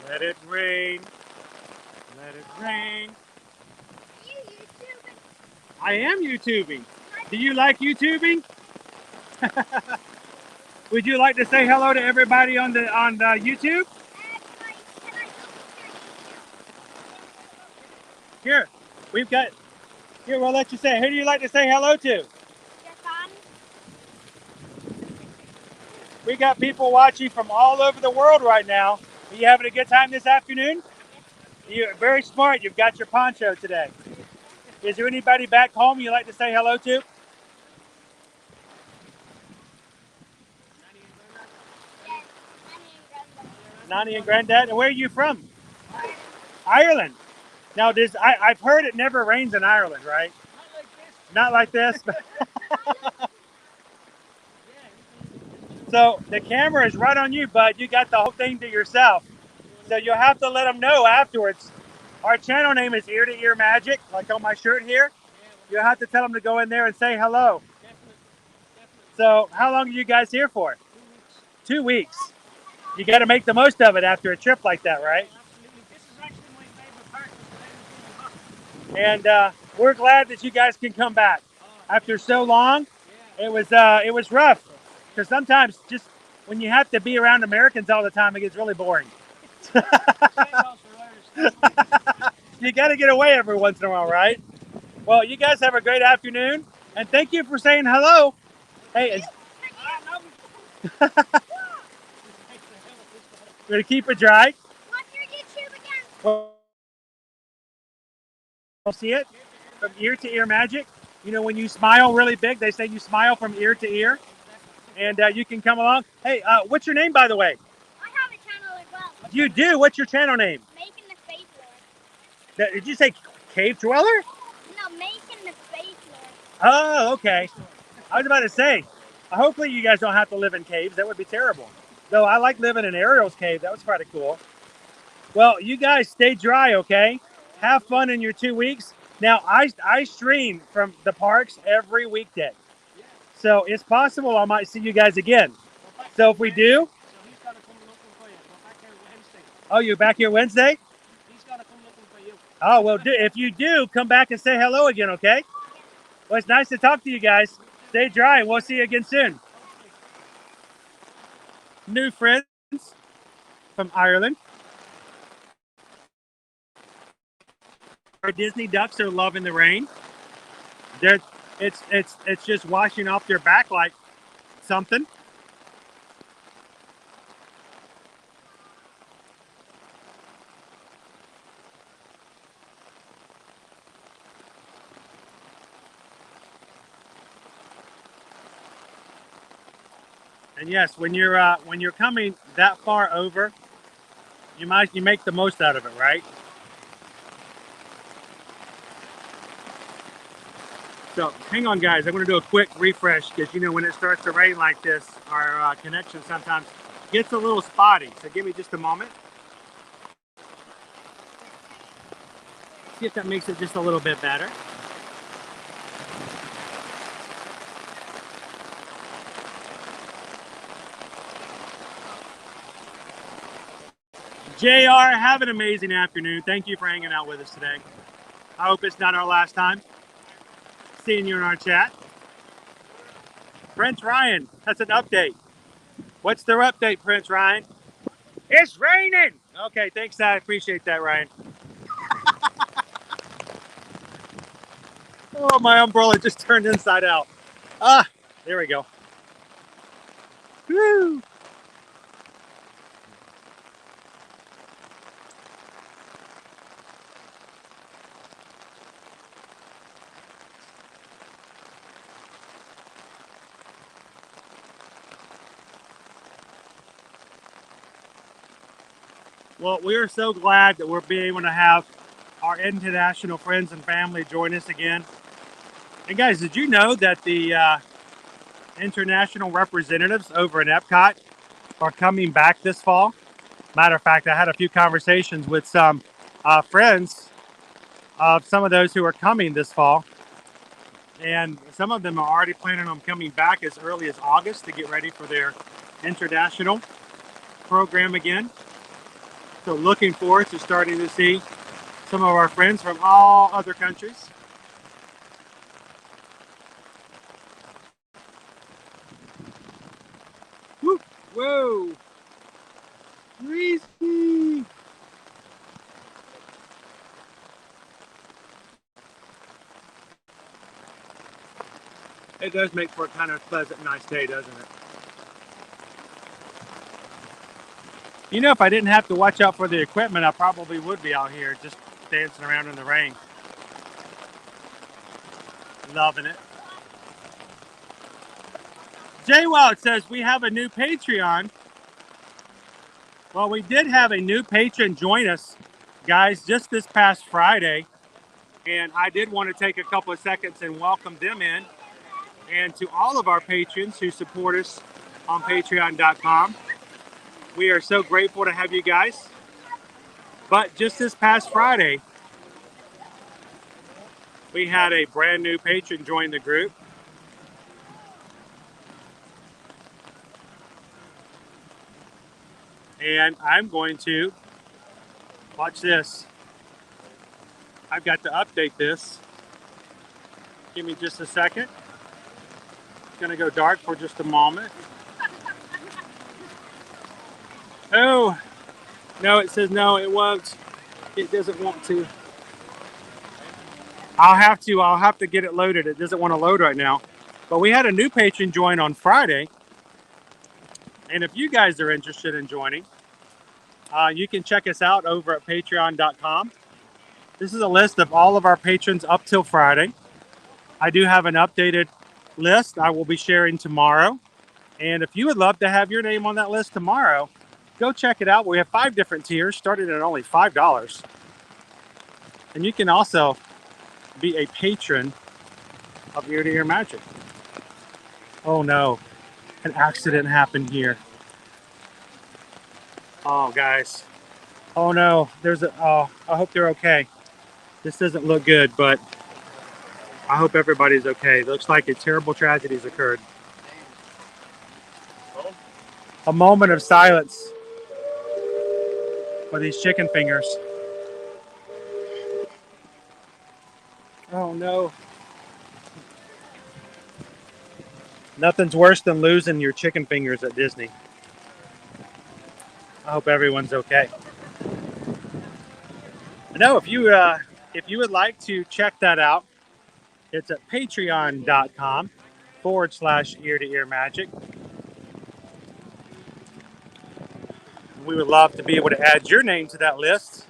Let it rain. Let it rain. Are you YouTubing? I am YouTubing. Do you like YouTubing? Would you like to say hello to everybody on YouTube? Here, we've got. Here, we'll let you say. Who do you like to say hello to? We got people watching from all over the world right now. Are you having a good time this afternoon? You're very smart. You've got your poncho today. Is there anybody back home you like to say hello to? Nani and Granddad. And where are you from? Ireland. Now, I've heard it never rains in Ireland, right? Not like this. So the camera is right on you, bud. You got the whole thing to yourself. So you'll have to let them know afterwards. Our channel name is Ear to Ear Magic, like on my shirt here. You'll have to tell them to go in there and say hello. So how long are you guys here for? 2 weeks. You got to make the most of it after a trip like that, right? And we're glad that you guys can come back after so long. It was rough because sometimes just when you have to be around Americans all the time, it gets really boring. You got to get away every once in a while, right? Well, you guys have a great afternoon, and thank you for saying hello. Hey, we're gonna keep it dry. What's your YouTube again? Well, see it from ear to ear magic. You know, when you smile really big, they say you smile from ear to ear, and you can come along. Hey, what's your name, by the way? I have a channel as well. You do? What's your channel name? Making the Space Lord. Did you say Cave Dweller? No, Making the Space Lord. Oh, okay. I was about to say, hopefully you guys don't have to live in caves. That would be terrible. Though I like living in Ariel's cave. That was kind of cool. Well, you guys stay dry, okay? Have fun in your 2 weeks. Now, I stream from the parks every weekday. So it's possible I might see you guys again. So if we do... Oh, you're back here Wednesday? Oh, well, if you do, come back and say hello again, okay? Well, it's nice to talk to you guys. Stay dry, and we'll see you again soon. New friends from Ireland. Our Disney ducks are loving the rain. It's just washing off their back like something. And yes, when you're coming that far over, you make the most out of it, right? So hang on, guys. I'm going to do a quick refresh because you know when it starts to rain like this, our connection sometimes gets a little spotty. So give me just a moment. See if that makes it just a little bit better. JR, have an amazing afternoon. Thank you for hanging out with us today. I hope it's not our last time seeing you in our chat. Prince Ryan, that's an update. What's their update, Prince Ryan? It's raining. Okay, thanks. I appreciate that, Ryan. Oh, my umbrella just turned inside out. Ah, there we go. Woo! Well, we are so glad that we're being able to have our international friends and family join us again. And guys, did you know that the international representatives over in Epcot are coming back this fall? Matter of fact, I had a few conversations with some friends of some of those who are coming this fall. And some of them are already planning on coming back as early as August to get ready for their international program again. So looking forward to starting to see some of our friends from all other countries. Woo! Whoa! Crazy! It does make for a kind of pleasant, nice day, doesn't it? You know, if I didn't have to watch out for the equipment, I probably would be out here just dancing around in the rain. Loving it. J-Wild says we have a new Patreon. Well, we did have a new patron join us, guys, just this past Friday. And I did want to take a couple of seconds and welcome them in. And to all of our patrons who support us on patreon.com. We are so grateful to have you guys. But just this past Friday, we had a brand new patron join the group. And I'm going to, watch this. I've got to update this. Give me just a second. It's going to go dark for just a moment. Oh, no, it says no, it won't. It doesn't want to. I'll have to get it loaded. It doesn't want to load right now. But we had a new patron join on Friday. And if you guys are interested in joining, you can check us out over at patreon.com. This is a list of all of our patrons up till Friday. I do have an updated list I will be sharing tomorrow. And if you would love to have your name on that list tomorrow, go check it out. We have 5 different tiers starting at only $5. And you can also be a patron of Ear to Ear Magic. Oh no, an accident happened here. Oh guys. Oh no, I hope they're okay. This doesn't look good, but I hope everybody's okay. It looks like a terrible tragedy has occurred. A moment of silence for these chicken fingers. Oh no. Nothing's worse than losing your chicken fingers at Disney. I hope everyone's okay. No, if you would like to check that out, it's at patreon.com/ear to ear magic. We would love to be able to add your name to that list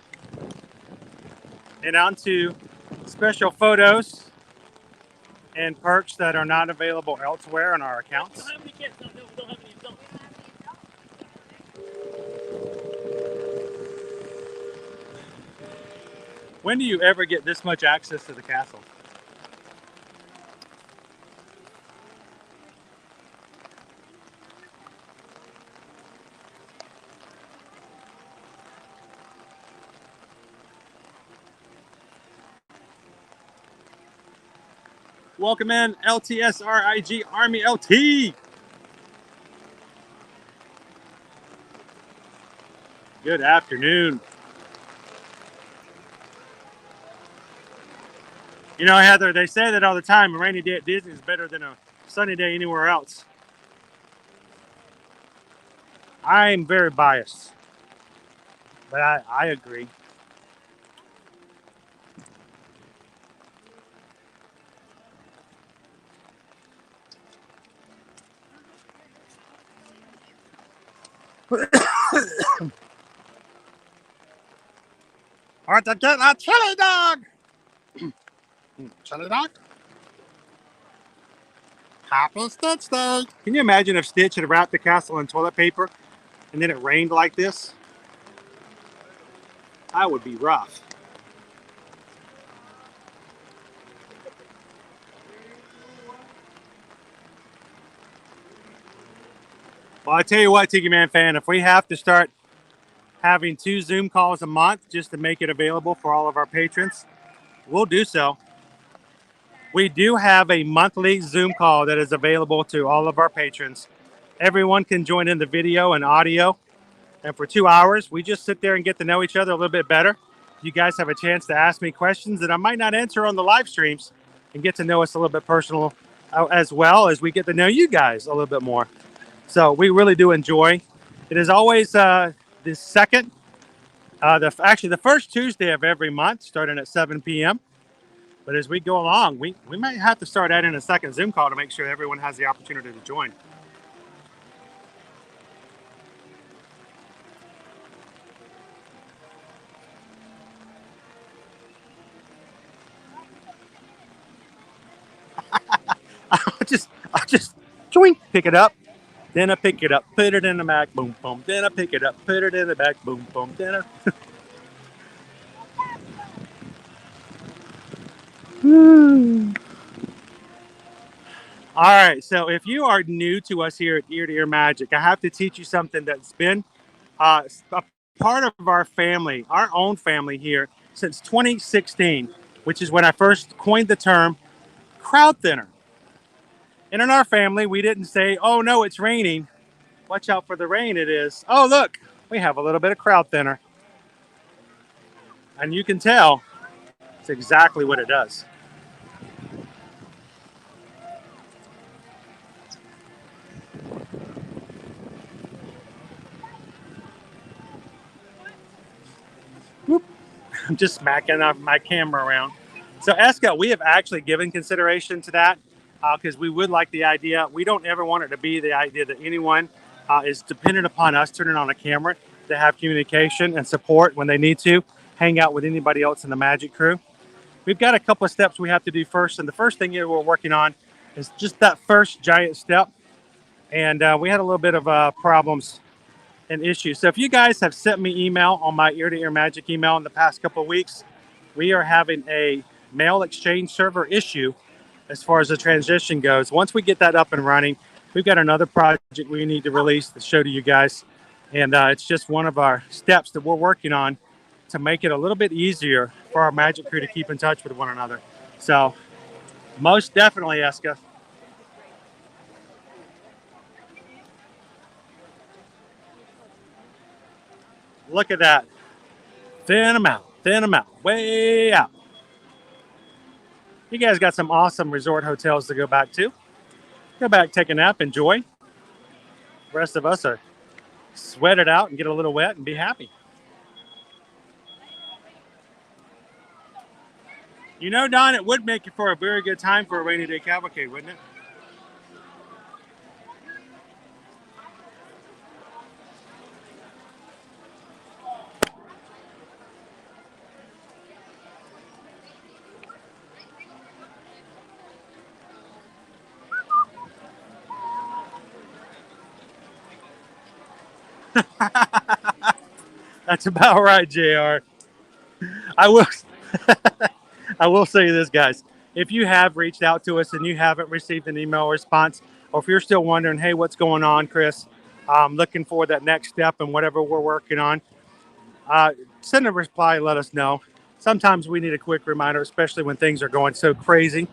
and onto special photos and perks that are not available elsewhere on our accounts. When do you ever get this much access to the castle? Welcome in, LTSRIG Army LT. Good afternoon. You know, Heather, they say that all the time, a rainy day at Disney is better than a sunny day anywhere else. I'm very biased, but I agree. Aren't they getting a chili dog? Chili dog? Happy Stitch Day. Can you imagine if Stitch had wrapped the castle in toilet paper and then it rained like this? That would be rough. Well, I tell you what, Tiki Man fan, if we have to start having 2 Zoom calls a month just to make it available for all of our patrons, we'll do so. We do have a monthly Zoom call that is available to all of our patrons. Everyone can join in the video and audio. And for 2 hours, we just sit there and get to know each other a little bit better. You guys have a chance to ask me questions that I might not answer on the live streams and get to know us a little bit personal as well as we get to know you guys a little bit more. So we really do enjoy. It is always the second, actually the first Tuesday of every month, starting at 7 p.m. But as we go along, we might have to start adding a second Zoom call to make sure everyone has the opportunity to join. I'll just join, pick it up, then I pick it up, put it in the bag, boom, boom. Then I pick it up, put it in the bag, boom, boom. Then I... All right, so if you are new to us here at Ear to Ear Magic, I have to teach you something that's been a part of our family, our own family here, since 2016, which is when I first coined the term crowd thinner. And in our family, we didn't say, oh no, it's raining. Watch out for the rain, it is. Oh, look, we have a little bit of crowd thinner. And you can tell it's exactly what it does. Whoop. I'm just smacking my camera around. So Eska, we have actually given consideration to that because we would like the idea. We don't ever want it to be the idea that anyone is dependent upon us turning on a camera to have communication and support when they need to hang out with anybody else in the Magic crew. We've got a couple of steps we have to do first. And the first thing we're working on is just that first giant step. And we had a little bit of problems and issues. So if you guys have sent me email on my Ear to Ear Magic email in the past couple of weeks, we are having a mail exchange server issue as far as the transition goes. Once we get that up and running, we've got another project we need to release to show to you guys. And it's just one of our steps that we're working on to make it a little bit easier for our Magic crew to keep in touch with one another. So most definitely, Eska. Look at that. Thin them out, way out. You guys got some awesome resort hotels to go back to. Go back, take a nap, enjoy. The rest of us are sweat it out and get a little wet and be happy. You know, Don, it would make it for a very good time for a rainy day cavalcade, wouldn't it? That's about right, JR. I will. I will say this, guys. If you have reached out to us and you haven't received an email response, or if you're still wondering, hey, what's going on, Chris? Looking for that next step and whatever we're working on, send a reply, let us know. Sometimes we need a quick reminder, especially when things are going so crazy.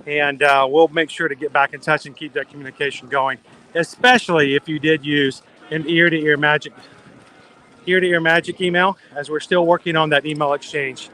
And we'll make sure to get back in touch and keep that communication going, especially if you did use an ear-to-ear magic email, as we're still working on that email exchange.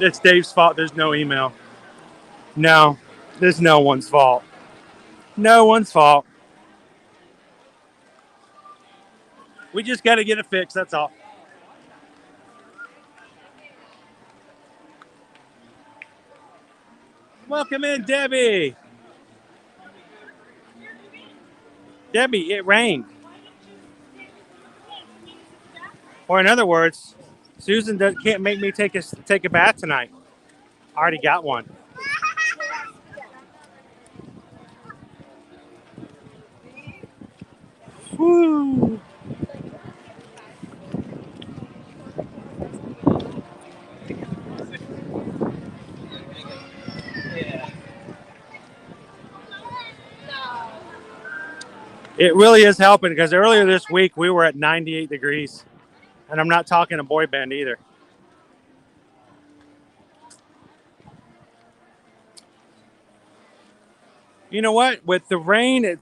It's Dave's fault. There's no email. No, there's no one's fault. No one's fault. We just got to get it fixed. That's all. Welcome in, Debbie. Debbie, it rained. Or in other words, Susan can't make me take a bath tonight. I already got one. Woo. It really is helping, because earlier this week we were at 98 degrees. And I'm not talking a boy band either. You know what? With the rain,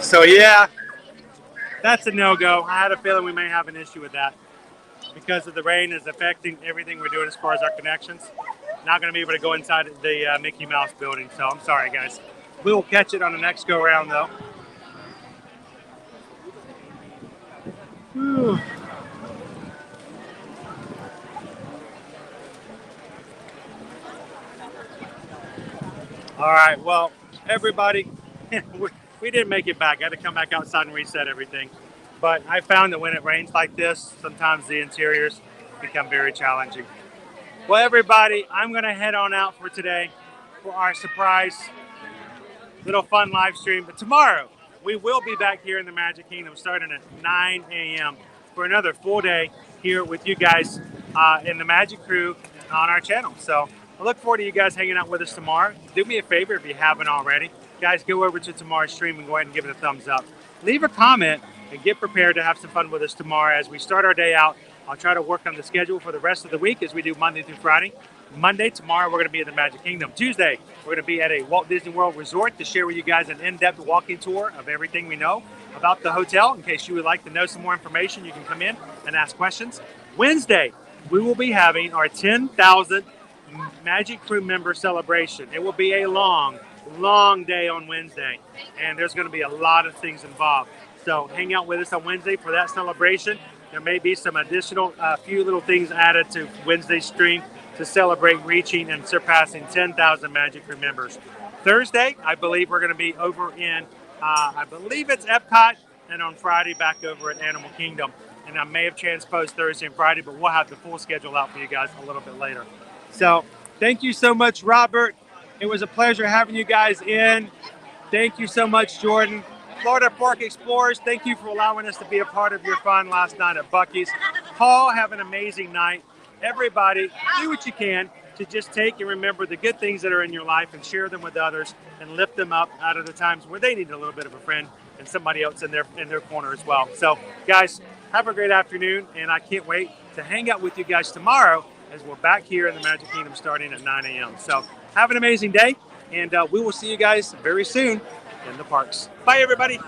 so yeah, that's a no-go. I had a feeling we may have an issue with that, because of the rain is affecting everything we're doing as far as our connections. Not going to be able to go inside the Mickey Mouse building, so I'm sorry, guys. We will catch it on the next go-round, though. Whew. All right, well, everybody, we didn't make it back. I had to come back outside and reset everything. But I found that when it rains like this, sometimes the interiors become very challenging. Well, everybody, I'm going to head on out for today for our surprise little fun live stream. But tomorrow, we will be back here in the Magic Kingdom starting at 9 a.m. for another full day here with you guys in the Magic Crew on our channel. So I look forward to you guys hanging out with us tomorrow. Do me a favor if you haven't already. Guys, go over to tomorrow's stream and go ahead and give it a thumbs up. Leave a comment and get prepared to have some fun with us tomorrow as we start our day out. I'll try to work on the schedule for the rest of the week as we do Monday through Friday. Monday, tomorrow, we're going to be at the Magic Kingdom. Tuesday, we're going to be at a Walt Disney World resort to share with you guys an in-depth walking tour of everything we know about the hotel. In case you would like to know some more information, you can come in and ask questions. Wednesday, we will be having our 10,000th Magic Crew member celebration. It will be a long day on Wednesday, and there's going to be a lot of things involved. So hang out with us on Wednesday for that celebration. There may be some additional few little things added to Wednesday's stream to celebrate reaching and surpassing 10,000 Magic Crew members. Thursday, I believe we're going to be over in, I believe it's Epcot, and on Friday back over at Animal Kingdom. And I may have transposed Thursday and Friday, but we'll have the full schedule out for you guys a little bit later. So thank you so much, Robert. It was a pleasure having you guys in. Thank you so much, Jordan. Florida Park Explorers, thank you for allowing us to be a part of your fun last night at Buc-ee's. Paul, have an amazing night. Everybody, do what you can to just take and remember the good things that are in your life and share them with others and lift them up out of the times where they need a little bit of a friend and somebody else in their corner as well. So, guys, have a great afternoon, and I can't wait to hang out with you guys tomorrow as we're back here in the Magic Kingdom starting at 9 a.m. So, have an amazing day, and we will see you guys very soon in the parks. Bye, everybody.